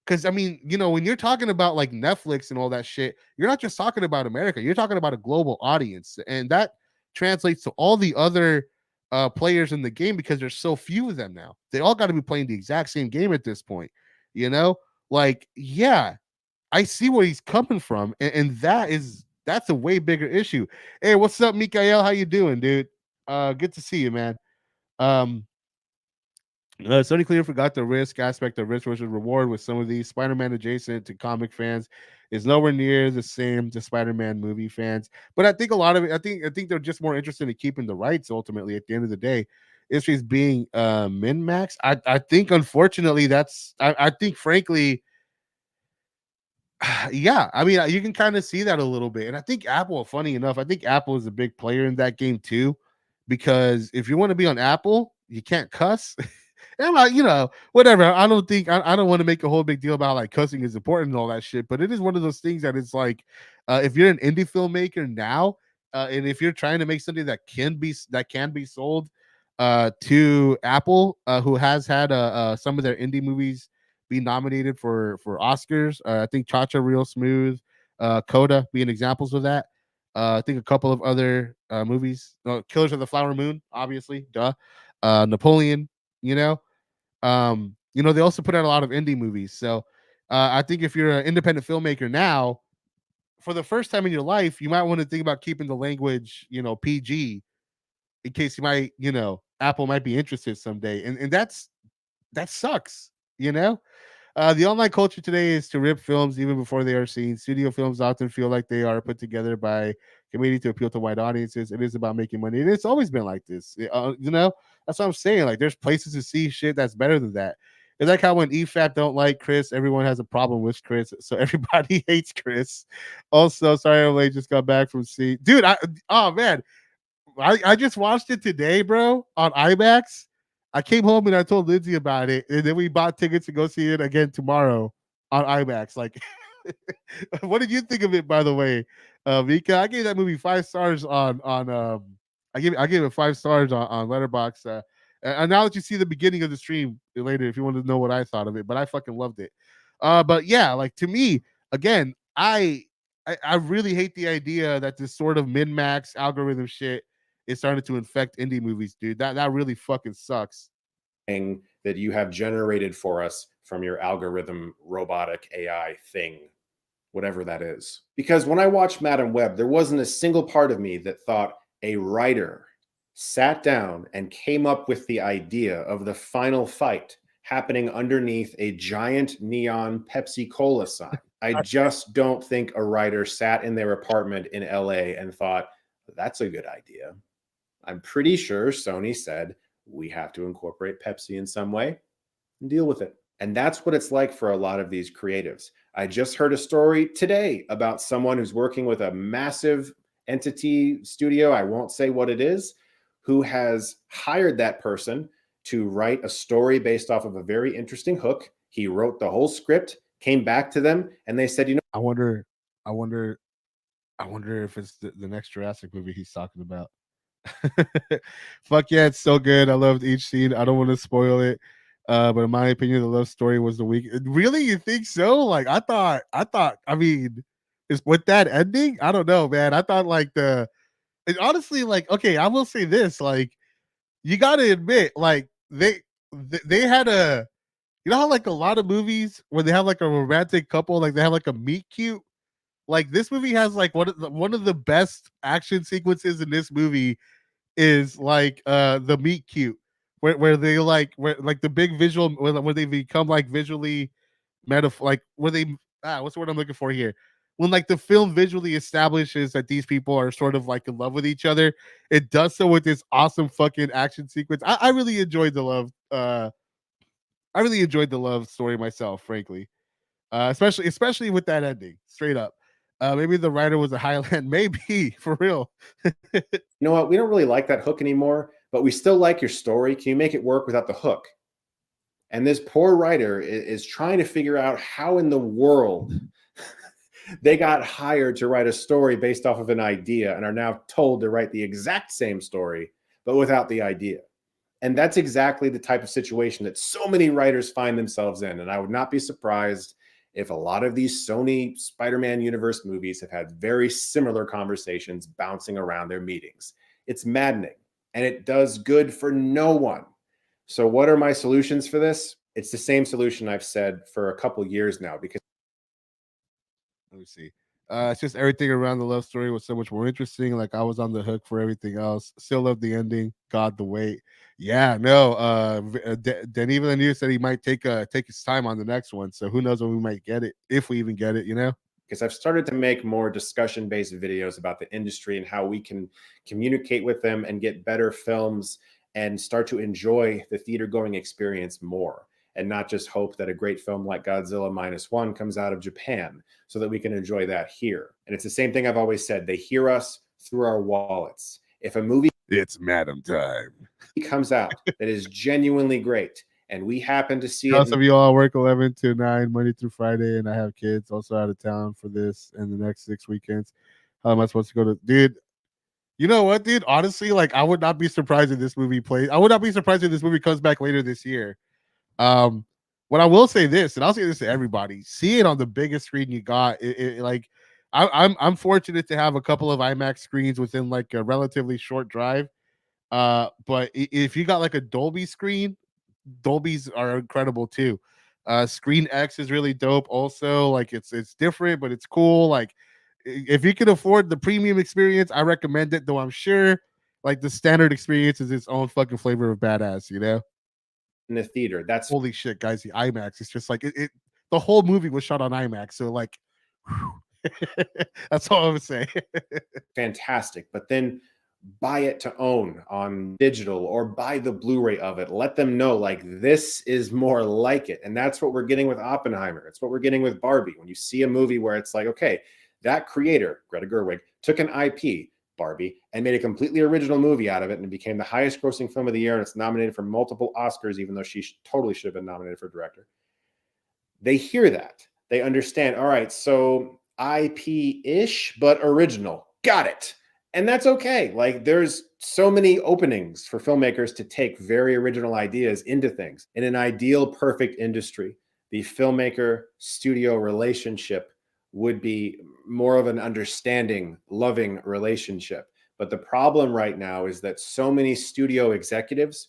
because I mean, when you're talking about like Netflix and all that shit, you're not just talking about America, you're talking about a global audience. And that translates to all the other players in the game, because there's so few of them now. They all got to be playing the exact same game at this point. You know, like, yeah, I see where he's coming from, and that's a way bigger issue. Hey, what's up, Mikael? How you doing, dude? Good to see you, man. Um, Sonny Clear forgot the risk aspect of risk versus reward with some of these. Spider-Man adjacent to comic fans is nowhere near the same to Spider-Man movie fans. But I think a lot of it, I think they're just more interested in keeping the rights ultimately at the end of the day. It's just being min-max. I think unfortunately I think frankly, yeah, I mean, you can kind of see that a little bit. And I think Apple, funny enough, I think Apple is a big player in that game too. Because if you want to be on Apple, you can't cuss. And I'm like, whatever. I don't want to make a whole big deal about like cussing is important and all that shit, but it is one of those things that it's like, if you're an indie filmmaker now, and if you're trying to make something that can be sold to Apple, who has had some of their indie movies be nominated for Oscars. I think Cha Cha Real Smooth, Coda being examples of that. I think a couple of other movies, Killers of the Flower Moon, obviously, duh. Napoleon, you know. They also put out a lot of indie movies. So I think if you're an independent filmmaker now, for the first time in your life, you might want to think about keeping the language, PG, in case Apple might be interested someday. And that sucks, you know? The online culture today is to rip films even before they are seen. Studio films often feel like they are put together by committee to appeal to wide audiences. It is about making money. And it's always been like this. That's what I'm saying. Like, there's places to see shit that's better than that. It's like how when EFAP don't like Chris, everyone has a problem with Chris, so everybody hates Chris. Also, sorry I'm late, just got back from see. Dude, oh man, I just watched it today, bro, on IMAX. I came home and I told Lindsay about it, and then we bought tickets to go see it again tomorrow on IMAX. Like, what did you think of it, by the way, Mika? I gave that movie 5 stars on. I gave it 5 stars on Letterboxd. And now that you see the beginning of the stream later, if you want to know what I thought of it, but I fucking loved it. But yeah, like to me, again, I really hate the idea that this sort of min max algorithm shit is starting to infect indie movies, dude. That really fucking sucks. That you have generated for us from your algorithm robotic AI thing, whatever that is. Because when I watched Madam Web, there wasn't a single part of me that thought a writer sat down and came up with the idea of the final fight happening underneath a giant neon Pepsi Cola sign. I just don't think a writer sat in their apartment in LA and thought, that's a good idea. I'm pretty sure Sony said, we have to incorporate Pepsi in some way and deal with it. And that's what it's like for a lot of these creatives. I just heard a story today about someone who's working with a massive entity studio, I won't say what it is, who has hired that person to write a story based off of a very interesting hook. He wrote the whole script, came back to them, and they said, I wonder if it's the next Jurassic movie he's talking about. Fuck yeah, it's so good. I loved each scene. I don't want to spoil it. But in my opinion, the love story was the weak. Really, you think so? Like I thought. I mean, is with that ending? I don't know, man. I thought like honestly, like okay, I will say this. Like you got to admit, like they had a, you know how like a lot of movies where they have like a romantic couple, like they have like a meet cute. Like this movie has like one of the best action sequences in this movie is like the meet cute where they where like the big visual where they become like visually metaphor, like where they what's the word I'm looking for here, when like the film visually establishes that these people are sort of like in love with each other. It does so with this awesome fucking action sequence. I really enjoyed the love story myself, frankly. Especially with that ending, straight up. Maybe the writer was a Highland, maybe for real. you know what? We don't really like that hook anymore, but we still like your story. Can you make it work without the hook? And this poor writer is trying to figure out how in the world they got hired to write a story based off of an idea and are now told to write the exact same story, but without the idea. And that's exactly the type of situation that so many writers find themselves in. And I would not be surprised if a lot of these Sony Spider-Man universe movies have had very similar conversations bouncing around their meetings. It's maddening, and it does good for no one. So what are my solutions for this? It's the same solution I've said for a couple years now, because let me see. It's just everything around the love story was so much more interesting. Like I was on the hook for everything else. Still love the ending. God, the wait. Yeah, no. Denis Villeneuve said he might take his time on the next one. So who knows when we might get it, if we even get it. You know. Because I've started to make more discussion-based videos about the industry and how we can communicate with them and get better films and start to enjoy the theater-going experience more, and not just hope that a great film like Godzilla -1 comes out of Japan so that we can enjoy that here. And it's the same thing I've always said. They hear us through our wallets. If a movie It's Madam time comes out that is genuinely great and we happen to see it. Some of you all work 11 to 9 Monday through Friday, and I have kids also out of town for this and the next 6 weekends. How am I supposed to go to, dude? You know what, dude? Honestly, like I would not be surprised if this movie plays. I would not be surprised if this movie comes back later this year. What I will say this, and I'll say this to everybody: see it on the biggest screen you got. Like, I'm fortunate to have a couple of IMAX screens within like a relatively short drive. But if you got like a Dolby screen, Dolby's are incredible too. Screen X is really dope. Also, like it's different, but it's cool. Like, if you can afford the premium experience, I recommend it. Though I'm sure, like the standard experience is its own fucking flavor of badass. You know. in the theater. That's Holy shit, guys! The IMAX. It's just like it. The whole movie was shot on IMAX, so like, that's all I would say. fantastic. But then buy it to own on digital or buy the Blu-ray of it. Let them know like this is more like it. And that's what we're getting with Oppenheimer. It's what we're getting with Barbie. When you see a movie where it's like, okay, that creator, Greta Gerwig, took an IP, Barbie, and made a completely original movie out of it, and it became the highest grossing film of the year, and it's nominated for multiple Oscars, even though she totally should have been nominated for director. They hear that. They understand, all right, so IP-ish, but original. Got it. And that's okay. Like there's so many openings for filmmakers to take very original ideas into things. In an ideal, perfect industry, the filmmaker studio relationship would be more of an understanding, loving relationship. But the problem right now is that so many studio executives,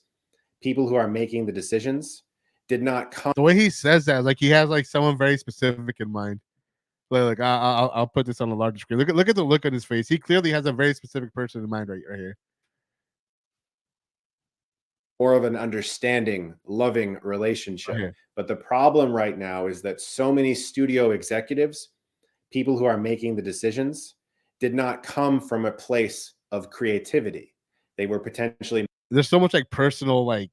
people who are making the decisions, did not come. The way he says that, like he has like someone very specific in mind. Like I'll put this on a larger screen. Look at the look on his face. He clearly has a very specific person in mind right here. More of an understanding, loving relationship. Okay. But the problem right now is that so many studio executives, people who are making the decisions, did not come from a place of creativity. They were potentially. There's so much like personal, like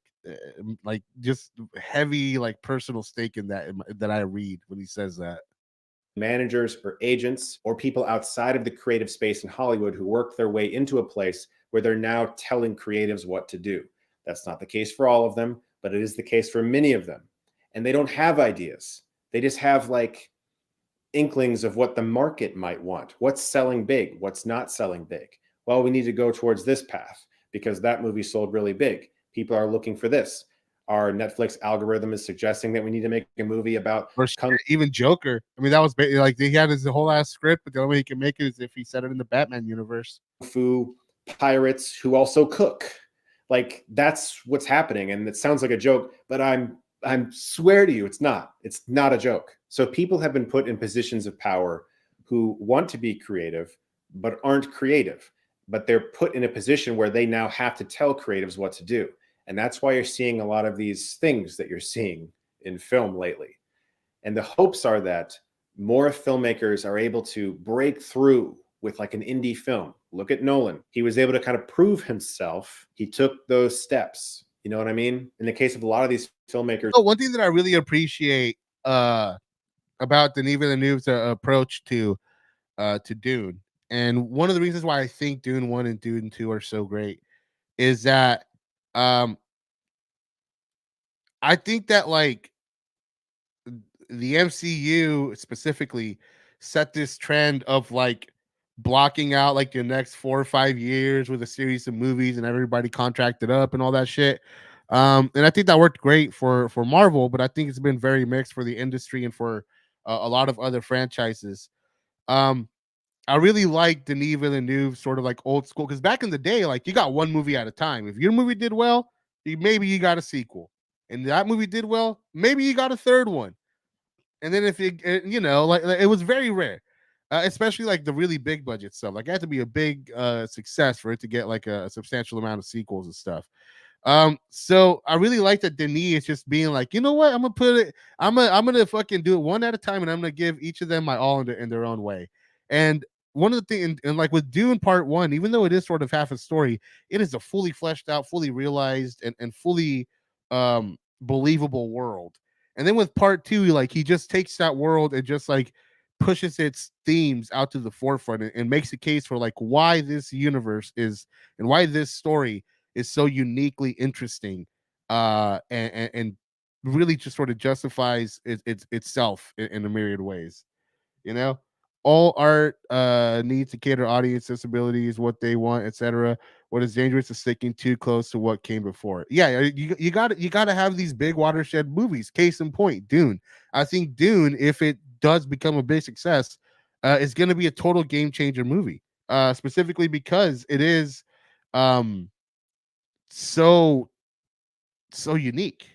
just heavy, like personal stake in that that I read when he says that. Managers or agents or people outside of the creative space in Hollywood who work their way into a place where they're now telling creatives what to do. That's not the case for all of them, but it is the case for many of them. And they don't have ideas. They just have like inklings of what the market might want. What's selling big? What's not selling big? Well, we need to go towards this path because that movie sold really big. People are looking for this. Our Netflix algorithm is suggesting that we need to make a movie about even Joker. I mean, that was like he had his whole ass script, but the only way he can make it is if he set it in the Batman universe. Fu pirates who also cook. Like that's what's happening, and it sounds like a joke, but I'm swear to you, it's not. It's not a joke. So people have been put in positions of power who want to be creative but aren't creative, but they're put in a position where they now have to tell creatives what to do. And that's why you're seeing a lot of these things that you're seeing in film lately. And the hopes are that more filmmakers are able to break through with like an indie film. Look at Nolan. He was able to kind of prove himself. He took those steps. You know what I mean? In the case of a lot of these filmmakers. Oh, one thing that I really appreciate about Denis Villeneuve's approach to Dune, and one of the reasons why I think Dune 1 and Dune 2 are so great is that I think that like the MCU specifically set this trend of like blocking out like the next 4 or 5 years with a series of movies and everybody contracted up and all that shit. And I think that worked great for Marvel, but I think it's been very mixed for the industry and for a lot of other franchises. I really like Denis Villeneuve, sort of like old school, because back in the day, like you got one movie at a time. If your movie did well, maybe you got a sequel, and that movie did well, maybe you got a third one. And then if it, like it was very rare, especially like the really big budget stuff. Like it had to be a big success for it to get like a substantial amount of sequels and stuff. So I really like that Denis is just being like, you know what, I'm gonna fucking do it one at a time, and I'm gonna give each of them my all in their own way. And one of the things, and like with Dune Part 1, even though it is sort of half a story, it is a fully fleshed out, fully realized, and fully believable world. And then with Part 2, like he just takes that world and just like pushes its themes out to the forefront and makes a case for like why this universe is and why this story is so uniquely interesting, and really just sort of justifies itself in a myriad ways. You know, all art needs to cater audience sensibilities, what they want, etc. What is dangerous is sticking too close to what came before. Yeah, you got to have these big watershed movies. Case in point, Dune. I think Dune, if it does become a big success, is going to be a total game changer movie. Specifically because it is so unique.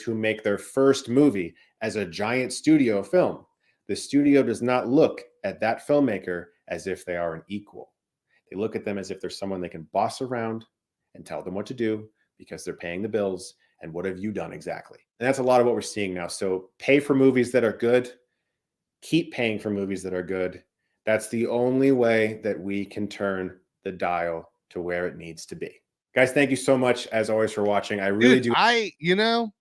Who make their first movie as a giant studio film. The studio does not look at that filmmaker as if they are an equal. They look at them as if they're someone they can boss around and tell them what to do because they're paying the bills. And what have you done exactly? And that's a lot of what we're seeing now. So pay for movies that are good. Keep paying for movies that are good. That's the only way that we can turn the dial to where it needs to be. Guys, thank you so much as always for watching. I really Dude, do.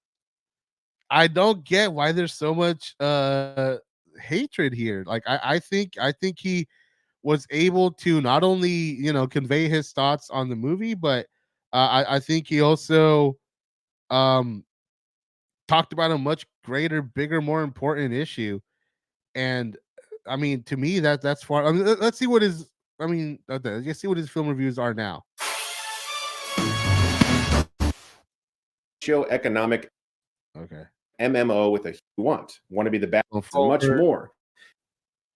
I don't get why there's so much hatred here. Like I think he was able to not only convey his thoughts on the movie, but I think he also um talked about a much greater, bigger, more important issue. And I mean, to me, that's far. I mean, let's see what his. I mean, let's see what his film reviews are now. Socio-economic Okay. MMO with a want to be the bad and much more.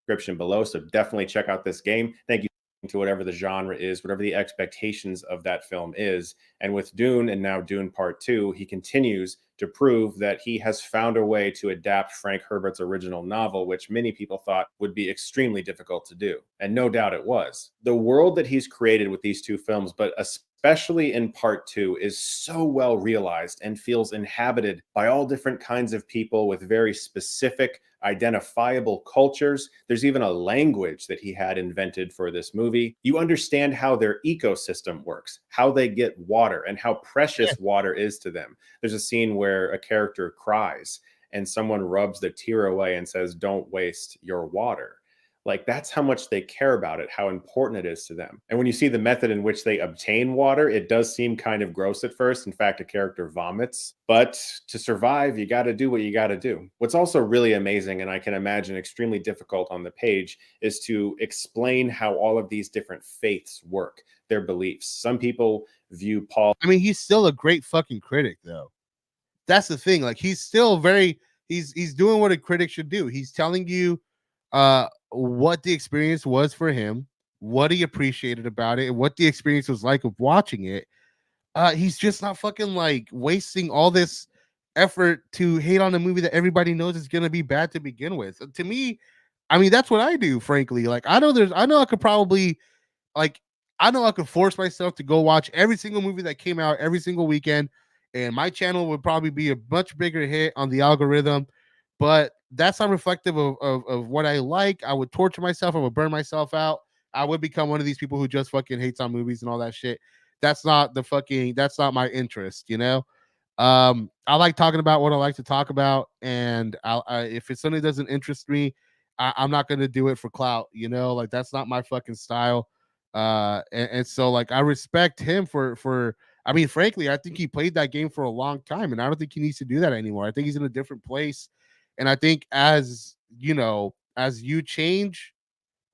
Description below, so definitely check out this game. Thank you to whatever the genre is, whatever the expectations of that film is. And with Dune and now Dune Part 2, he continues to prove that he has found a way to adapt Frank Herbert's original novel, which many people thought would be extremely difficult to do. And no doubt it was. The world that he's created with these two films, but especially in Part 2, is so well realized and feels inhabited by all different kinds of people with very specific, identifiable cultures. There's even a language that he had invented for this movie. You understand how their ecosystem works, how they get water, and how precious water is to them. There's a scene where a character cries and someone rubs the tear away and says, "Don't waste your water." Like, that's how much they care about it, how important it is to them. And when you see the method in which they obtain water, it does seem kind of gross at first. In fact, a character vomits. But to survive, you got to do what you got to do. What's also really amazing, and I can imagine extremely difficult on the page, is to explain how all of these different faiths work, their beliefs. Some people view Paul. I mean, he's still a great fucking critic, though. That's the thing. Like, he's still he's doing what a critic should do. He's telling you what the experience was for him, what he appreciated about it, and what the experience was like of watching it. He's just not fucking like wasting all this effort to hate on a movie that everybody knows is gonna be bad to begin with. To me, I mean, that's what I do, frankly. Like, I know I could probably like I know I could force myself to go watch every single movie that came out every single weekend, and my channel would probably be a much bigger hit on the algorithm. But that's not reflective of what I like. I would torture myself. I would burn myself out. I would become one of these people who just fucking hates on movies and all that shit. That's not my interest, you know? I like talking about what I like to talk about, and if it's something that doesn't interest me, I'm not going to do it for clout, you know? Like, that's not my fucking style. And so, like, I respect him for I mean, frankly, I think he played that game for a long time, and I don't think he needs to do that anymore. I think he's in a different place. And I think, as as you change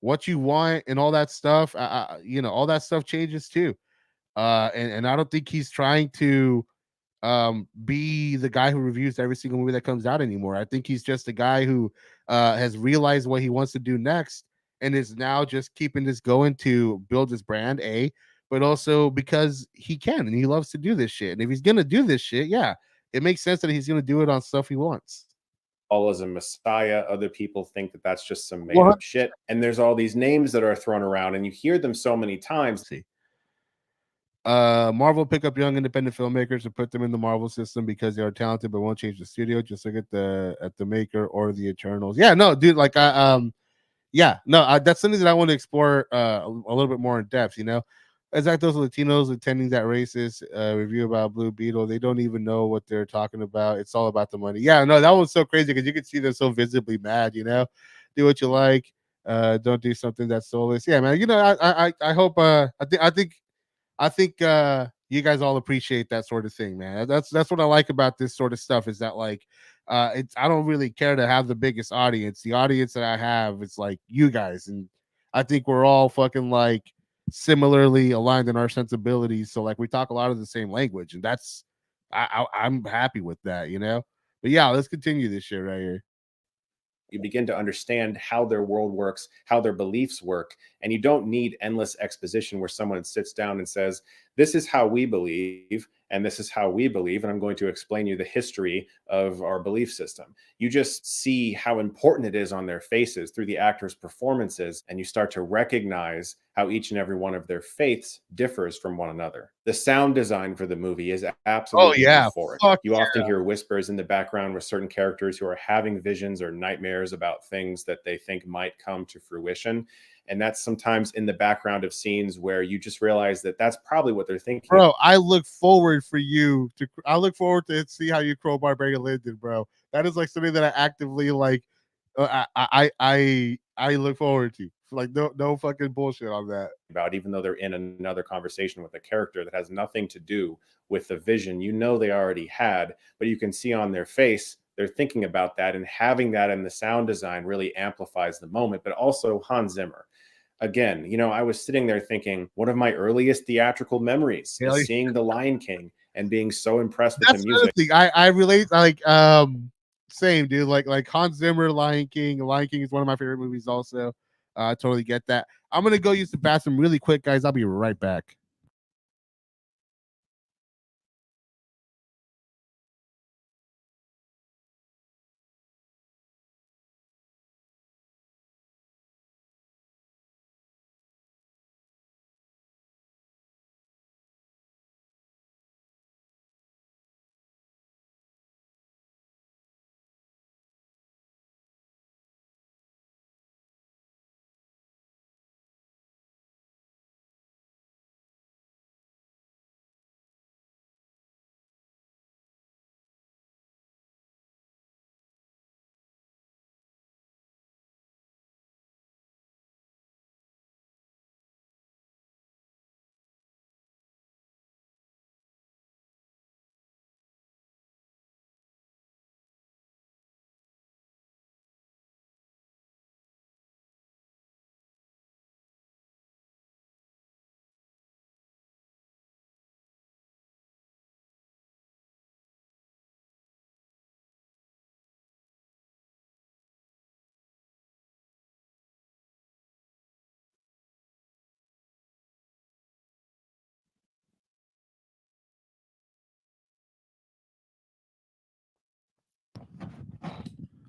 what you want and all that stuff, all that stuff changes too. And I don't think he's trying to be the guy who reviews every single movie that comes out anymore. I think he's just a guy who has realized what he wants to do next and is now just keeping this going to build his brand, but also because he can and he loves to do this shit. And if he's gonna do this shit, yeah, it makes sense that he's gonna do it on stuff he wants. Paul as a messiah. Other people think that that's just some made up shit. And there's all these names that are thrown around, and you hear them so many times. See, Marvel pick up young independent filmmakers and put them in the Marvel system because they are talented but won't change the studio. Just look at the Maker or the Eternals. Yeah, no, dude, like that's something that I want to explore a little bit more in depth. You know, it's like those Latinos attending that racist review about Blue Beetle. They don't even know what they're talking about. It's all about the money. Yeah, no, that one's so crazy because you can see them so visibly mad. You know, do what you like. Don't do something that's soulless. Yeah, man. You know, I hope. I think you guys all appreciate that sort of thing, man. That's what I like about this sort of stuff is that, like, I don't really care to have the biggest audience. The audience that I have is like you guys, and I think we're all fucking like similarly aligned in our sensibilities. So, like, we talk a lot of the same language, and that's I'm happy with that, you know. But yeah, let's continue this shit right here. You begin to understand how their world works, how their beliefs work. And you don't need endless exposition where someone sits down and says, "This is how we believe, and this is how we believe, and I'm going to explain you the history of our belief system." You just see how important it is on their faces through the actors' performances, and you start to recognize how each and every one of their faiths differs from one another. The sound design for the movie is absolutely euphoric. You often hear whispers in the background with certain characters who are having visions or nightmares about things that they think might come to fruition. And that's sometimes in the background of scenes where you just realize that that's probably what they're thinking. Bro, I look forward to see how you crowbar Barry Lyndon, bro. That is like something that I actively like. I look forward to. Like no fucking bullshit on that. About, even though they're in another conversation with a character that has nothing to do with the vision they already had, but you can see on their face they're thinking about that, and having that in the sound design really amplifies the moment. But also Hans Zimmer. Again, I was sitting there thinking, one of my earliest theatrical memories is seeing The Lion King and being so impressed with the music. Thing. I relate, like same dude, like Hans Zimmer, Lion King. Lion King is one of my favorite movies also. I totally get that. I'm gonna go use the bathroom really quick, guys. I'll be right back.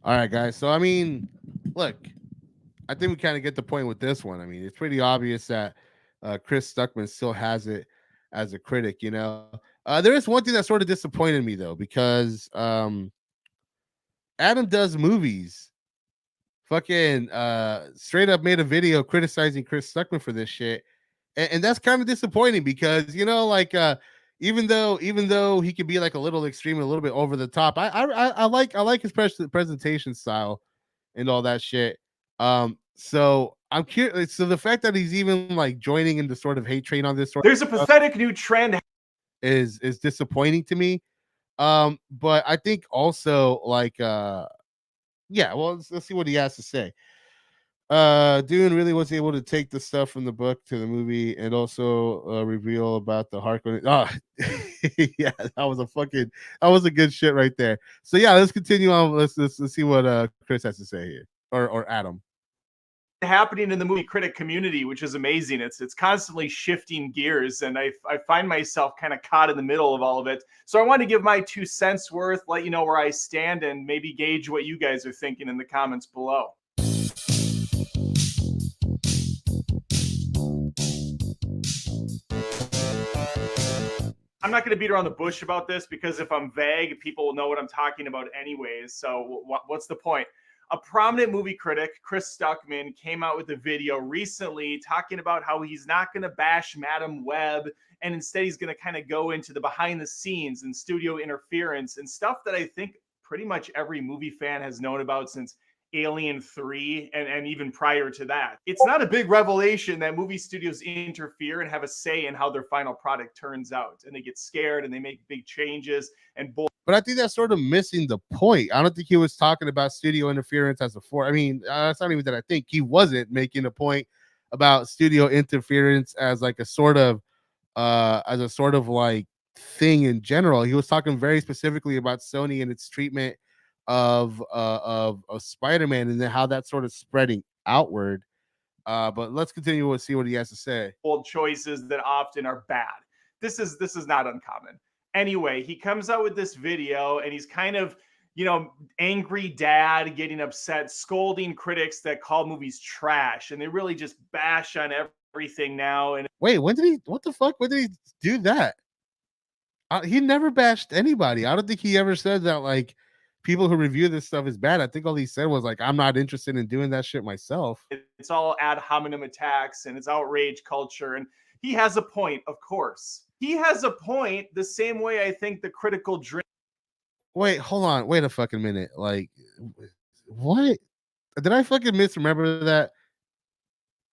All right, guys. So I mean, look, I think we kind of get the point with this one. I mean, it's pretty obvious that Chris Stuckman still has it as a critic. There is one thing that sort of disappointed me though, because Adam does movies. Fucking straight up made a video criticizing Chris Stuckman for this shit, and that's kind of disappointing because like even though he could be like a little extreme and a little bit over the top, I like his presentation style and all that shit. So I'm curious. So the fact that he's even like joining in the sort of hate train on this There's a pathetic new trend is disappointing to me. But I think also like yeah, well, let's see what he has to say. Dune really was able to take the stuff from the book to the movie and also reveal about the Harkonnen. Yeah, that was a good shit right there. So yeah, let's continue on. Let's see what Chris has to say here, or Adam. happening in the movie critic community, which is amazing. It's constantly shifting gears, and I find myself kind of caught in the middle of all of it. So I want to give my 2 cents worth, let you know where I stand, and maybe gauge what you guys are thinking in the comments below. I'm not going to beat around the bush about this because if I'm vague, people will know what I'm talking about anyways. So what's the point? A prominent movie critic, Chris Stuckman, came out with a video recently talking about how he's not going to bash Madam Web, and instead he's going to kind of go into the behind the scenes and studio interference and stuff that I think pretty much every movie fan has known about since Alien 3 and even prior to that. It's not a big revelation that movie studios interfere and have a say in how their final product turns out, and they get scared and they make big changes and But I think that's sort of missing the point. I don't think he was talking about studio interference as a I mean, it's not even that I think he wasn't making a point about studio interference as like a sort of like thing in general. He was talking very specifically about Sony and its treatment of Spider-Man and then how that's sort of spreading outward. But let's continue and see what he has to say. Bold choices that often are bad. This is not uncommon. Anyway, he comes out with this video and he's kind of, angry dad getting upset, scolding critics that call movies trash, and they really just bash on everything now. And wait, what the fuck? When did he do that? He never bashed anybody. I don't think he ever said that like people who review this stuff is bad. I think all he said was like, I'm not interested in doing that shit myself. It's all ad hominem attacks and it's outrage culture. And he has a point, of course. He has a point the same way I think the critical drink. Wait, hold on. Wait a fucking minute. Like, what? Did I fucking misremember that?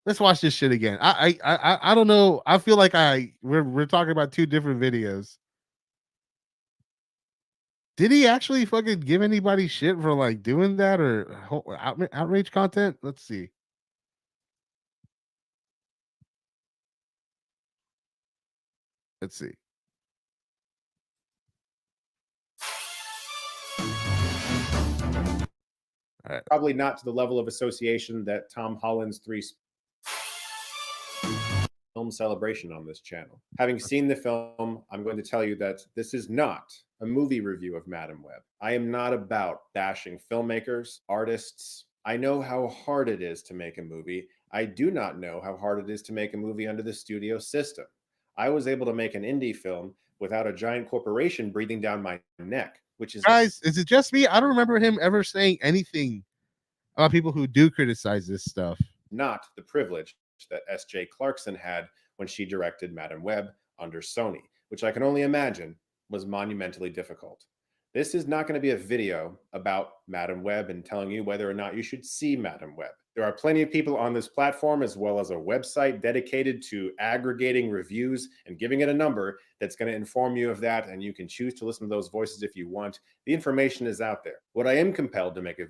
Let's watch this shit again. I don't know. I feel like we're talking about two different videos. Did he actually fucking give anybody shit for like doing that or outrage content? Let's see. Let's see. All right. Probably not to the level of association that Tom Holland's three film celebration on this channel. Having seen the film, I'm going to tell you that this is not a movie review of Madam Web. I am not about bashing filmmakers, artists. I know how hard it is to make a movie. I do not know how hard it is to make a movie under the studio system. I was able to make an indie film without a giant corporation breathing down my neck, which is... Guys, is it just me? I don't remember him ever saying anything about people who do criticize this stuff. Not the privilege that S.J. Clarkson had when she directed Madam Web under Sony, which I can only imagine was monumentally difficult. This is not going to be a video about Madam Web and telling you whether or not you should see Madam Web. There are plenty of people on this platform, as well as a website dedicated to aggregating reviews and giving it a number that's going to inform you of that, and you can choose to listen to those voices if you want. The information is out there. What I am compelled to make a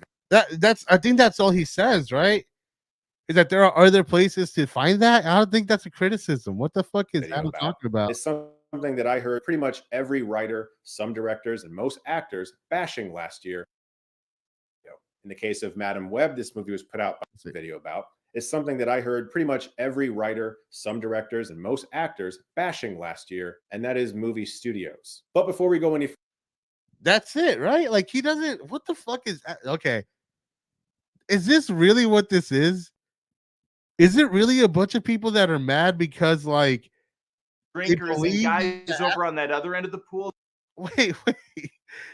I think that's all he says, right? Is that there are other places to find that? I don't think that's a criticism. What the fuck is Adam talking about? It's something that I heard pretty much every writer, some directors, and most actors bashing last year. In the case of Madam Web, this movie was put out by a video about. It's something that I heard pretty much every writer, some directors, and most actors bashing last year, and that is movie studios. But before we go any further, that's it, right? Like he doesn't. What the fuck is that? Okay? Is this really what this is? Is it really a bunch of people that are mad because like drinkers and guys over on that other end of the pool? Wait.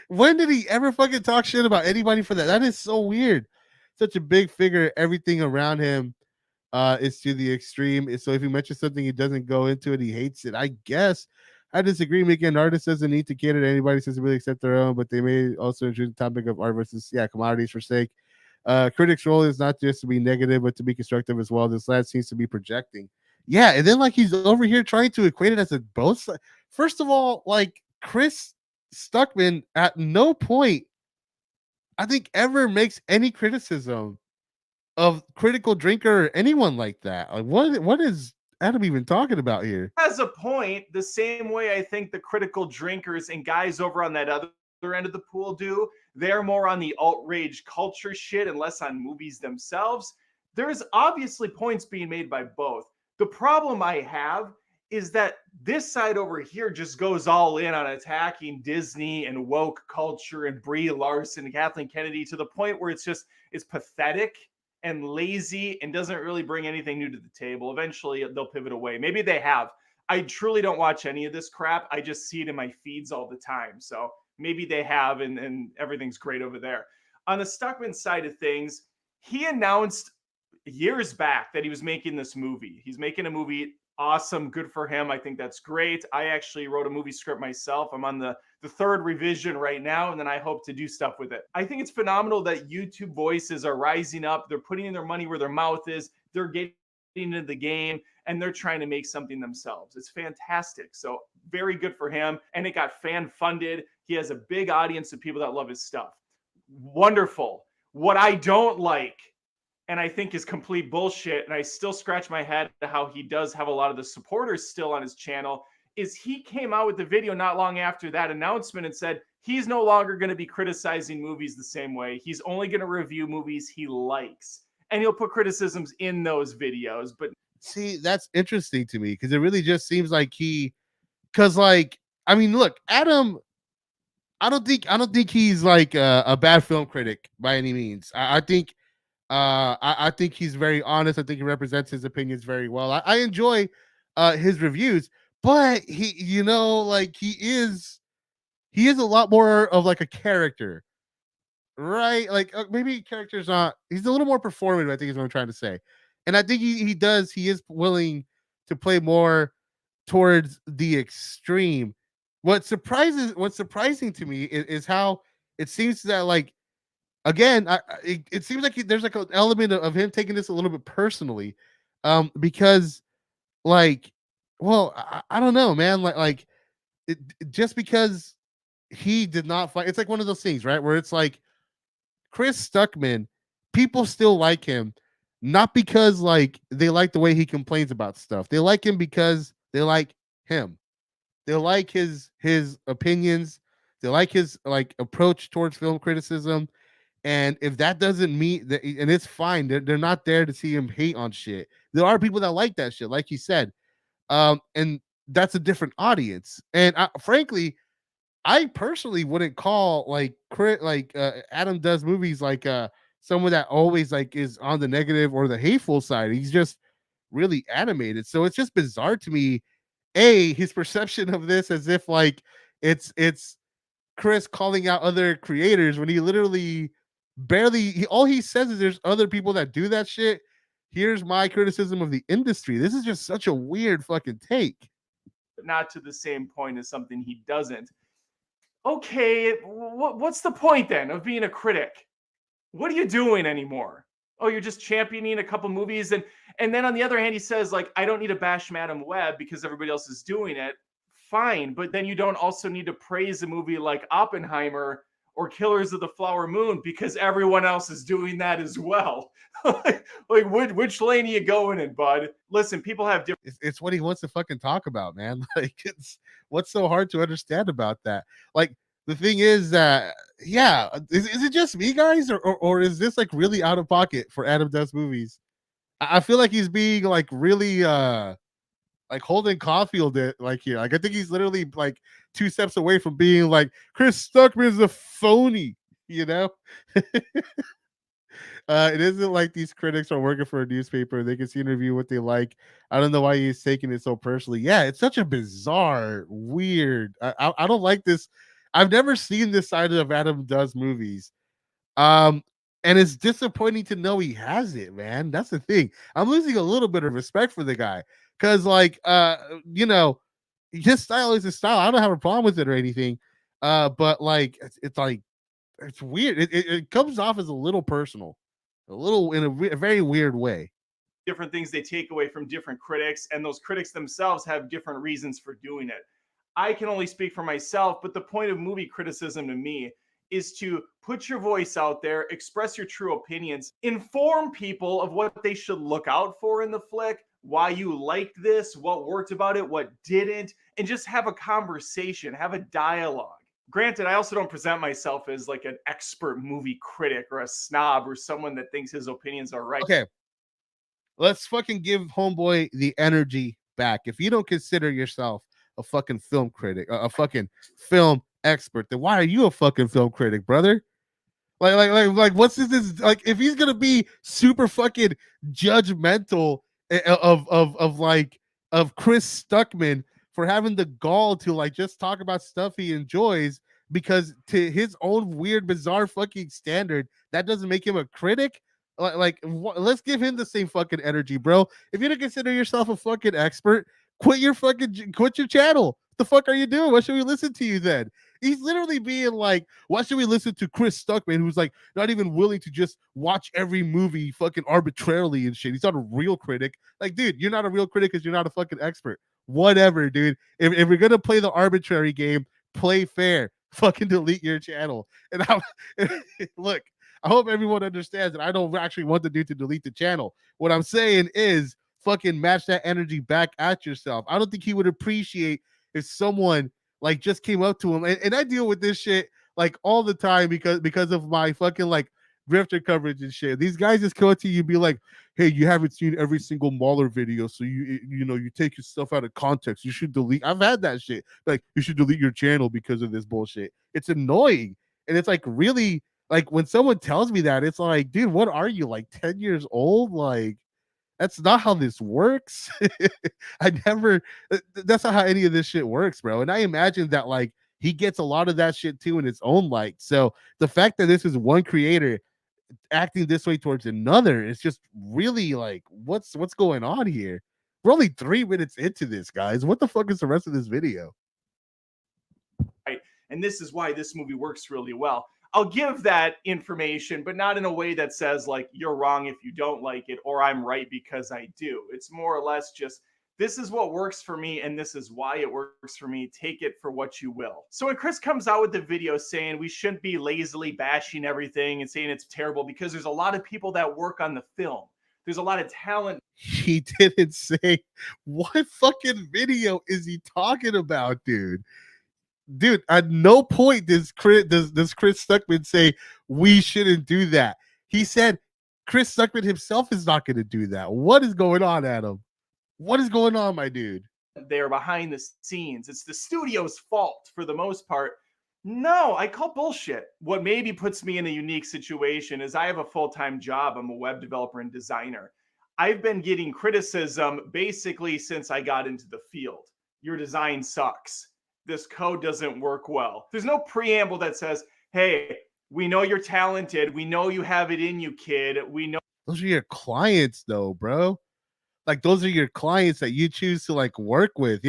When did he ever fucking talk shit about anybody for that? That is so weird. Such a big figure. Everything around him is to the extreme. So if he mentions something, he doesn't go into it. He hates it. I guess I disagree. Making an artist doesn't need to cater to anybody since they really accept their own, but they may also introduce the topic of art versus commodities for sake. Critics' role is not just to be negative, but to be constructive as well. This lad seems to be projecting. Yeah, and then like he's over here trying to equate it as a both side. First of all, like Chris Stuckman at no point, I think, ever makes any criticism of Critical Drinker or anyone like that. Like, what is Adam even talking about here? Has a point, the same way I think the Critical Drinkers and guys over on that other end of the pool do. They're more on the outrage culture shit and less on movies themselves. There's obviously points being made by both. The problem I have is that this side over here just goes all in on attacking Disney and woke culture and Brie Larson and Kathleen Kennedy to the point where it's pathetic and lazy and doesn't really bring anything new to the table. Eventually they'll pivot away. Maybe they have. I truly don't watch any of this crap. I just see it in my feeds all the time. So maybe they have and everything's great over there. On the Stuckman side of things, he announced years back that he was making this movie. He's making a movie. Awesome. Good for him. I think that's great. I actually wrote a movie script myself. I'm on the third revision right now, and then I hope to do stuff with it. I think it's phenomenal that YouTube voices are rising up. They're putting their money where their mouth is. They're getting into the game, and they're trying to make something themselves. It's fantastic. So very good for him. And it got fan funded. He has a big audience of people that love his stuff. Wonderful. What I don't like, and I think is complete bullshit, and I still scratch my head at how he does have a lot of the supporters still on his channel, is he came out with the video not long after that announcement and said he's no longer going to be criticizing movies the same way. He's only going to review movies he likes. And he'll put criticisms in those videos. But see, that's interesting to me because it really just seems like look, Adam, I don't think he's like a bad film critic by any means. I think he's very honest. I think he represents his opinions very well. I enjoy his reviews, but he is a lot more of like a character right? Like maybe character's not. He's a little more performative. I think is what I'm trying to say, and I think he does. He is willing to play more towards the extreme. What's surprising to me is how it seems that like again, it seems like there's like an element of him taking this a little bit personally, because like, well, I don't know, man, like just because he did not fight, it's like one of those things, right, where it's like Chris Stuckman, people still like him, not because like they like the way he complains about stuff. They like him because they like him. They like his opinions. They like his like approach towards film criticism. And if that doesn't meet that, and it's fine, they're not there to see him hate on shit. There are people that like that shit, like you said. And that's a different audience. And frankly, I personally wouldn't call like Adam does movies like someone that always like is on the negative or the hateful side. He's just really animated. So it's just bizarre to me, his perception of this as if like it's Chris calling out other creators when he literally all he says is there's other people that do that shit. Here's my criticism of the industry. This is just such a weird fucking take. But not to the same point as something he doesn't. Okay, what's the point then of being a critic? What are you doing anymore? Oh, you're just championing a couple movies, and then on the other hand, he says like, I don't need to bash Madam Web because everybody else is doing it. Fine, but then you don't also need to praise a movie like Oppenheimer or Killers of the Flower Moon because everyone else is doing that as well. like which lane are you going in, bud? Listen, people have different. It's what he wants to fucking talk about, man. Like, it's what's so hard to understand about that. Like, the thing is that, yeah, is it just me, guys, or is this like really out of pocket for Adam Does Movies? I feel like he's being like really like Holden Caulfield like here. Like I think he's literally like 2 steps away from being like Chris Stuckman's a phony, you know? It isn't like these critics are working for a newspaper. They can see and review what they like. I don't know why he's taking it so personally. Yeah, it's such a bizarre, weird. I don't like this. I've never seen this side of Adam Does Movies. And it's disappointing to know he has it, man. That's the thing. I'm losing a little bit of respect for the guy. Cause like you know, his style is his style. I don't have a problem with it or anything. But like it's like it's weird. It comes off as a little personal, a little in a very weird way. Different things they take away from different critics, and those critics themselves have different reasons for doing it. I can only speak for myself, but the point of movie criticism to me is to put your voice out there, express your true opinions, inform people of what they should look out for in the flick, why you liked this, what worked about it, what didn't, and just have a conversation, have a dialogue. Granted, I also don't present myself as like an expert movie critic or a snob or someone that thinks his opinions are right. Okay. Let's fucking give homeboy the energy back. If you don't consider yourself a fucking film critic, a fucking film expert, then why are you a fucking film critic, brother? Like, what's this? Like, if he's gonna be super fucking judgmental of Chris Stuckman for having the gall to like just talk about stuff he enjoys, because to his own weird, bizarre fucking standard, that doesn't make him a critic. Let's give him the same fucking energy, bro. If you don't consider yourself a fucking expert, quit your channel. The fuck are you doing? Why should we listen to you then? He's literally being like, why should we listen to Chris Stuckman, who's like not even willing to just watch every movie fucking arbitrarily and shit? He's not a real critic. Like, dude, you're not a real critic because you're not a fucking expert. Whatever, dude. If you're gonna play the arbitrary game, play fair. Fucking delete your channel. And look, I hope everyone understands that I don't actually want the dude to delete the channel. What I'm saying is fucking match that energy back at yourself. I don't think he would appreciate if someone like just came up to him, and I deal with this shit like all the time because of my fucking like grifter coverage and shit. These guys just come up to you and be like, hey, you haven't seen every single Mahler video, so you take your stuff out of context. You should delete. I've had that shit. Like, you should delete your channel because of this bullshit. It's annoying. And it's like really like when someone tells me that, it's like, dude, what are you, like 10 years old? Like, that's not how this works. That's not how any of this shit works, bro. And I imagine that like he gets a lot of that shit too in its own light. So the fact that this is one creator acting this way towards another is just really like, what's going on here? We're only 3 minutes into this, guys. What the fuck is the rest of this video? Right. And this is why this movie works really well. I'll give that information, but not in a way that says like you're wrong if you don't like it, or I'm right because I do. It's more or less just this is what works for me, and this is why it works for me. Take it for what you will. So when Chris comes out with the video saying we shouldn't be lazily bashing everything and saying it's terrible, because there's a lot of people that work on the film. There's a lot of talent. He didn't say what fucking video is he talking about, dude. Dude, at no point does Chris Stuckman say we shouldn't do that. He said Chris Stuckman himself is not going to do that. What is going on, Adam? What is going on, my dude? They're behind the scenes. It's the studio's fault for the most part. No, I call bullshit. What maybe puts me in a unique situation is I have a full-time job. I'm a web developer and designer. I've been getting criticism basically since I got into the field. Your design sucks. This code doesn't work well. There's no preamble that says, hey, we know you're talented. We know you have it in you, kid. We know. Those are your clients, though, bro. Like, those are your clients that you choose to like work with.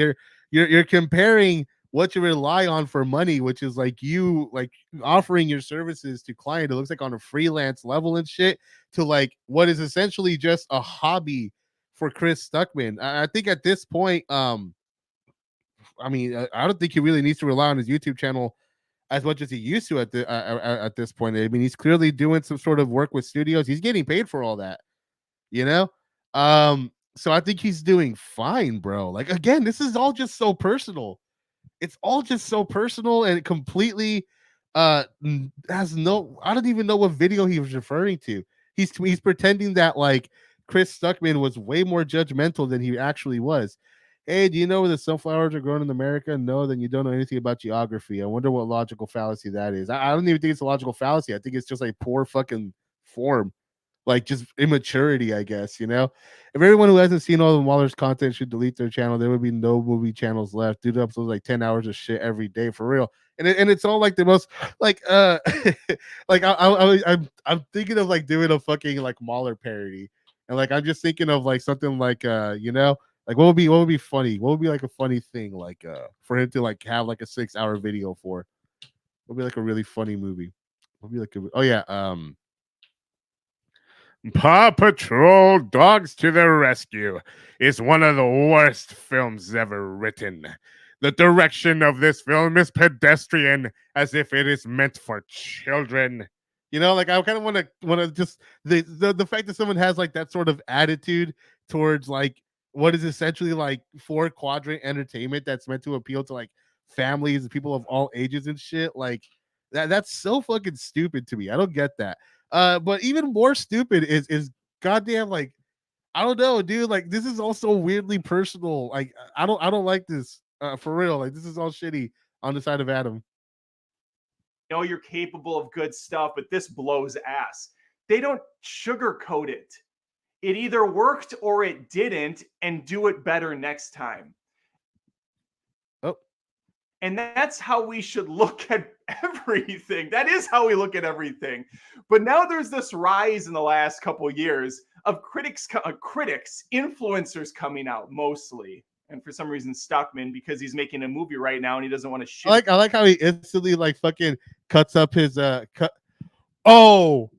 You're comparing what you rely on for money, which is like you like offering your services to client. It looks like on a freelance level and shit, to like what is essentially just a hobby for Chris Stuckman. I think at this point, I mean, I don't think he really needs to rely on his YouTube channel as much as he used to at this point. I mean, he's clearly doing some sort of work with studios. He's getting paid for all that, you know. So I think he's doing fine, bro. Like, again, this is all just so personal. It's all just so personal and completely has no, I don't even know what video he was referring to. He's pretending that like Chris Stuckman was way more judgmental than he actually was. Hey, do you know where the sunflowers are grown in America? No, then you don't know anything about geography. I wonder what logical fallacy that is. I don't even think it's a logical fallacy. I think it's just like poor fucking form, like just immaturity, I guess. You know, if everyone who hasn't seen all of Waller's content should delete their channel, there would be no movie channels left. Dude uploads like 10 hours of shit every day for real, and it's all like the most like like I'm thinking of like doing a fucking like Mahler parody, and like I'm just thinking of like something like you know, like what would be funny? What would be like a funny thing like for him to like have like a 6-hour video for? What would be like a really funny movie? What would be like oh yeah, Paw Patrol Dogs to the Rescue is one of the worst films ever written. The direction of this film is pedestrian, as if it is meant for children. You know, like I kind of want to just the fact that someone has like that sort of attitude towards like what is essentially like 4-quadrant entertainment that's meant to appeal to like families and people of all ages and shit. Like that's so fucking stupid to me. I don't get that. But even more stupid is goddamn like I don't know, dude. Like this is also weirdly personal. Like I don't like this for real. Like this is all shitty on the side of Adam. Know you're capable of good stuff, but this blows ass. They don't sugarcoat it. It either worked or it didn't, and do it better next time. Oh. And that's how we should look at everything. That is how we look at everything. But now there's this rise in the last couple of years of critics, influencers coming out mostly. And for some reason, Stuckman, because he's making a movie right now and he doesn't want to shit. I like how he instantly like fucking cuts up his cut. Oh,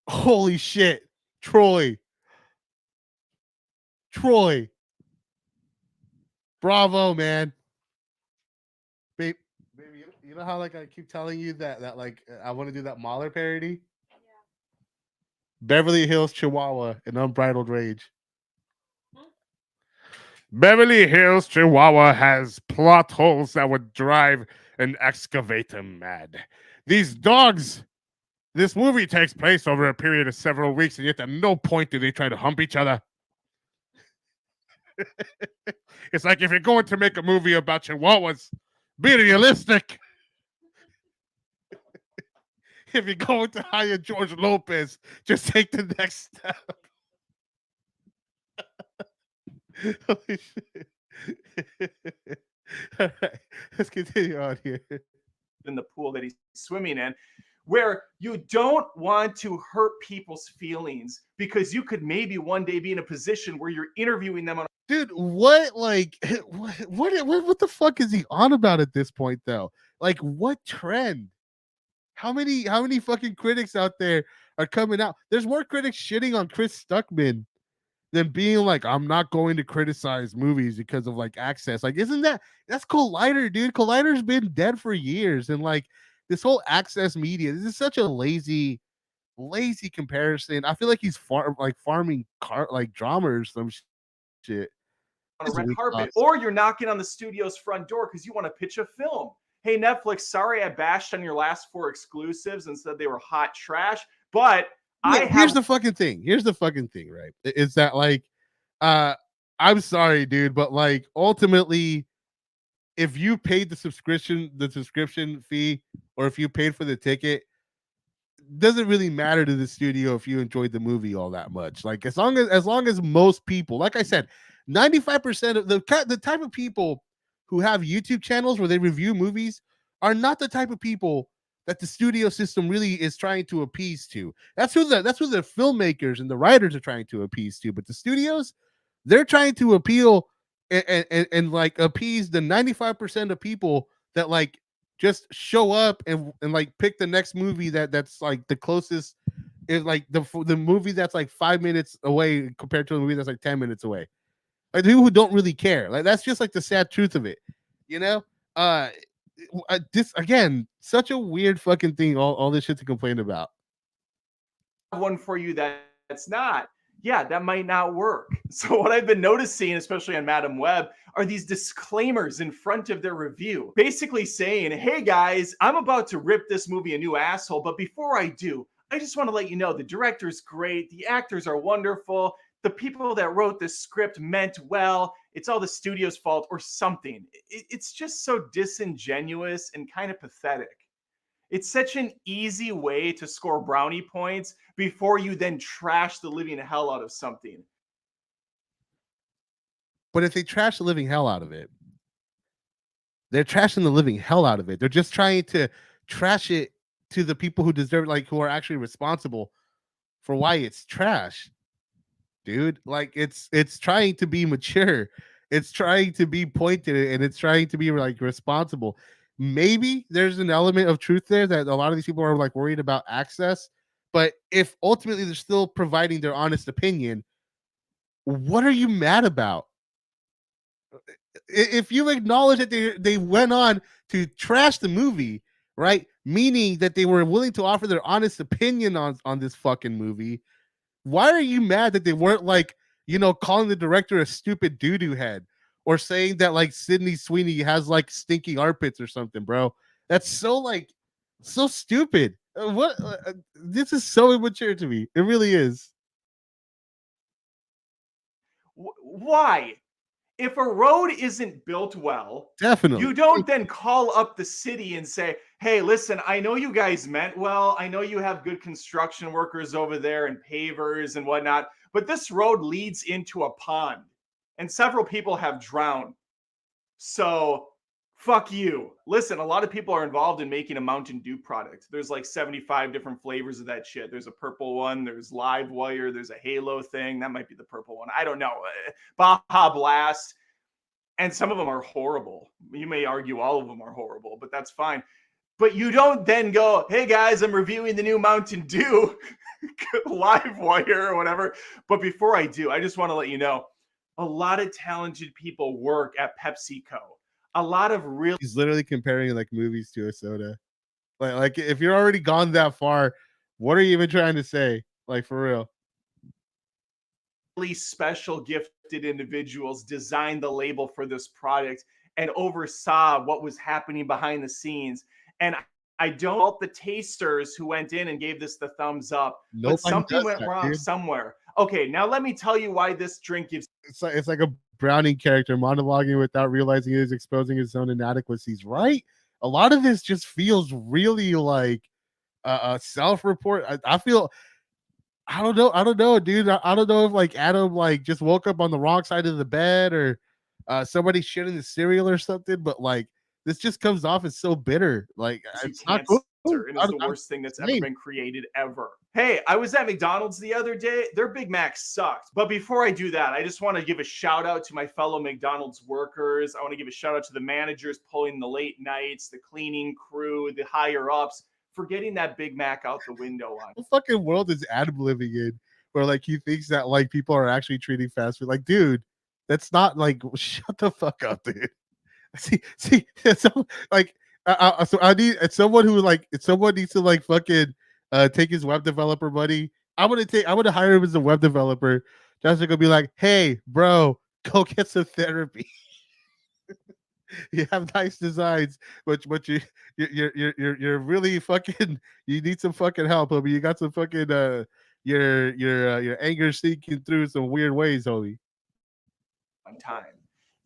holy shit, Troy, bravo, man. Babe, baby, you know how like I keep telling you that like I want to do that Mahler parody? Yeah. Beverly Hills Chihuahua and Unbridled Rage. Beverly Hills Chihuahua has plot holes that would drive an excavator mad. These dogs, this movie takes place over a period of several weeks, and yet at no point do they try to hump each other. It's like if you're going to make a movie about Chihuahuas, be realistic. If you're going to hire George Lopez, just take the next step. Holy shit. All right, let's continue on here. in the pool that he's swimming in, where you don't want to hurt people's feelings because you could maybe one day be in a position where you're interviewing them on. Dude, what like what the fuck is he on about at this point though? Like what trend? How many fucking critics out there are coming out? There's more critics shitting on Chris Stuckman than being like, I'm not going to criticize movies because of like access. Like, isn't that's Collider, dude? Collider's been dead for years, and like this whole access media, this is such a lazy comparison. I feel like he's farming drama or some shit. On a red carpet, or you're knocking on the studio's front door because you want to pitch a film. Hey, Netflix, sorry I bashed on your last 4 exclusives and said they were hot trash, but here's the fucking thing. Here's the fucking thing, right? Is that like, I'm sorry, dude, but like ultimately, if you paid the subscription fee, or if you paid for the ticket, doesn't really matter to the studio if you enjoyed the movie all that much. Like as long as most people, like I said, 95% of the type of people who have YouTube channels where they review movies are not the type of people that the studio system really is trying to appease to. That's who the filmmakers and the writers are trying to appease to. But the studios, they're trying to appeal and like appease the 95% of people that like just show up and like pick the next movie that's like the closest, is like the movie that's like 5 minutes away compared to a movie that's like 10 minutes away. Like people who don't really care. Like that's just like the sad truth of it, you know. This again, such a weird fucking thing. All this shit to complain about. One for you that's not. Yeah, that might not work. So what I've been noticing, especially on Madam Web, are these disclaimers in front of their review, basically saying, "Hey guys, I'm about to rip this movie a new asshole, but before I do, I just want to let you know the director's great, the actors are wonderful, the people that wrote this script meant well. It's all the studio's fault," or something. It's just so disingenuous and kind of pathetic. It's such an easy way to score brownie points before you then trash the living hell out of something. But if they trash the living hell out of it, they're trashing the living hell out of it. They're just trying to trash it to the people who deserve, like who are actually responsible for why it's trash. Dude, like it's trying to be mature. It's trying to be pointed, and it's trying to be like responsible. Maybe there's an element of truth there that a lot of these people are like worried about access, but if ultimately they're still providing their honest opinion, what are you mad about? If you acknowledge that they went on to trash the movie, right? Meaning that they were willing to offer their honest opinion on this fucking movie. Why are you mad that they weren't like, calling the director a stupid doo-doo head, or saying that like Sydney Sweeney has like stinky armpits or something, bro? That's so stupid. What this is so immature to me. It really is. Why? If a road isn't built well, Definitely. you don't then call up the city and say, "Hey, listen, I know you guys meant well. I know you have good construction workers over there and pavers and whatnot, but this road leads into a pond and several people have drowned. So fuck you." Listen, a lot of people are involved in making a Mountain Dew product. There's like 75 different flavors of that shit. There's a purple one, there's Live Wire, there's a Halo thing. That might be the purple one. I don't know. Baja Blast. And some of them are horrible. You may argue all of them are horrible, but that's fine. But you don't then go, "Hey guys, I'm reviewing the new Mountain Dew Live Wire or whatever." But before I do, I just want to let you know, a lot of talented people work at PepsiCo. A lot of real He's literally comparing like movies to a soda. Like if you're already gone that far, what are you even trying to say? Like for real. really special gifted individuals designed the label for this product and oversaw what was happening behind the scenes. And I don't fault the tasters who went in and gave this the thumbs up, but something went wrong somewhere. Okay, now let me tell you why this drink gives. It's like a Browning character monologuing without realizing he is exposing his own inadequacies, right? A lot of this just feels really like a self-report. I feel I don't know, dude. I don't know if like Adam like just woke up on the wrong side of the bed, or somebody shit in the cereal or something, but like this just comes off as so bitter. Like to it's not cancer cool. and is the worst thing that's ever Same. been created ever. Hey, I was at McDonald's the other day. Their Big Mac sucked. But before I do that, I just want to give a shout out to my fellow McDonald's workers. I want to give a shout out to the managers pulling the late nights, the cleaning crew, the higher ups for getting that Big Mac out the window on. What fucking world is Adam living in where like he thinks that like people are actually treating fast food? Like, dude, that's not like shut the fuck up, dude. See, so like so I need someone who like if someone needs to like fucking take his web developer money. I would hire him as a web developer. Just to go be like, hey, bro, go get some therapy. You have nice designs, but you're really fucking. You need some fucking help, homie. You got some fucking your anger sneaking through some weird ways, homie. On time.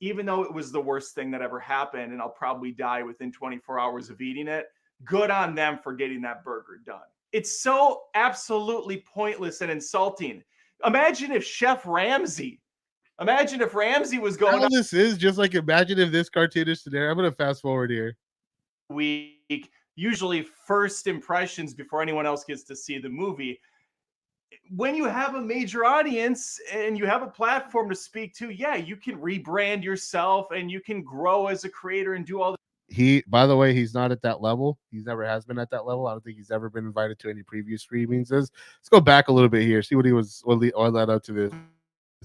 Even though it was the worst thing that ever happened, and I'll probably die within 24 hours of eating it, good on them for getting that burger done. It's so absolutely pointless and insulting. Imagine if Ramsay was going All this is just like imagine if this cartoonish scenario. I'm gonna fast forward here. week, usually first impressions before anyone else gets to see the movie. When you have a major audience and you have a platform to speak to, yeah, you can rebrand yourself and you can grow as a creator and do all He, by the way, he's not at that level. He's never has been at that level. I don't think he's ever been invited to any previous screenings. Let's go back a little bit here. See what led up to this.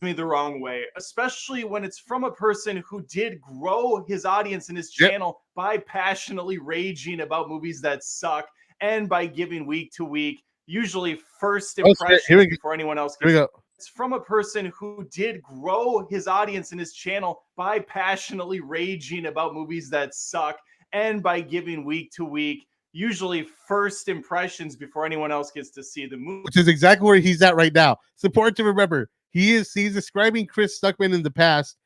me the wrong way, especially when it's from a person who did grow his audience and his channel by passionately raging about movies that suck and by giving week to week, usually first impressions before anyone else Here we go. It's from a person who did grow his audience and his channel by passionately raging about movies that suck and by giving week to week, usually first impressions before anyone else gets to see the movie. Which is exactly where he's at right now. It's important to remember. He's describing Chris Stuckman in the past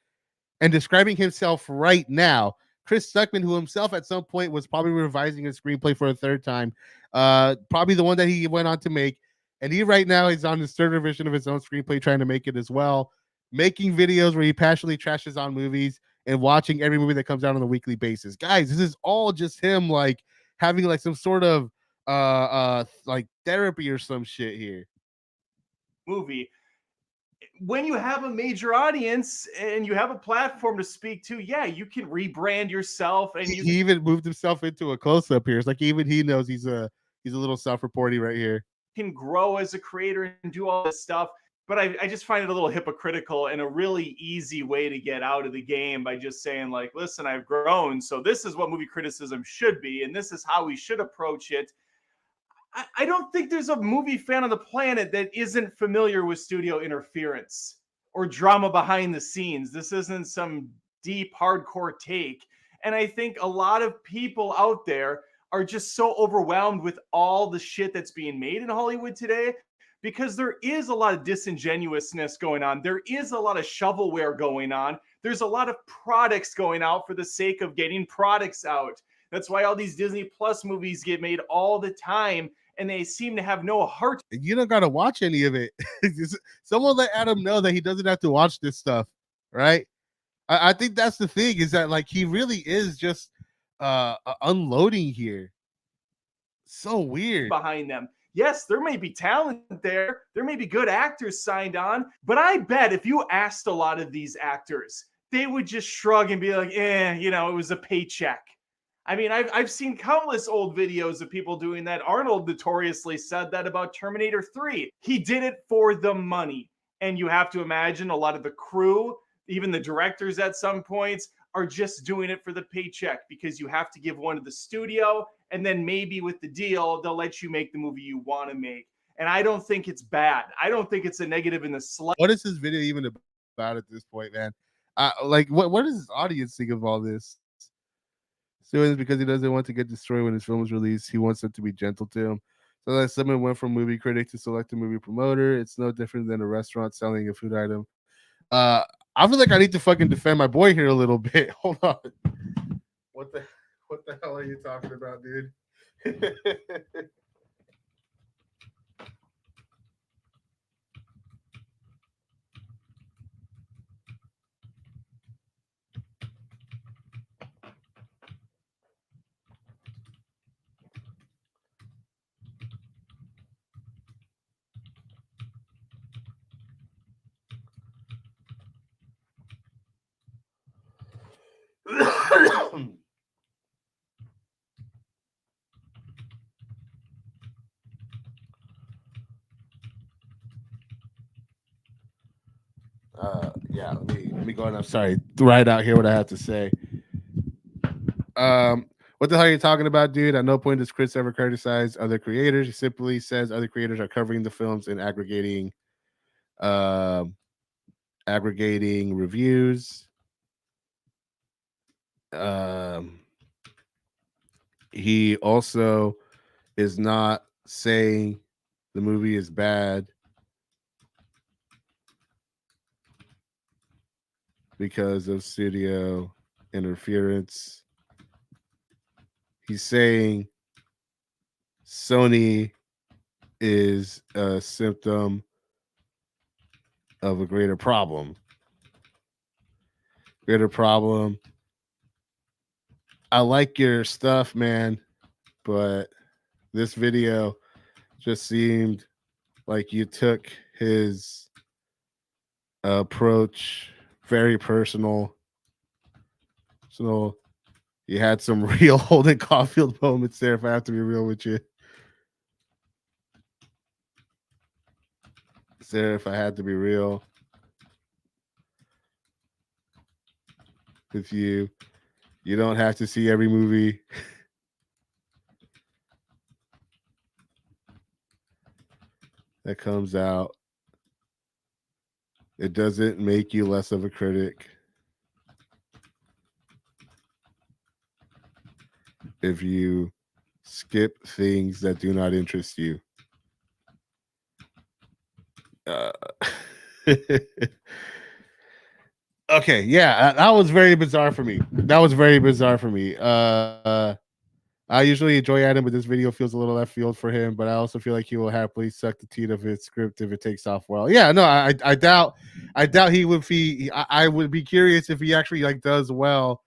and describing himself right now. Chris Stuckman, who himself at some point was probably revising his screenplay for a third time, probably the one that he went on to make. And he right now is on his third revision of his own screenplay, trying to make it as well, making videos where he passionately trashes on movies and watching every movie that comes out on a weekly basis. Guys, this is all just him like having like some sort of like therapy or some shit here. Movie. When you have a major audience and you have a platform to speak to, yeah, you can rebrand yourself. And he even moved himself into a close-up here. It's like even he knows he's a little self-reporting right here. Can grow as a creator and do all this stuff. But I just find it a little hypocritical and a really easy way to get out of the game by just saying like, listen, I've grown. So this is what movie criticism should be. And this is how we should approach it. I don't think there's a movie fan on the planet that isn't familiar with studio interference or drama behind the scenes. This isn't some deep, hardcore take. And I think a lot of people out there are just so overwhelmed with all the shit that's being made in Hollywood today because there is a lot of disingenuousness going on. There is a lot of shovelware going on. There's a lot of products going out for the sake of getting products out. That's why all these Disney Plus movies get made all the time. And they seem to have no heart. You don't got to watch any of it. Someone let Adam know that he doesn't have to watch this stuff, right? I think that's the thing is that like he really is just unloading here. So weird. Behind them. Yes, there may be talent there. There may be good actors signed on. But I bet if you asked a lot of these actors, they would just shrug and be like, it was a paycheck. I mean, I've seen countless old videos of people doing that. Arnold notoriously said that about Terminator 3. He did it for the money. And you have to imagine a lot of the crew, even the directors at some points, are just doing it for the paycheck because you have to give one to the studio. And then maybe with the deal, they'll let you make the movie you want to make. And I don't think it's bad. I don't think it's a negative in the slightest. What is this video even about at this point, man? Like, what does his audience think of all this? So it's because he doesn't want to get destroyed when his film is released. He wants them to be gentle to him. So that someone went from movie critic to select a movie promoter. It's no different than a restaurant selling a food item. I feel like I need to fucking defend my boy here a little bit. Hold on. What the hell are you talking about, dude? Yeah, let me go ahead. I'm sorry, right out here what I have to say. What the hell are you talking about, dude? At no point does Chris ever criticize other creators. He simply says other creators are covering the films and um, aggregating reviews. Um, he also is not saying the movie is bad because of studio interference. He's saying Sony is a symptom of a greater problem. Greater problem. I like your stuff, man, but this video just seemed like you took his approach very personal. So you had some real Holden Caulfield moments there, if I have to be real with you. There, if I had to be real with you, you don't have to see every movie. That comes out. It doesn't make you less of a critic if you skip things that do not interest you. Okay, yeah, that was very bizarre for me. That was very bizarre for me. I usually enjoy Adam, but this video feels a little left field for him. But I also feel like he will happily suck the teat of his script if it takes off well. Yeah, no, I doubt he would be. I would be curious if he actually like does well.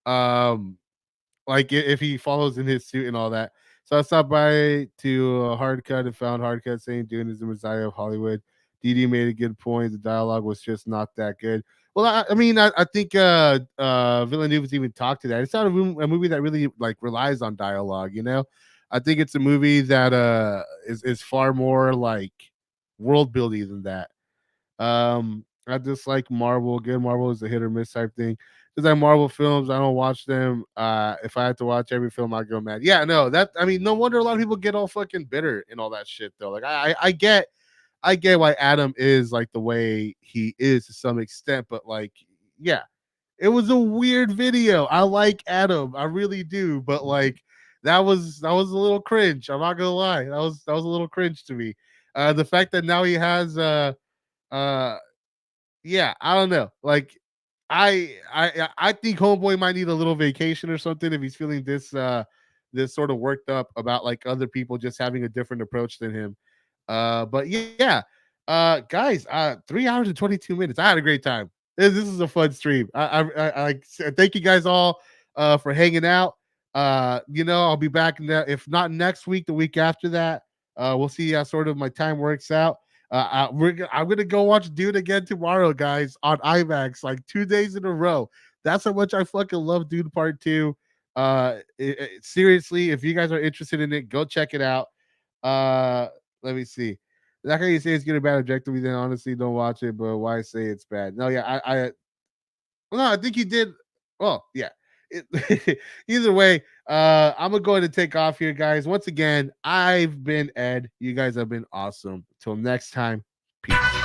Like if he follows in his suit and all that. So I stopped by to Hard Cut and found Hard Cut saying Dune is the Messiah of Hollywood. DD made a good point. The dialogue was just not that good. Well, I mean, I think Villeneuve has even talked to that. It's not a movie that really like relies on dialogue. You know, I think it's a movie that is far more like world building than that. I just like Marvel. Good Marvel is a hit or miss type thing. Just like Marvel films, I don't watch them. If I had to watch every film, I'd go mad. Yeah, no, that I mean, no wonder a lot of people get all fucking bitter and all that shit though. Like I get why Adam is like the way he is to some extent, but like, yeah, it was a weird video. I like Adam, I really do, but like that was a little cringe. I'm not gonna lie, that was a little cringe to me. The fact that now he has uh yeah, I don't know. Like I think Homeboy might need a little vacation or something if he's feeling this sort of worked up about like other people just having a different approach than him. But yeah. Guys, 3 hours and 22 minutes. I had a great time. This is a fun stream. Thank you guys all for hanging out. You know, I'll be back if not next week, the week after that. We'll see how sort of my time works out. I'm gonna go watch Dune again tomorrow, guys, on IMAX, like 2 days in a row. That's how much I fucking love Dune Part Two. Seriously, if you guys are interested in it, go check it out. Let me see. That how you say it's good or bad objectively, then honestly don't watch it. But why say it's bad? No, yeah, no, I think he did. Well, yeah. Either way, I'm gonna go ahead and take off here, guys. Once again, I've been Ed. You guys have been awesome. Till next time, peace.